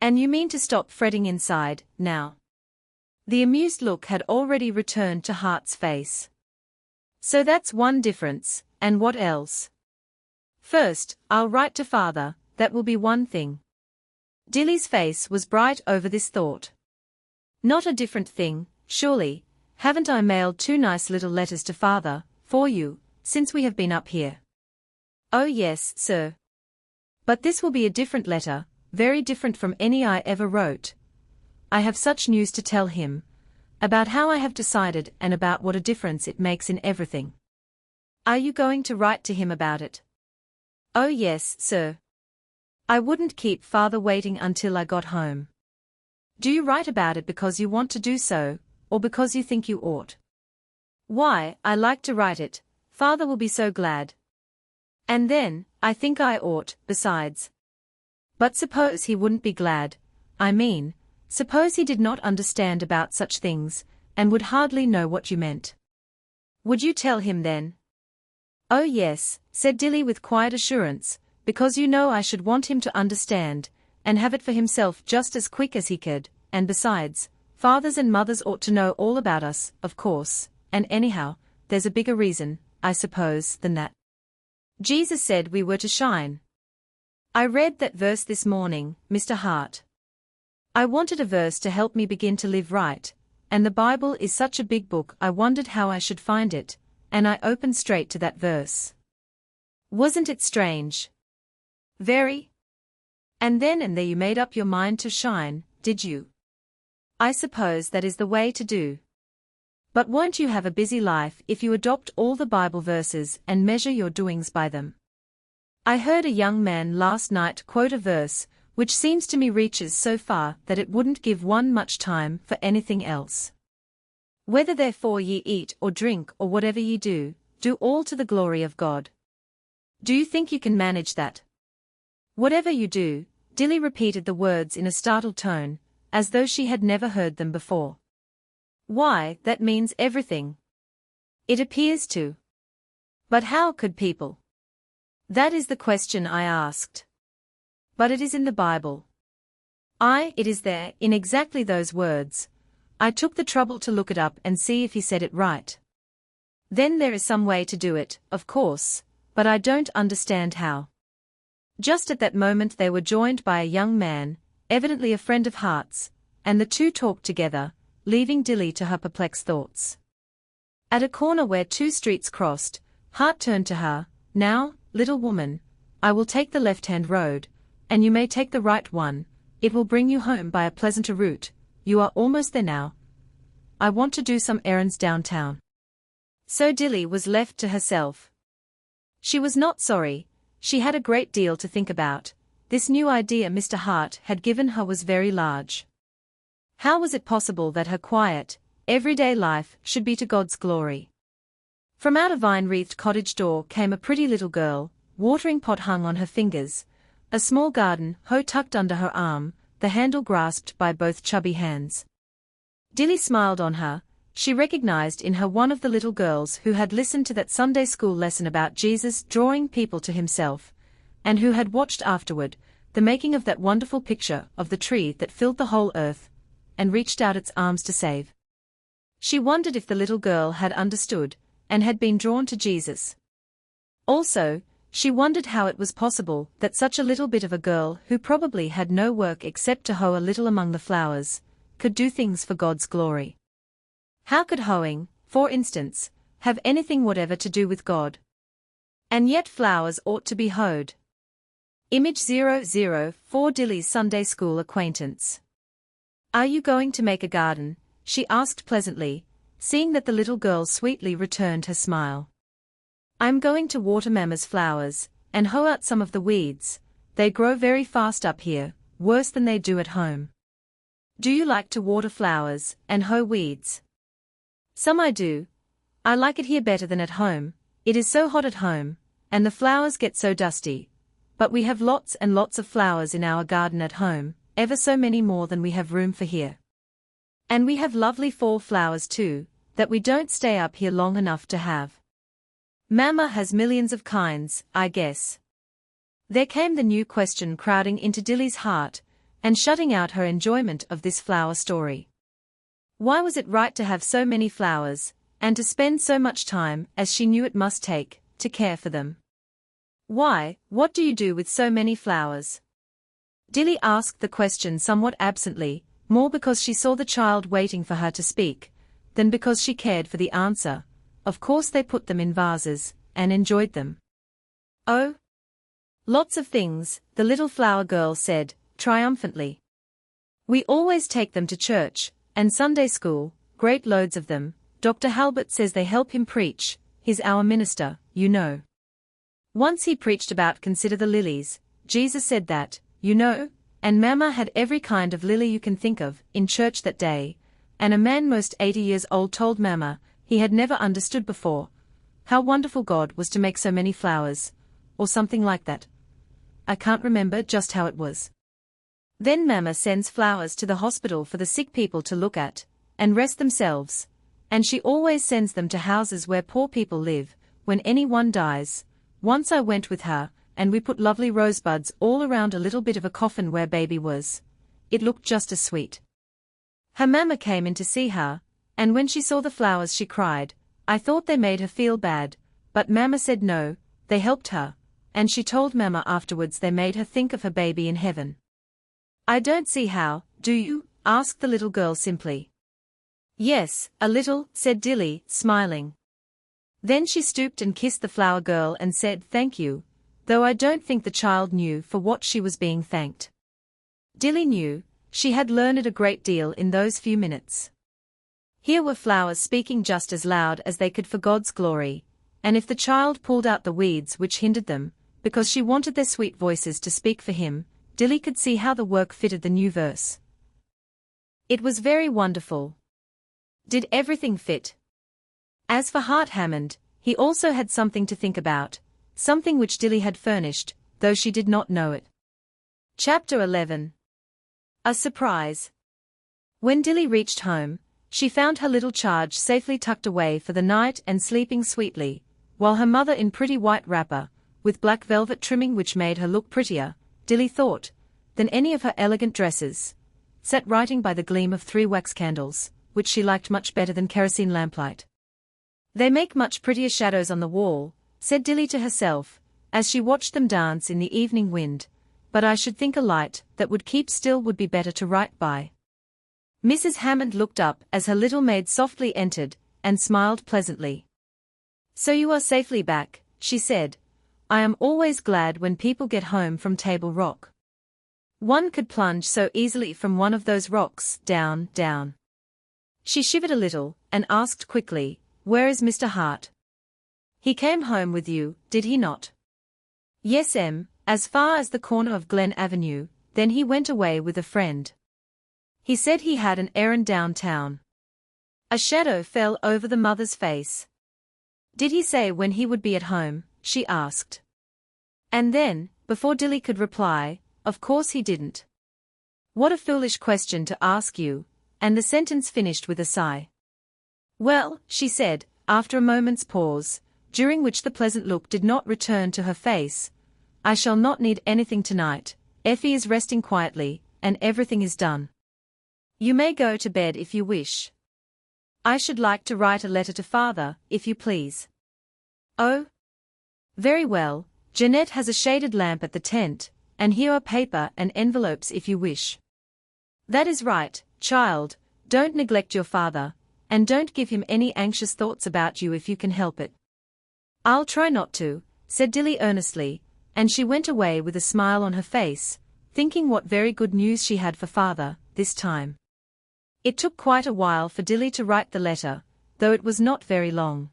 And you mean to stop fretting inside, now? The amused look had already returned to Hart's face. So that's one difference, and what else? First, I'll write to father, that will be one thing. Dilly's face was bright over this thought. Not a different thing, surely, haven't I mailed 2 nice little letters to father, for you, since we have been up here? Oh yes, sir. But this will be a different letter, very different from any I ever wrote. I have such news to tell him, about how I have decided and about what a difference it makes in everything. Are you going to write to him about it? Oh yes, sir. I wouldn't keep father waiting until I got home. Do you write about it because you want to do so, or because you think you ought? Why, I like to write it, father will be so glad. And then, I think I ought, besides. But suppose he wouldn't be glad, I mean, suppose he did not understand about such things, and would hardly know what you meant. Would you tell him then? Oh yes, said Dilly with quiet assurance, because you know I should want him to understand, and have it for himself just as quick as he could, and besides, fathers and mothers ought to know all about us, of course, and anyhow, there's a bigger reason, I suppose, than that. Jesus said we were to shine. I read that verse this morning, Mr. Hart. I wanted a verse to help me begin to live right, and the Bible is such a big book I wondered how I should find it, and I opened straight to that verse. Wasn't it strange? Very. And then and there you made up your mind to shine, did you? I suppose that is the way to do. But won't you have a busy life if you adopt all the Bible verses and measure your doings by them? I heard a young man last night quote a verse, which seems to me reaches so far that it wouldn't give one much time for anything else. Whether therefore ye eat or drink or whatever ye do, do all to the glory of God. Do you think you can manage that? Whatever you do, Dilly repeated the words in a startled tone, as though she had never heard them before. Why, that means everything. It appears to. But how could people? That is the question I asked. But it is in the Bible. It is there, in exactly those words. I took the trouble to look it up and see if he said it right. Then there is some way to do it, of course, but I don't understand how. Just at that moment they were joined by a young man, evidently a friend of Hart's, and the two talked together, leaving Dilly to her perplexed thoughts. At a corner where two streets crossed, Hart turned to her. "Now, little woman, I will take the left-hand road, and you may take the right one. It will bring you home by a pleasanter route. You are almost there now. I want to do some errands downtown." So Dilly was left to herself. She was not sorry. She had a great deal to think about. This new idea Mr. Hart had given her was very large. How was it possible that her quiet, everyday life should be to God's glory? From out a vine-wreathed cottage door came a pretty little girl, watering pot hung on her fingers, a small garden hoe tucked under her arm, the handle grasped by both chubby hands. Dilly smiled on her. She recognized in her one of the little girls who had listened to that Sunday school lesson about Jesus drawing people to himself, and who had watched afterward the making of that wonderful picture of the tree that filled the whole earth, and reached out its arms to save. She wondered if the little girl had understood, and had been drawn to Jesus. Also, she wondered how it was possible that such a little bit of a girl who probably had no work except to hoe a little among the flowers, could do things for God's glory. How could hoeing, for instance, have anything whatever to do with God? And yet flowers ought to be hoed. Image 004 Dilly's Sunday school acquaintance. "Are you going to make a garden?" she asked pleasantly, seeing that the little girl sweetly returned her smile. "I'm going to water Mama's flowers, and hoe out some of the weeds. They grow very fast up here, worse than they do at home." "Do you like to water flowers, and hoe weeds?" "Some I do. I like it here better than at home. It is so hot at home, and the flowers get so dusty. But we have lots and lots of flowers in our garden at home, ever so many more than we have room for here. And we have lovely fall flowers too, that we don't stay up here long enough to have. Mama has millions of kinds, I guess." There came the new question crowding into Dilly's heart, and shutting out her enjoyment of this flower story. Why was it right to have so many flowers, and to spend so much time, as she knew it must take, to care for them? "Why, what do you do with so many flowers?" Dilly asked the question somewhat absently, more because she saw the child waiting for her to speak, than because she cared for the answer. Of course they put them in vases, and enjoyed them. "Oh, lots of things," the little flower girl said, triumphantly. "We always take them to church, and Sunday school, great loads of them. Dr. Halbert says they help him preach, he's our minister, you know. Once he preached about consider the lilies, Jesus said that, you know, and Mama had every kind of lily you can think of, in church that day, and a man most 80 years old told Mama, he had never understood before, how wonderful God was to make so many flowers, or something like that. I can't remember just how it was. Then Mama sends flowers to the hospital for the sick people to look at, and rest themselves, and she always sends them to houses where poor people live, when anyone dies. Once I went with her, and we put lovely rosebuds all around a little bit of a coffin where baby was. It looked just as sweet. Her Mama came in to see her, and when she saw the flowers she cried. I thought they made her feel bad, but Mama said no, they helped her, and she told Mama afterwards they made her think of her baby in heaven." "I don't see how, do you?" asked the little girl simply. "Yes, a little," said Dilly, smiling. Then she stooped and kissed the flower girl and said thank you, though I don't think the child knew for what she was being thanked. Dilly knew, she had learned a great deal in those few minutes. Here were flowers speaking just as loud as they could for God's glory, and if the child pulled out the weeds which hindered them, because she wanted their sweet voices to speak for him, Dilly could see how the work fitted the new verse. It was very wonderful. Did everything fit? As for Hart Hammond, he also had something to think about, something which Dilly had furnished, though she did not know it. Chapter 11. A surprise. When Dilly reached home, she found her little charge safely tucked away for the night and sleeping sweetly, while her mother in pretty white wrapper, with black velvet trimming which made her look prettier, Dilly thought, than any of her elegant dresses, sat writing by the gleam of 3 wax candles, which she liked much better than kerosene lamplight. "They make much prettier shadows on the wall," said Dilly to herself, as she watched them dance in the evening wind, "but I should think a light that would keep still would be better to write by." Mrs. Hammond looked up as her little maid softly entered, and smiled pleasantly. "So you are safely back," she said. "I am always glad when people get home from Table Rock. One could plunge so easily from one of those rocks, down, down." She shivered a little, and asked quickly, "Where is Mr. Hart?" "He came home with you, did he not?" "Yes, as far as the corner of Glen Avenue, then he went away with a friend. He said he had an errand downtown." A shadow fell over the mother's face. "Did he say when he would be at home?" she asked. And then, before Dilly could reply, "Of course he didn't. What a foolish question to ask you," and the sentence finished with a sigh. "Well," she said, after a moment's pause, during which the pleasant look did not return to her face, "I shall not need anything tonight. Effie is resting quietly, and everything is done. You may go to bed if you wish. I should like to write a letter to father, if you please." "Oh? Very well, Jeanette has a shaded lamp at the tent, and here are paper and envelopes if you wish." "That is right, child, don't neglect your father, and don't give him any anxious thoughts about you if you can help it." "I'll try not to," said Dilly earnestly, and she went away with a smile on her face, thinking what very good news she had for father, this time. It took quite a while for Dilly to write the letter, though it was not very long.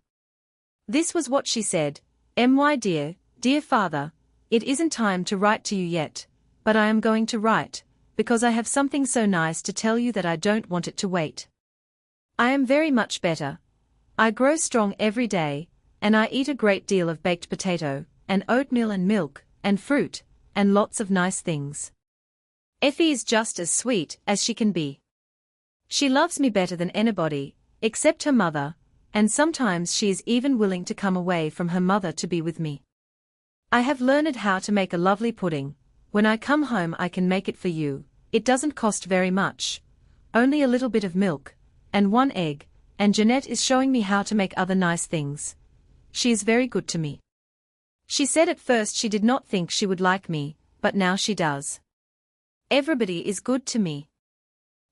This was what she said: "My dear, dear father, it isn't time to write to you yet, but I am going to write, because I have something so nice to tell you that I don't want it to wait. I am very much better. I grow strong every day, and I eat a great deal of baked potato, and oatmeal and milk, and fruit, and lots of nice things. Effie is just as sweet as she can be. She loves me better than anybody, except her mother, and sometimes she is even willing to come away from her mother to be with me. I have learned how to make a lovely pudding. When I come home I can make it for you. It doesn't cost very much. Only a little bit of milk, and 1 egg, and Jeanette is showing me how to make other nice things. She is very good to me. She said at first she did not think she would like me, but now she does. Everybody is good to me.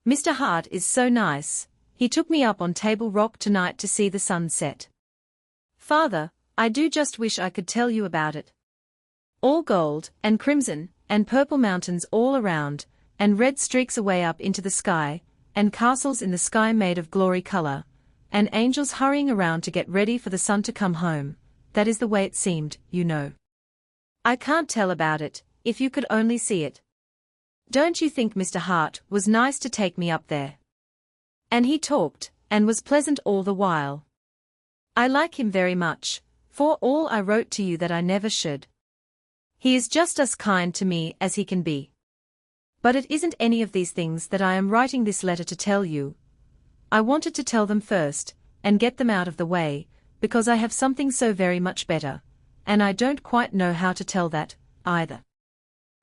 Mr. Hart is so nice. He took me up on Table Rock tonight to see the sun set. Father, I do just wish I could tell you about it. All gold, and crimson, and purple mountains all around, and red streaks away up into the sky, and castles in the sky made of glory color, and angels hurrying around to get ready for the sun to come home. That is the way it seemed, you know. I can't tell about it, if you could only see it. Don't you think Mr. Hart was nice to take me up there? And he talked, and was pleasant all the while. I like him very much, for all I wrote to you that I never should. He is just as kind to me as he can be. But it isn't any of these things that I am writing this letter to tell you. I wanted to tell them first, and get them out of the way, because I have something so very much better, and I don't quite know how to tell that, either.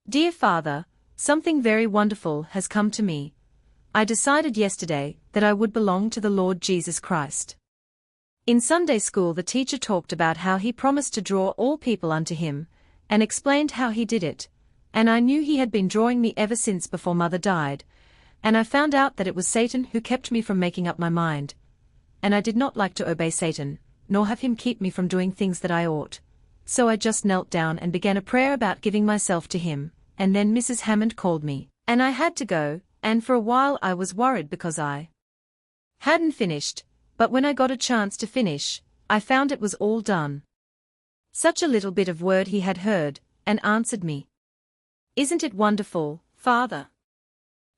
Dear Father, something very wonderful has come to me. I decided yesterday that I would belong to the Lord Jesus Christ. In Sunday school the teacher talked about how he promised to draw all people unto him, and explained how he did it, and I knew he had been drawing me ever since before Mother died, and I found out that it was Satan who kept me from making up my mind, and I did not like to obey Satan, nor have him keep me from doing things that I ought. So I just knelt down and began a prayer about giving myself to him, and then Mrs. Hammond called me, and I had to go, and for a while I was worried because I hadn't finished, but when I got a chance to finish, I found it was all done. Such a little bit of word he had heard, and answered me. Isn't it wonderful, Father?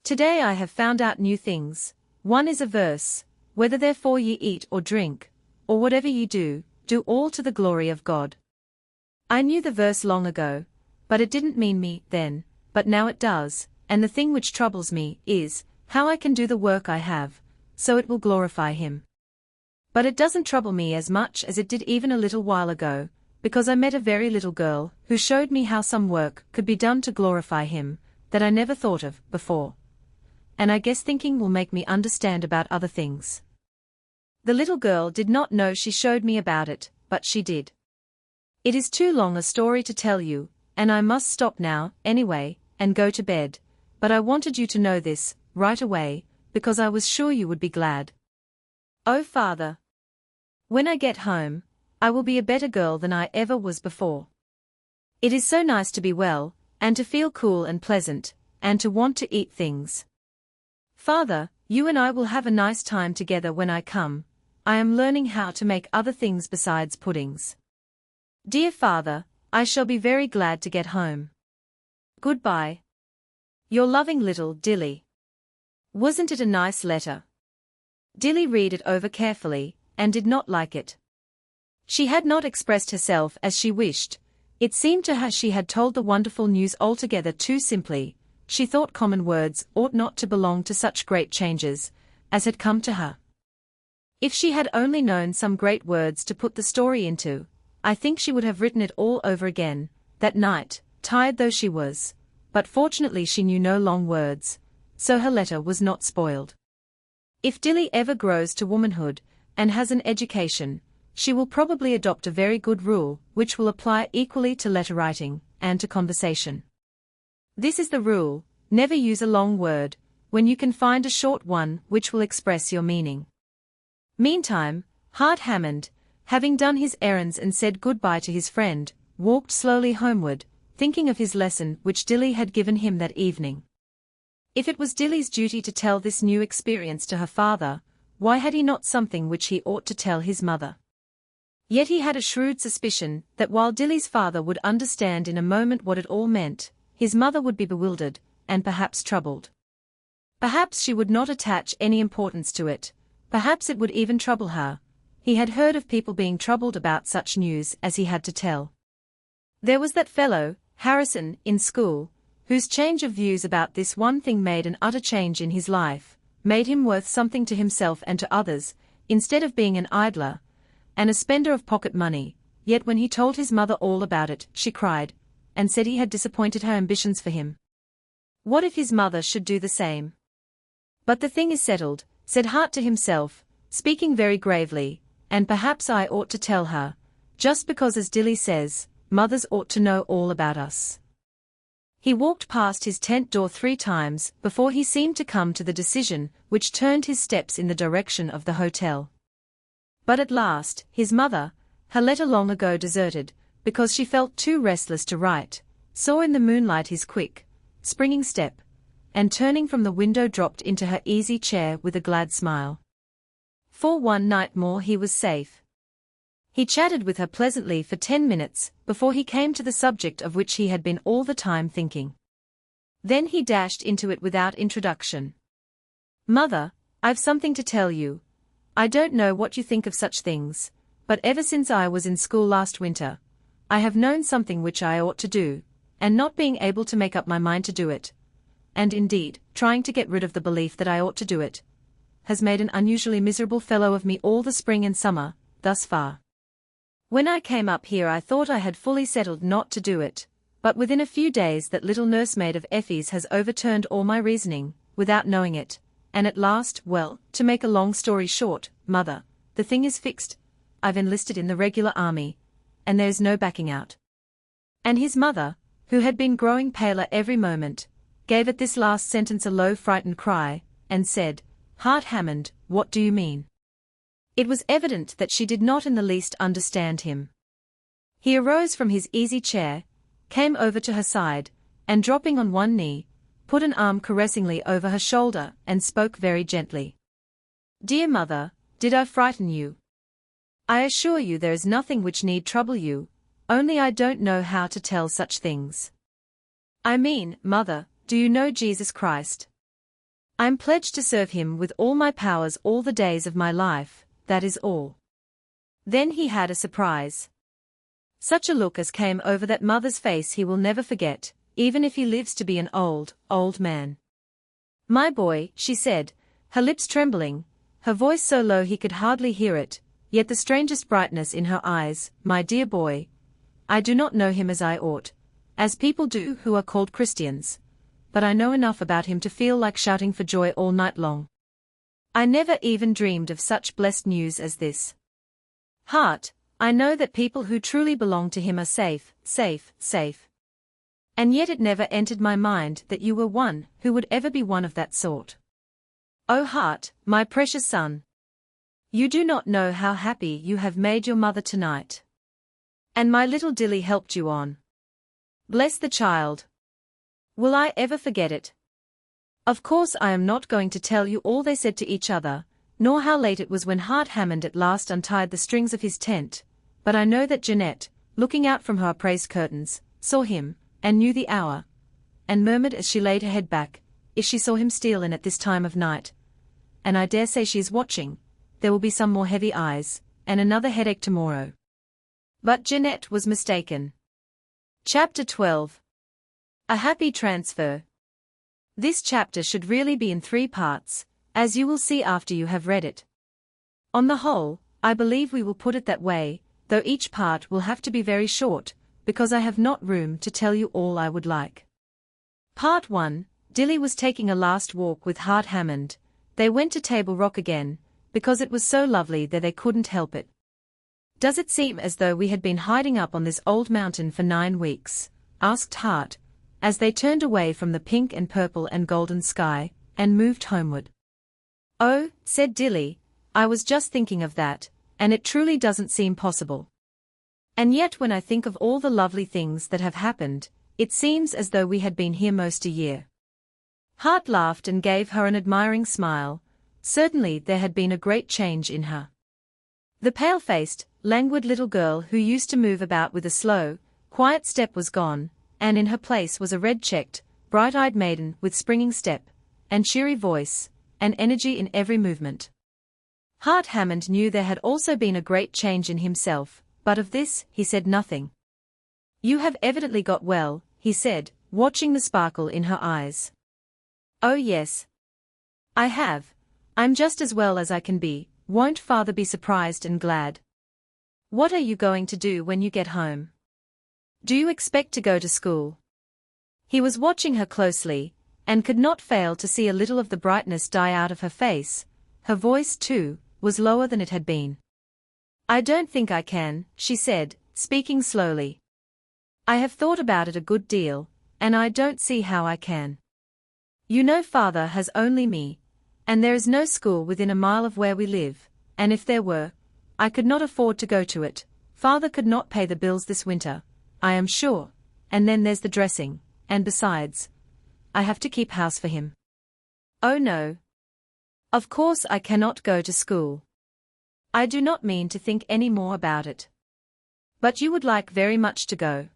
Today I have found out new things. One is a verse, whether therefore ye eat or drink, or whatever ye do, do all to the glory of God. I knew the verse long ago, but it didn't mean me then, but now it does, and the thing which troubles me is, how I can do the work I have, so it will glorify him. But it doesn't trouble me as much as it did even a little while ago, because I met a very little girl who showed me how some work could be done to glorify him, that I never thought of before. And I guess thinking will make me understand about other things. The little girl did not know she showed me about it, but she did. It is too long a story to tell you, and I must stop now, anyway, and go to bed, but I wanted you to know this, right away, because I was sure you would be glad. Oh, Father! When I get home, I will be a better girl than I ever was before. It is so nice to be well, and to feel cool and pleasant, and to want to eat things. Father, you and I will have a nice time together when I come. I am learning how to make other things besides puddings. Dear Father, I shall be very glad to get home. Goodbye. Your loving little Dilly. Wasn't it a nice letter? Dilly read it over carefully, and did not like it. She had not expressed herself as she wished. It seemed to her she had told the wonderful news altogether too simply. She thought common words ought not to belong to such great changes as had come to her. If she had only known some great words to put the story into, I think she would have written it all over again, that night, tired though she was. But fortunately she knew no long words, so her letter was not spoiled. If Dilly ever grows to womanhood, and has an education, she will probably adopt a very good rule, which will apply equally to letter writing, and to conversation. This is the rule: never use a long word, when you can find a short one which will express your meaning. Meantime, Hart Hammond, having done his errands and said goodbye to his friend, walked slowly homeward, thinking of his lesson which Dilly had given him that evening. If it was Dilly's duty to tell this new experience to her father, why had he not something which he ought to tell his mother? Yet he had a shrewd suspicion that while Dilly's father would understand in a moment what it all meant, his mother would be bewildered, and perhaps troubled. Perhaps she would not attach any importance to it, perhaps it would even trouble her. He had heard of people being troubled about such news as he had to tell. There was that fellow, Harrison, in school, whose change of views about this one thing made an utter change in his life, made him worth something to himself and to others, instead of being an idler, and a spender of pocket money. Yet when he told his mother all about it, she cried, and said he had disappointed her ambitions for him. What if his mother should do the same? But the thing is settled, said Hart to himself, speaking very gravely, and perhaps I ought to tell her, just because, as Dilly says, mothers ought to know all about us. He walked past his tent door 3 times before he seemed to come to the decision which turned his steps in the direction of the hotel. But at last, his mother, her letter long ago deserted, because she felt too restless to write, saw in the moonlight his quick, springing step, and turning from the window dropped into her easy chair with a glad smile. For one night more he was safe. He chatted with her pleasantly for 10 minutes before he came to the subject of which he had been all the time thinking. Then he dashed into it without introduction. Mother, I've something to tell you. I don't know what you think of such things, but ever since I was in school last winter, I have known something which I ought to do, and not being able to make up my mind to do it, and indeed, trying to get rid of the belief that I ought to do it, has made an unusually miserable fellow of me all the spring and summer, thus far. When I came up here I thought I had fully settled not to do it, but within a few days that little nursemaid of Effie's has overturned all my reasoning, without knowing it, and at last, well, to make a long story short, Mother, the thing is fixed. I've enlisted in the regular army, and there's no backing out. And his mother, who had been growing paler every moment, gave at this last sentence a low frightened cry, and said, Hart Hammond, what do you mean? It was evident that she did not in the least understand him. He arose from his easy chair, came over to her side, and dropping on one knee, put an arm caressingly over her shoulder and spoke very gently. Dear mother, did I frighten you? I assure you there is nothing which need trouble you, only I don't know how to tell such things. I mean, mother, do you know Jesus Christ? I'm pledged to serve him with all my powers all the days of my life, that is all. Then he had a surprise. Such a look as came over that mother's face he will never forget, even if he lives to be an old, old man. My boy, she said, her lips trembling, her voice so low he could hardly hear it, yet the strangest brightness in her eyes, my dear boy, I do not know him as I ought, as people do who are called Christians, but I know enough about him to feel like shouting for joy all night long. I never even dreamed of such blessed news as this. Hart, I know that people who truly belong to him are safe, safe, safe. And yet it never entered my mind that you were one who would ever be one of that sort. O heart, my precious son. You do not know how happy you have made your mother tonight. And my little Dilly helped you on. Bless the child. Will I ever forget it? Of course I am not going to tell you all they said to each other, nor how late it was when Hart Hammond at last untied the strings of his tent, but I know that Jeanette, looking out from her upraised curtains, saw him, and knew the hour, and murmured as she laid her head back, if she saw him steal in at this time of night. And I dare say she is watching. There will be some more heavy eyes, and another headache tomorrow. But Jeanette was mistaken. Chapter 12. A Happy Transfer. This chapter should really be in 3 parts, as you will see after you have read it. On the whole, I believe we will put it that way, though each part will have to be very short, because I have not room to tell you all I would like. Part 1. Dilly was taking a last walk with Hart Hammond. They went to Table Rock again, because it was so lovely that they couldn't help it. Does it seem as though we had been hiding up on this old mountain for 9 weeks? Asked Hart, as they turned away from the pink and purple and golden sky, and moved homeward. Oh, said Dilly, I was just thinking of that, and it truly doesn't seem possible. And yet when I think of all the lovely things that have happened, it seems as though we had been here most a year. Hart laughed and gave her an admiring smile. Certainly there had been a great change in her. The pale-faced, languid little girl who used to move about with a slow, quiet step was gone, and in her place was a red-cheeked, bright-eyed maiden with springing step, and cheery voice, and energy in every movement. Hart Hammond knew there had also been a great change in himself, but of this he said nothing. You have evidently got well, he said, watching the sparkle in her eyes. Oh yes. I have. I'm just as well as I can be. Won't father be surprised and glad? What are you going to do when you get home? Do you expect to go to school? He was watching her closely, and could not fail to see a little of the brightness die out of her face. Her voice, too, was lower than it had been. I don't think I can, she said, speaking slowly. I have thought about it a good deal, and I don't see how I can. You know father has only me, and there is no school within a mile of where we live, and if there were, I could not afford to go to it. Father could not pay the bills this winter, I am sure, and then there's the dressing, and besides, I have to keep house for him. Oh no. Of course I cannot go to school. I do not mean to think any more about it. But you would like very much to go.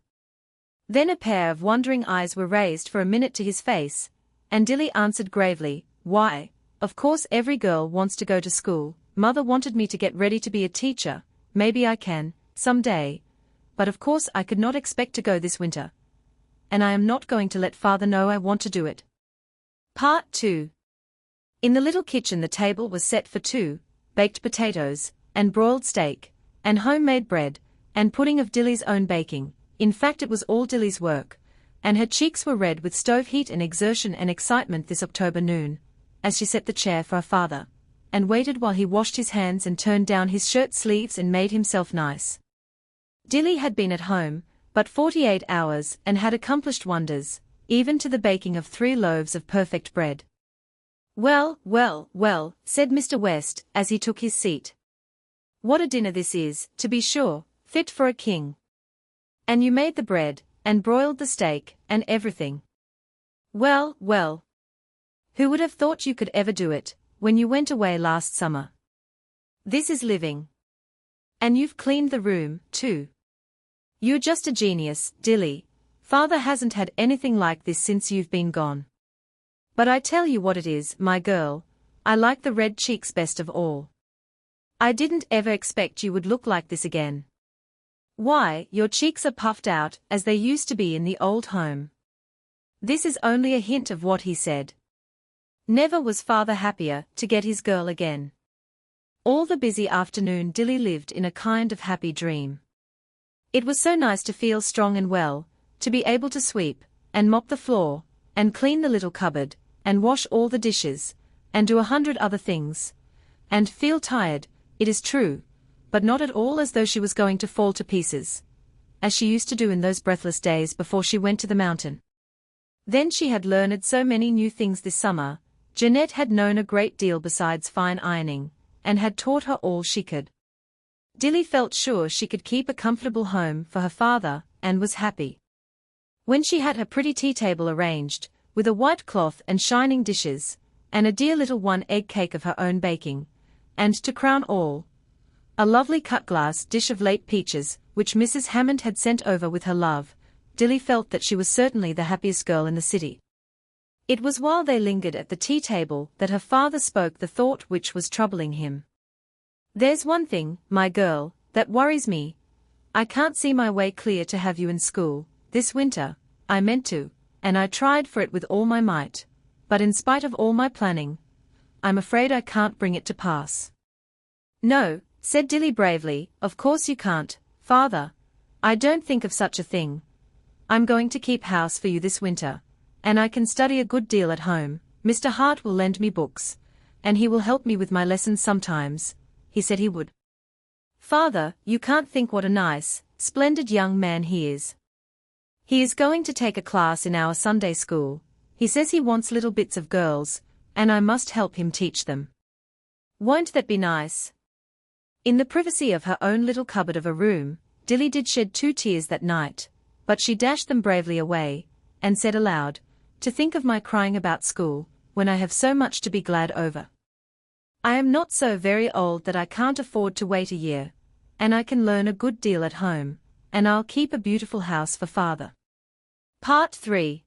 Then a pair of wondering eyes were raised for a minute to his face, and Dilly answered gravely, Why, of course every girl wants to go to school. Mother wanted me to get ready to be a teacher. Maybe I can, some day. But of course I could not expect to go this winter. And I am not going to let father know I want to do it. Part 2. In the little kitchen the table was set for 2, baked potatoes, and broiled steak, and homemade bread, and pudding of Dilly's own baking. In fact it was all Dilly's work, and her cheeks were red with stove heat and exertion and excitement this October noon, as she set the chair for her father, and waited while he washed his hands and turned down his shirt sleeves and made himself nice. Dilly had been at home but 48 hours and had accomplished wonders, even to the baking of 3 loaves of perfect bread. Well, well, well, said Mr. West as he took his seat. What a dinner this is, to be sure, fit for a king. And you made the bread, and broiled the steak, and everything. Well, well. Who would have thought you could ever do it, when you went away last summer? This is living. And you've cleaned the room, too. You're just a genius, Dilly. Father hasn't had anything like this since you've been gone. But I tell you what it is, my girl, I like the red cheeks best of all. I didn't ever expect you would look like this again. Why, your cheeks are puffed out, as they used to be in the old home. This is only a hint of what he said. Never was father happier to get his girl again. All the busy afternoon Dilly lived in a kind of happy dream. It was so nice to feel strong and well, to be able to sweep, and mop the floor, and clean the little cupboard, and wash all the dishes, and do 100 other things, and feel tired, it is true, but not at all as though she was going to fall to pieces, as she used to do in those breathless days before she went to the mountain. Then she had learned so many new things this summer, Jeanette had known a great deal besides fine ironing, and had taught her all she could. Dilly felt sure she could keep a comfortable home for her father, and was happy. When she had her pretty tea table arranged, with a white cloth and shining dishes, and a dear little one-egg cake of her own baking, and to crown all, a lovely cut-glass dish of late peaches, which Mrs. Hammond had sent over with her love, Dilly felt that she was certainly the happiest girl in the city. It was while they lingered at the tea table that her father spoke the thought which was troubling him. "There's one thing, my girl, that worries me. I can't see my way clear to have you in school this winter. I meant to, and I tried for it with all my might, but in spite of all my planning, I'm afraid I can't bring it to pass." "No," said Dilly bravely, "of course you can't, father. I don't think of such a thing. I'm going to keep house for you this winter, and I can study a good deal at home. Mr. Hart will lend me books, and he will help me with my lessons sometimes. He said he would." "Father, you can't think what a nice, splendid young man he is. He is going to take a class in our Sunday school. He says he wants little bits of girls, and I must help him teach them. Won't that be nice?" In the privacy of her own little cupboard of a room, Dilly did shed 2 tears that night, but she dashed them bravely away, and said aloud, "To think of my crying about school, when I have so much to be glad over. I am not so very old that I can't afford to wait a year, and I can learn a good deal at home, and I'll keep a beautiful house for father." Part 3.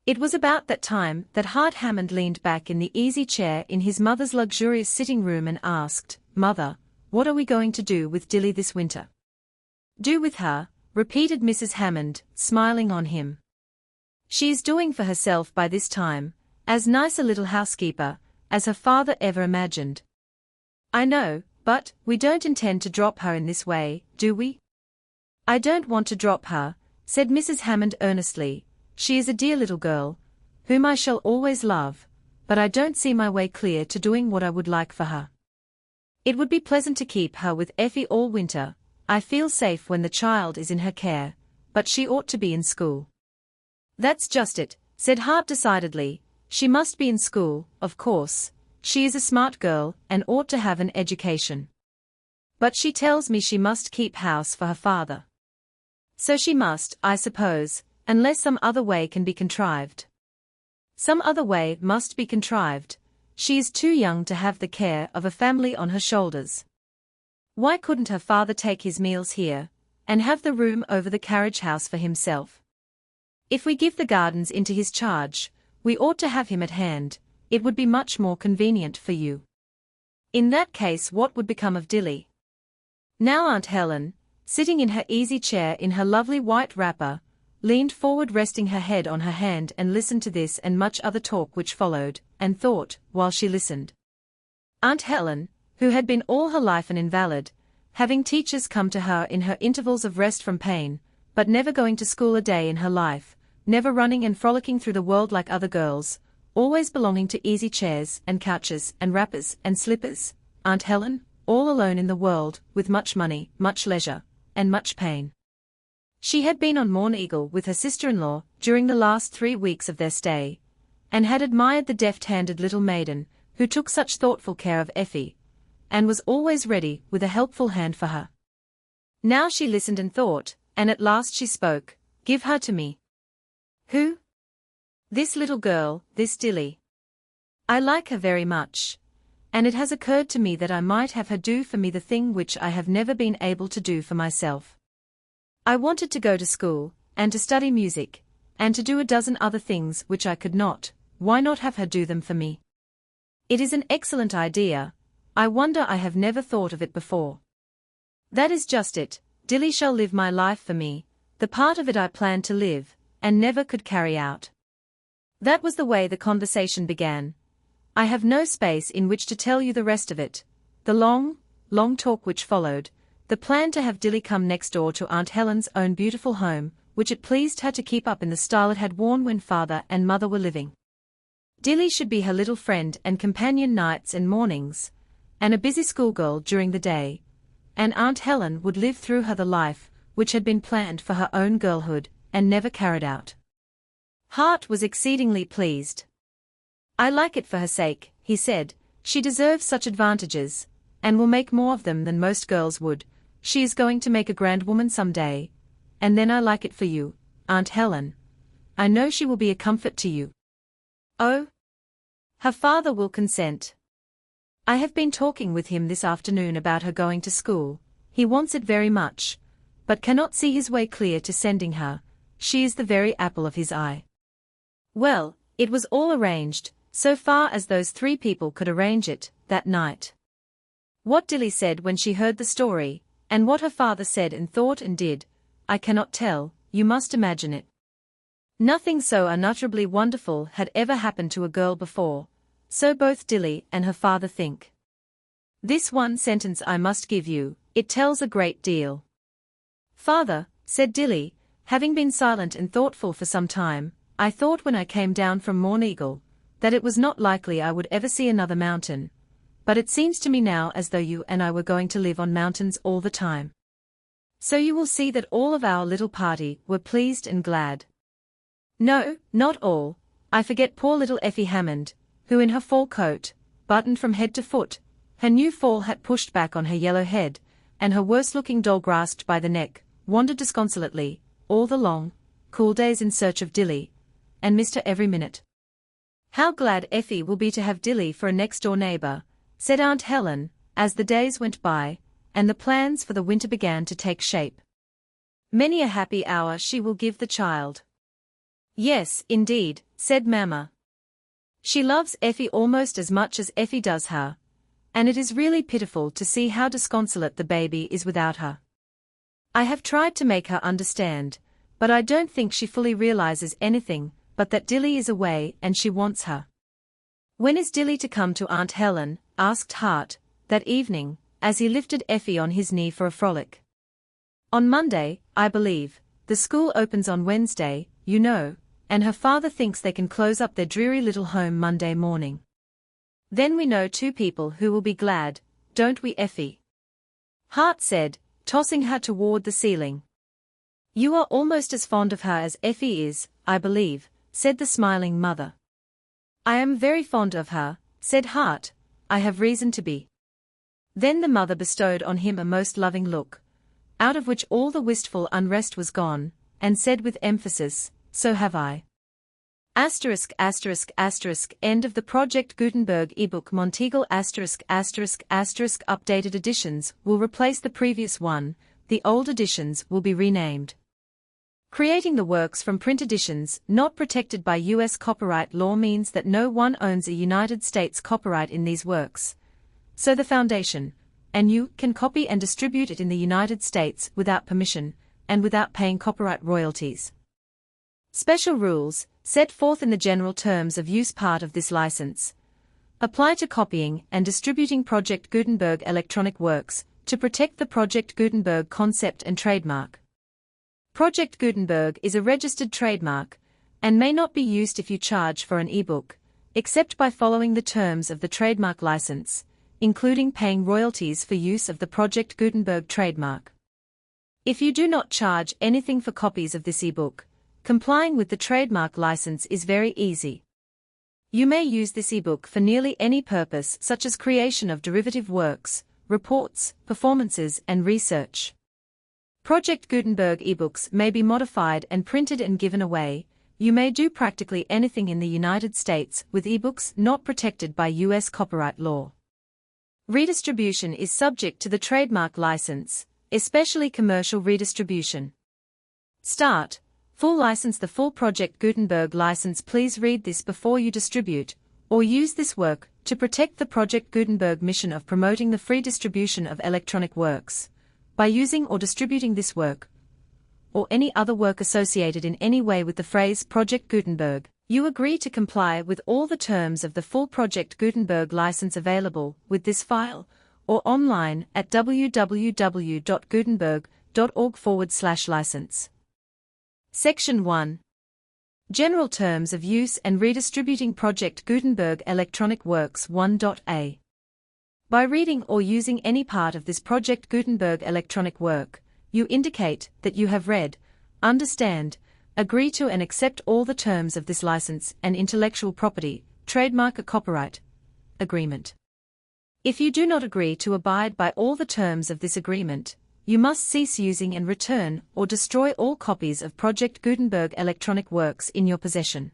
It was about that time that Hart Hammond leaned back in the easy chair in his mother's luxurious sitting room and asked, "Mother, what are we going to do with Dilly this winter?" "Do with her?" repeated Mrs. Hammond, smiling on him. "She is doing for herself by this time, as nice a little housekeeper as her father ever imagined." "I know, but we don't intend to drop her in this way, do we?" "I don't want to drop her," said Mrs. Hammond earnestly. "She is a dear little girl, whom I shall always love, but I don't see my way clear to doing what I would like for her. It would be pleasant to keep her with Effie all winter. I feel safe when the child is in her care, but she ought to be in school." "That's just it," said Hart decidedly. "She must be in school, of course. She is a smart girl and ought to have an education. But she tells me she must keep house for her father. So she must, I suppose, unless some other way can be contrived." "Some other way must be contrived. She is too young to have the care of a family on her shoulders. Why couldn't her father take his meals here, and have the room over the carriage house for himself? If we give the gardens into his charge, we ought to have him at hand. It would be much more convenient for you." "In that case, what would become of Dilly?" Now Aunt Helen, sitting in her easy chair in her lovely white wrapper, leaned forward resting her head on her hand and listened to this and much other talk which followed, and thought, while she listened. Aunt Helen, who had been all her life an invalid, having teachers come to her in her intervals of rest from pain, but never going to school a day in her life, never running and frolicking through the world like other girls, always belonging to easy chairs and couches and wrappers and slippers, Aunt Helen, all alone in the world, with much money, much leisure, and much pain. She had been on Monteagle with her sister-in-law during the last 3 weeks of their stay, and had admired the deft-handed little maiden, who took such thoughtful care of Effie, and was always ready with a helpful hand for her. Now she listened and thought, and at last she spoke. "Give her to me." "Who?" "This little girl, this Dilly. I like her very much, and it has occurred to me that I might have her do for me the thing which I have never been able to do for myself. I wanted to go to school, and to study music, and to do a dozen other things which I could not. Why not have her do them for me? It is an excellent idea. I wonder I have never thought of it before. That is just it. Dilly shall live my life for me, the part of it I planned to live, and never could carry out." That was the way the conversation began. I have no space in which to tell you the rest of it. The long, long talk which followed, the plan to have Dilly come next door to Aunt Helen's own beautiful home, which it pleased her to keep up in the style it had worn when father and mother were living. Dilly should be her little friend and companion nights and mornings, and a busy schoolgirl during the day, and Aunt Helen would live through her the life which had been planned for her own girlhood, and never carried out. Hart was exceedingly pleased. I like it for her sake, he said. She deserves such advantages, and will make more of them than most girls would. She is going to make a grand woman some day. And then I like it for you, Aunt Helen. I know she will be a comfort to you. Oh? Her father will consent. I have been talking with him this afternoon about her going to school. He wants it very much, but cannot see his way clear to sending her. She is the very apple of his eye. Well, it was all arranged, so far as those three people could arrange it, that night. What Dilly said when she heard the story, and what her father said and thought and did, I cannot tell, you must imagine it. Nothing so unutterably wonderful had ever happened to a girl before, so both Dilly and her father think. This one sentence I must give you, it tells a great deal. Father, said Dilly, having been silent and thoughtful for some time, I thought when I came down from Monteagle, that it was not likely I would ever see another mountain, but it seems to me now as though you and I were going to live on mountains all the time. So you will see that all of our little party were pleased and glad. No, not all. I forget poor little Effie Hammond, who in her fall coat, buttoned from head to foot, her new fall hat pushed back on her yellow head, and her worst-looking doll grasped by the neck, wandered disconsolately, all the long, cool days in search of Dilly, and missed her every minute. How glad Effie will be to have Dilly for a next-door neighbor, said Aunt Helen, as the days went by, and the plans for the winter began to take shape. Many a happy hour she will give the child. Yes, indeed, said Mamma. She loves Effie almost as much as Effie does her, and it is really pitiful to see how disconsolate the baby is without her. I have tried to make her understand, but I don't think she fully realizes anything but that Dilly is away and she wants her. When is Dilly to come to Aunt Helen? Asked Hart, that evening, as he lifted Effie on his knee for a frolic. On Monday, I believe. The school opens on Wednesday, you know, and her father thinks they can close up their dreary little home Monday morning. Then we know two people who will be glad, don't we, Effie? Hart said, tossing her toward the ceiling. You are almost as fond of her as Effie is, I believe, said the smiling mother. I am very fond of her, said Hart. I have reason to be. Then the mother bestowed on him a most loving look, out of which all the wistful unrest was gone, and said with emphasis, so have I. Asterisk asterisk asterisk end of the Project Gutenberg ebook Monteagle asterisk asterisk asterisk updated editions will replace the previous one, the old editions will be renamed. Creating the works from print editions not protected by U.S. copyright law means that no one owns a United States copyright in these works. So the Foundation, and you, can copy and distribute it in the United States without permission, and without paying copyright royalties. Special rules, set forth in the general terms of use part of this license, apply to copying and distributing Project Gutenberg electronic works, to protect the Project Gutenberg concept and trademark. Project Gutenberg is a registered trademark, and may not be used if you charge for an ebook, except by following the terms of the trademark license, including paying royalties for use of the Project Gutenberg trademark. If you do not charge anything for copies of this ebook, complying with the trademark license is very easy. You may use this ebook for nearly any purpose such as creation of derivative works, reports, performances and research. Project Gutenberg ebooks may be modified and printed and given away. You may do practically anything in the United States with ebooks not protected by U.S. copyright law. Redistribution is subject to the trademark license, especially commercial redistribution. Start. Full license. The full Project Gutenberg license. Please read this before you distribute or use this work to protect the Project Gutenberg mission of promoting the free distribution of electronic works. By using or distributing this work, or any other work associated in any way with the phrase Project Gutenberg, you agree to comply with all the terms of the full Project Gutenberg license available with this file, or online at www.gutenberg.org/license. Section 1. General Terms of Use and Redistributing Project Gutenberg Electronic Works 1.a. By reading or using any part of this Project Gutenberg electronic work, you indicate that you have read, understand, agree to and accept all the terms of this license and intellectual property trademark a copyright agreement. If you do not agree to abide by all the terms of this agreement, you must cease using and return or destroy all copies of Project Gutenberg electronic works in your possession.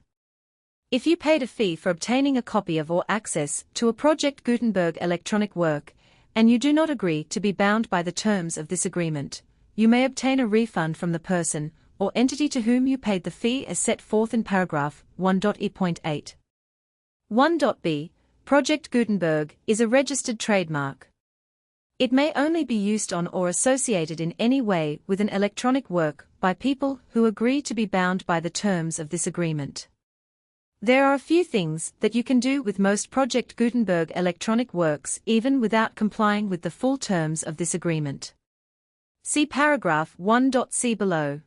If you paid a fee for obtaining a copy of or access to a Project Gutenberg electronic work, and you do not agree to be bound by the terms of this agreement, you may obtain a refund from the person or entity to whom you paid the fee as set forth in paragraph 1.e.8. 1.b. Project Gutenberg is a registered trademark. It may only be used on or associated in any way with an electronic work by people who agree to be bound by the terms of this agreement. There are a few things that you can do with most Project Gutenberg electronic works even without complying with the full terms of this agreement. See paragraph 1.c below.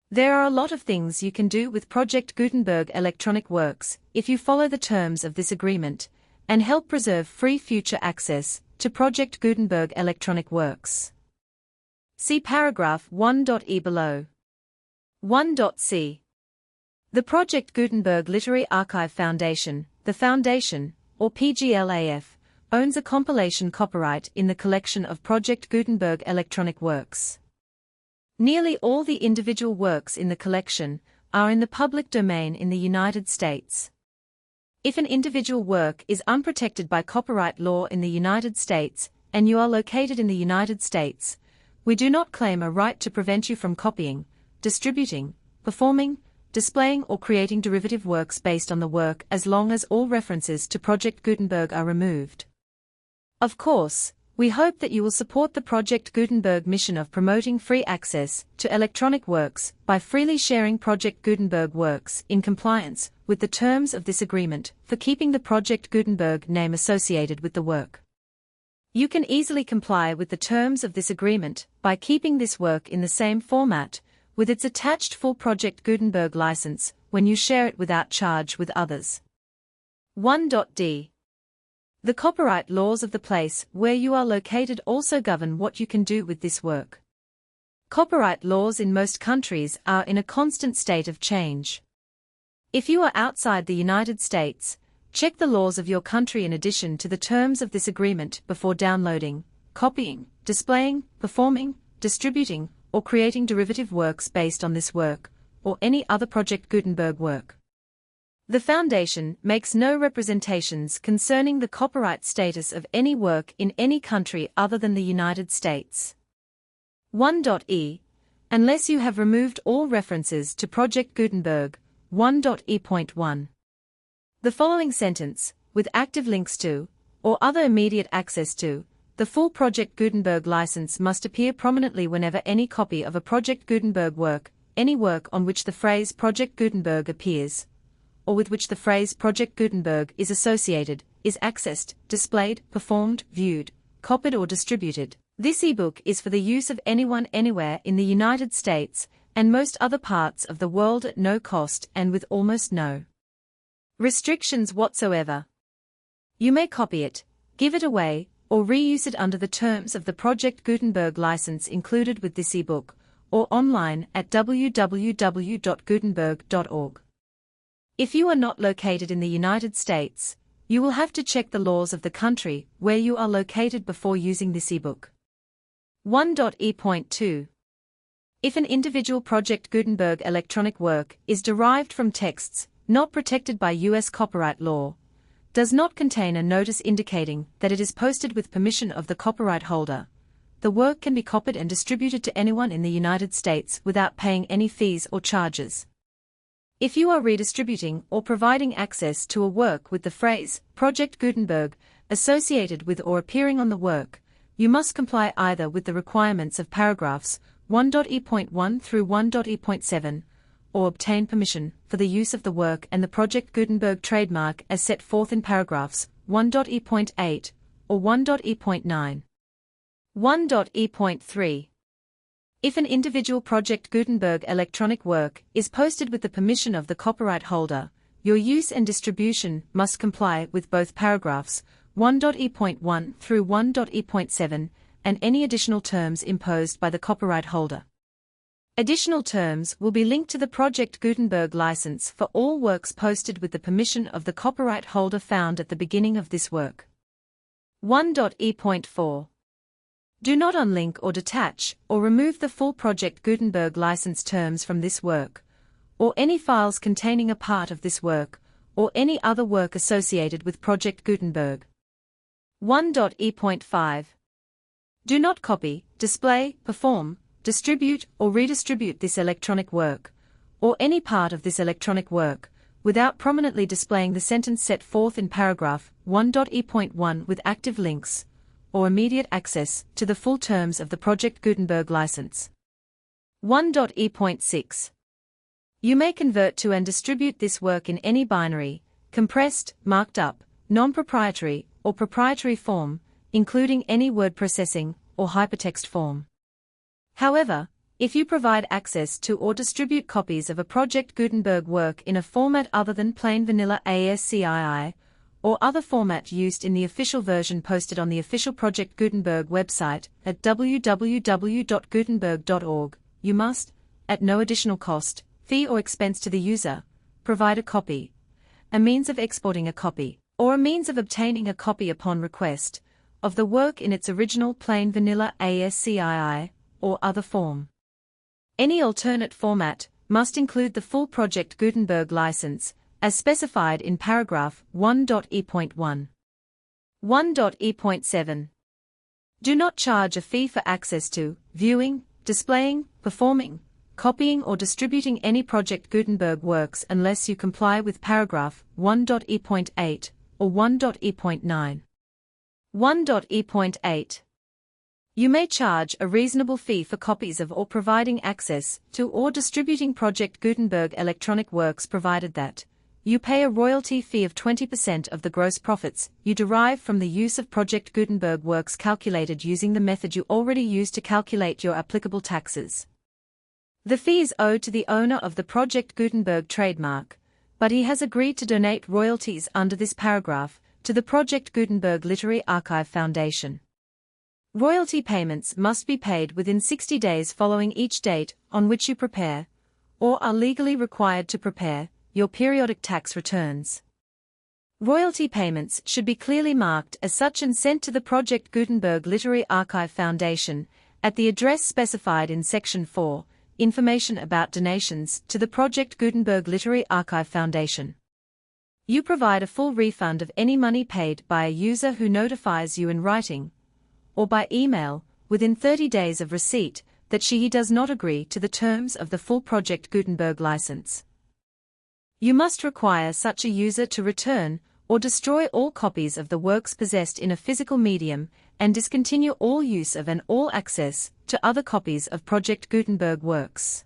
There are a lot of things you can do with Project Gutenberg electronic works if you follow the terms of this agreement and help preserve free future access to Project Gutenberg electronic works. See paragraph 1.e below. 1.c. The Project Gutenberg Literary Archive Foundation, the Foundation, or PGLAF, owns a compilation copyright in the collection of Project Gutenberg electronic works. Nearly all the individual works in the collection are in the public domain in the United States. If an individual work is unprotected by copyright law in the United States, and you are located in the United States, we do not claim a right to prevent you from copying, distributing, performing, displaying or creating derivative works based on the work as long as all references to Project Gutenberg are removed. Of course, we hope that you will support the Project Gutenberg mission of promoting free access to electronic works by freely sharing Project Gutenberg works in compliance with the terms of this agreement for keeping the Project Gutenberg name associated with the work. You can easily comply with the terms of this agreement by keeping this work in the same format with its attached full Project Gutenberg license when you share it without charge with others. 1.d. The copyright laws of the place where you are located also govern what you can do with this work. Copyright laws in most countries are in a constant state of change. If you are outside the United States, check the laws of your country in addition to the terms of this agreement before downloading, copying, displaying, performing, distributing, or creating derivative works based on this work, or any other Project Gutenberg work. The Foundation makes no representations concerning the copyright status of any work in any country other than the United States. 1.e. Unless you have removed all references to Project Gutenberg, 1.e.1. The following sentence, with active links to, or other immediate access to, the full Project Gutenberg license must appear prominently whenever any copy of a Project Gutenberg work, any work on which the phrase Project Gutenberg appears, or with which the phrase Project Gutenberg is associated, is accessed, displayed, performed, viewed, copied or distributed. This ebook is for the use of anyone anywhere in the United States and most other parts of the world at no cost and with almost no restrictions whatsoever. You may copy it, give it away, or reuse it under the terms of the Project Gutenberg license included with this ebook, or online at www.gutenberg.org. If you are not located in the United States, you will have to check the laws of the country where you are located before using this ebook. 1.e.2. If an individual Project Gutenberg electronic work is derived from texts not protected by U.S. copyright law, does not contain a notice indicating that it is posted with permission of the copyright holder, the work can be copied and distributed to anyone in the United States without paying any fees or charges. If you are redistributing or providing access to a work with the phrase Project Gutenberg associated with or appearing on the work, you must comply either with the requirements of paragraphs 1.e.1 through 1.e.7, or obtain permission for the use of the work and the Project Gutenberg trademark as set forth in paragraphs 1.e.8 or 1.e.9. 1.e.3. If an individual Project Gutenberg electronic work is posted with the permission of the copyright holder, your use and distribution must comply with both paragraphs 1.e.1 through 1.e.7 and any additional terms imposed by the copyright holder. Additional terms will be linked to the Project Gutenberg license for all works posted with the permission of the copyright holder found at the beginning of this work. 1.e.4. Do not unlink or detach or remove the full Project Gutenberg license terms from this work, or any files containing a part of this work, or any other work associated with Project Gutenberg. 1.e.5. Do not copy, display, perform, distribute or redistribute this electronic work, or any part of this electronic work, without prominently displaying the sentence set forth in paragraph 1.e.1 with active links, or immediate access to the full terms of the Project Gutenberg license. 1.e.6. You may convert to and distribute this work in any binary, compressed, marked up, non-proprietary, or proprietary form, including any word processing or hypertext form. However, if you provide access to or distribute copies of a Project Gutenberg work in a format other than plain vanilla ASCII, or other format used in the official version posted on the official Project Gutenberg website at www.gutenberg.org, you must, at no additional cost, fee or expense to the user, provide a copy, a means of exporting a copy, or a means of obtaining a copy upon request, of the work in its original plain vanilla ASCII, or other form. Any alternate format must include the full Project Gutenberg license, as specified in paragraph 1.e.1. 1.e.7. Do not charge a fee for access to, viewing, displaying, performing, copying or distributing any Project Gutenberg works unless you comply with paragraph 1.e.8 or 1.e.9. 1.e.8. You may charge a reasonable fee for copies of or providing access to or distributing Project Gutenberg electronic works provided that you pay a royalty fee of 20% of the gross profits you derive from the use of Project Gutenberg works calculated using the method you already use to calculate your applicable taxes. The fee is owed to the owner of the Project Gutenberg trademark, but he has agreed to donate royalties under this paragraph to the Project Gutenberg Literary Archive Foundation. Royalty payments must be paid within 60 days following each date on which you prepare, or are legally required to prepare, your periodic tax returns. Royalty payments should be clearly marked as such and sent to the Project Gutenberg Literary Archive Foundation at the address specified in Section 4, Information about Donations to the Project Gutenberg Literary Archive Foundation. You provide a full refund of any money paid by a user who notifies you in writing, or by email, within 30 days of receipt, that he does not agree to the terms of the full Project Gutenberg license. You must require such a user to return or destroy all copies of the works possessed in a physical medium and discontinue all use of and all access to other copies of Project Gutenberg works.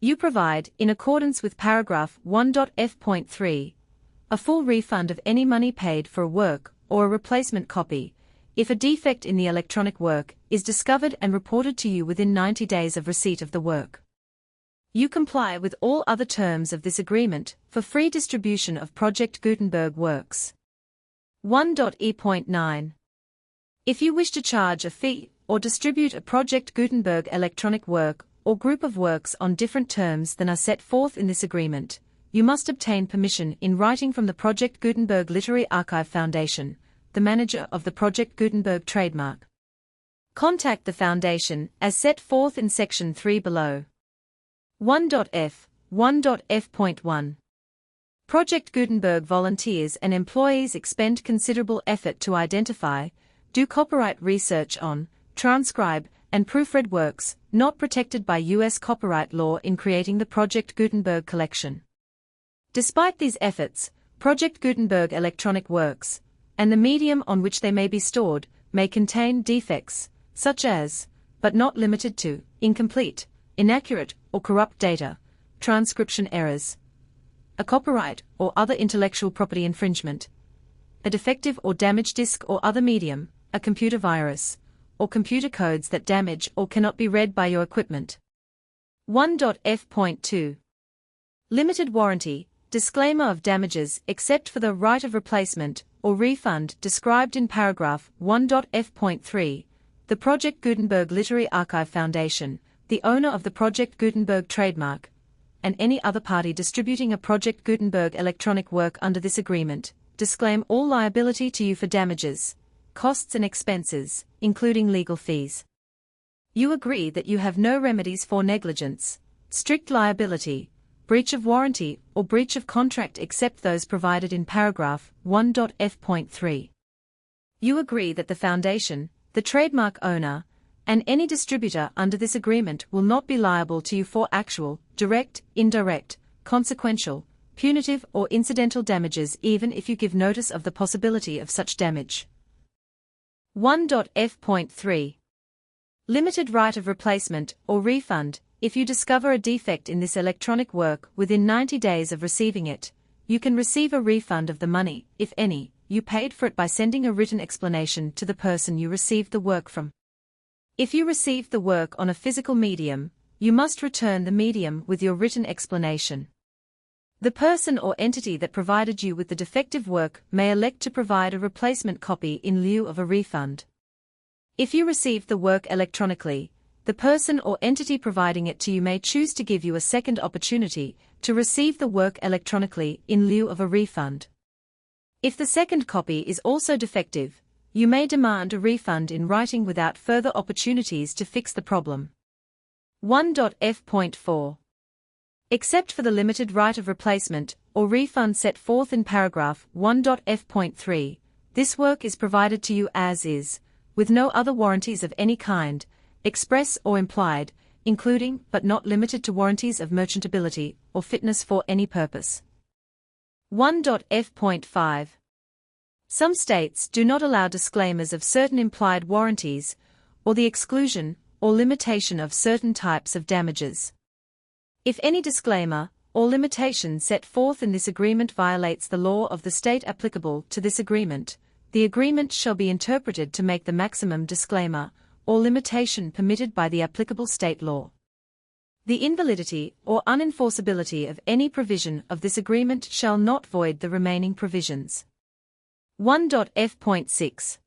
You provide, in accordance with paragraph 1.f.3, a full refund of any money paid for a work or a replacement copy, if a defect in the electronic work is discovered and reported to you within 90 days of receipt of the work. You comply with all other terms of this agreement for free distribution of Project Gutenberg works. 1.e.9. If you wish to charge a fee or distribute a Project Gutenberg electronic work or group of works on different terms than are set forth in this agreement, you must obtain permission in writing from the Project Gutenberg Literary Archive Foundation, the manager of the Project Gutenberg trademark. Contact the Foundation as set forth in Section 3 below. 1.f. 1.f.1. Project Gutenberg volunteers and employees expend considerable effort to identify, do copyright research on, transcribe, and proofread works not protected by U.S. copyright law in creating the Project Gutenberg collection. Despite these efforts, Project Gutenberg electronic works, and the medium on which they may be stored, may contain defects, such as, but not limited to, incomplete, inaccurate, or corrupt data, transcription errors, a copyright or other intellectual property infringement, a defective or damaged disk or other medium, a computer virus, or computer codes that damage or cannot be read by your equipment. 1.f.2. Limited warranty, disclaimer of damages except for the right of replacement or refund described in paragraph 1.f.3, the Project Gutenberg Literary Archive Foundation the owner of the Project Gutenberg trademark, and any other party distributing a Project Gutenberg electronic work under this agreement, disclaim all liability to you for damages, costs and expenses, including legal fees. You agree that you have no remedies for negligence, strict liability, breach of warranty, or breach of contract except those provided in paragraph 1.f.3. You agree that the foundation, the trademark owner, and any distributor under this agreement will not be liable to you for actual, direct, indirect, consequential, punitive or incidental damages even if you give notice of the possibility of such damage. 1.f.3. Limited right of replacement or refund. If you discover a defect in this electronic work within 90 days of receiving it, you can receive a refund of the money, if any, you paid for it by sending a written explanation to the person you received the work from. If you received the work on a physical medium, you must return the medium with your written explanation. The person or entity that provided you with the defective work may elect to provide a replacement copy in lieu of a refund. If you received the work electronically, the person or entity providing it to you may choose to give you a second opportunity to receive the work electronically in lieu of a refund. If the second copy is also defective, you may demand a refund in writing without further opportunities to fix the problem. 1.f.4. Except for the limited right of replacement or refund set forth in paragraph 1.f.3, this work is provided to you as is, with no other warranties of any kind, express or implied, including but not limited to warranties of merchantability or fitness for any purpose. 1.f.5. Some states do not allow disclaimers of certain implied warranties, or the exclusion or limitation of certain types of damages. If any disclaimer or limitation set forth in this agreement violates the law of the state applicable to this agreement, the agreement shall be interpreted to make the maximum disclaimer or limitation permitted by the applicable state law. The invalidity or unenforceability of any provision of this agreement shall not void the remaining provisions. 1.f.6.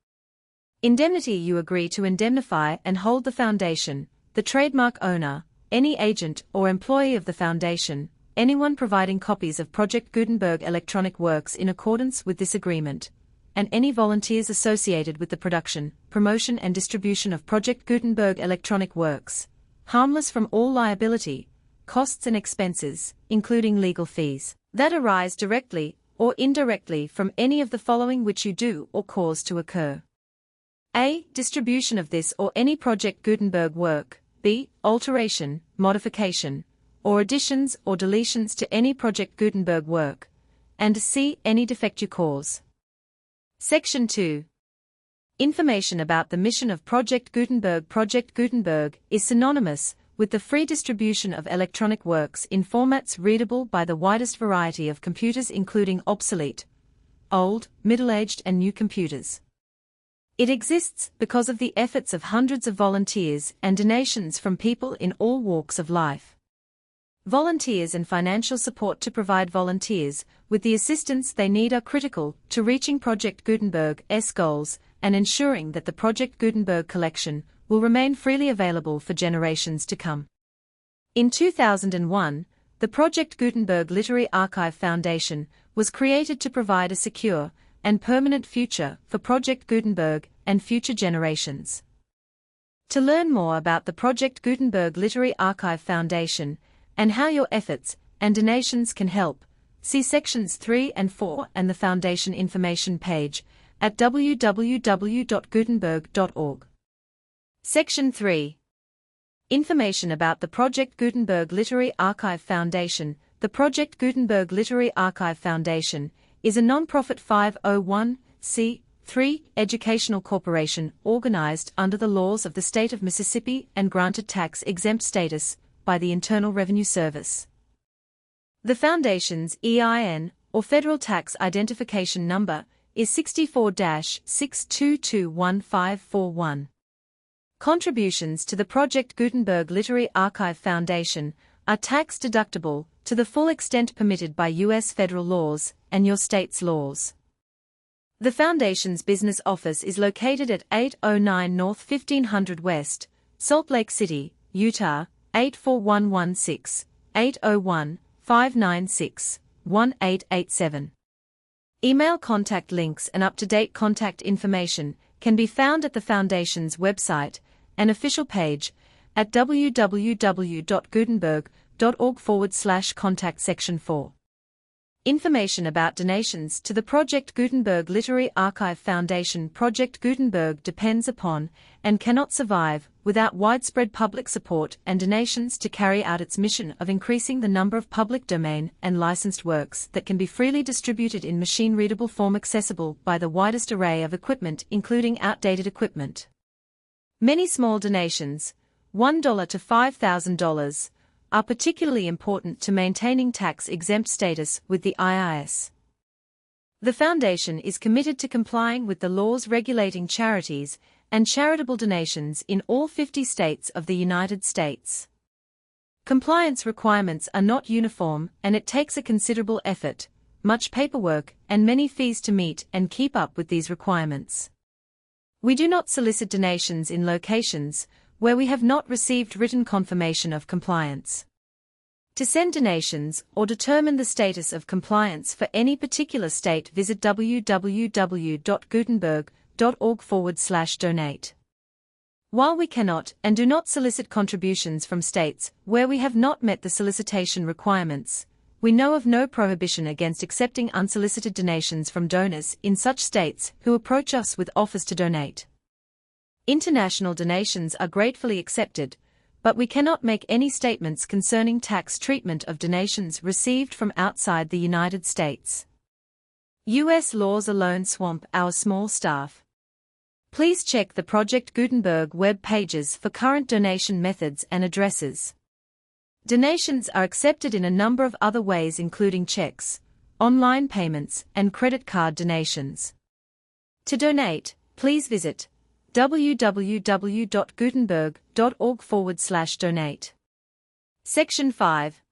Indemnity. You agree to indemnify and hold the foundation, the trademark owner, any agent or employee of the foundation, anyone providing copies of Project Gutenberg electronic works in accordance with this agreement, and any volunteers associated with the production, promotion and distribution of Project Gutenberg electronic works, harmless from all liability, costs and expenses, including legal fees, that arise directly or indirectly from any of the following which you do or cause to occur. A. Distribution of this or any Project Gutenberg work. B. Alteration, modification, or additions or deletions to any Project Gutenberg work. And C. Any defect you cause. Section 2. Information about the mission of Project Gutenberg. Project Gutenberg is synonymous with the free distribution of electronic works in formats readable by the widest variety of computers including obsolete, old, middle-aged and new computers. It exists because of the efforts of hundreds of volunteers and donations from people in all walks of life. Volunteers and financial support to provide volunteers with the assistance they need are critical to reaching Project Gutenberg's goals and ensuring that the Project Gutenberg collection will remain freely available for generations to come. In 2001, the Project Gutenberg Literary Archive Foundation was created to provide a secure and permanent future for Project Gutenberg and future generations. To learn more about the Project Gutenberg Literary Archive Foundation and how your efforts and donations can help, see sections 3 and 4 and the Foundation information page at www.gutenberg.org. Section 3. Information about the Project Gutenberg Literary Archive Foundation. The Project Gutenberg Literary Archive Foundation is a non-profit 501(c)(3) educational corporation organized under the laws of the state of Mississippi and granted tax-exempt status by the Internal Revenue Service. The Foundation's EIN, or Federal Tax Identification Number, is 64-6221541. Contributions to the Project Gutenberg Literary Archive Foundation are tax-deductible to the full extent permitted by U.S. federal laws and your state's laws. The Foundation's business office is located at 809 North 1500 West, Salt Lake City, Utah, 84116, 801-596-1887. Email contact links and up-to-date contact information can be found at the Foundation's website and official page at www.gutenberg.org/contact section 4. Information about donations to the Project Gutenberg Literary Archive Foundation. Project Gutenberg depends upon and cannot survive without widespread public support and donations to carry out its mission of increasing the number of public domain and licensed works that can be freely distributed in machine-readable form, accessible by the widest array of equipment, including outdated equipment. Many small donations, $1 to $5,000, are particularly important to maintaining tax-exempt status with the IRS. The Foundation is committed to complying with the laws regulating charities and charitable donations in all 50 states of the United States. Compliance requirements are not uniform, and it takes a considerable effort, much paperwork, and many fees to meet and keep up with these requirements. We do not solicit donations in locations where we have not received written confirmation of compliance. To send donations or determine the status of compliance for any particular state, visit www.gutenberg.org/donate. While we cannot and do not solicit contributions from states where we have not met the solicitation requirements, we know of no prohibition against accepting unsolicited donations from donors in such states who approach us with offers to donate. International donations are gratefully accepted, but we cannot make any statements concerning tax treatment of donations received from outside the United States. U.S. laws alone swamp our small staff. Please check the Project Gutenberg web pages for current donation methods and addresses. Donations are accepted in a number of other ways, including checks, online payments, and credit card donations. To donate, please visit www.gutenberg.org/donate. Section 5.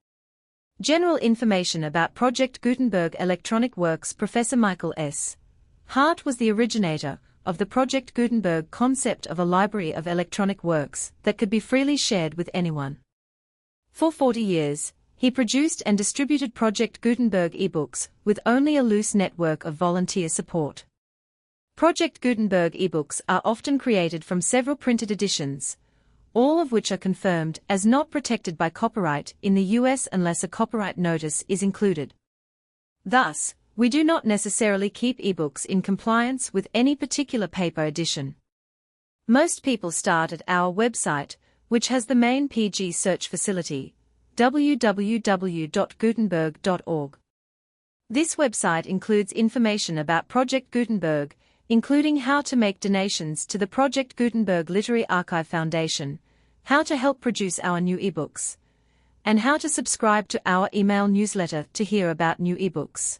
General information about Project Gutenberg Electronic Works. Professor Michael S. Hart was the originator of the Project Gutenberg concept of a library of electronic works that could be freely shared with anyone. For 40 years, he produced and distributed Project Gutenberg ebooks with only a loose network of volunteer support. Project Gutenberg ebooks are often created from several printed editions, all of which are confirmed as not protected by copyright in the U.S. unless a copyright notice is included. Thus, we do not necessarily keep ebooks in compliance with any particular paper edition. Most people start at our website, which has the main PG search facility, www.gutenberg.org. This website includes information about Project Gutenberg, including how to make donations to the Project Gutenberg Literary Archive Foundation, how to help produce our new ebooks, and how to subscribe to our email newsletter to hear about new ebooks.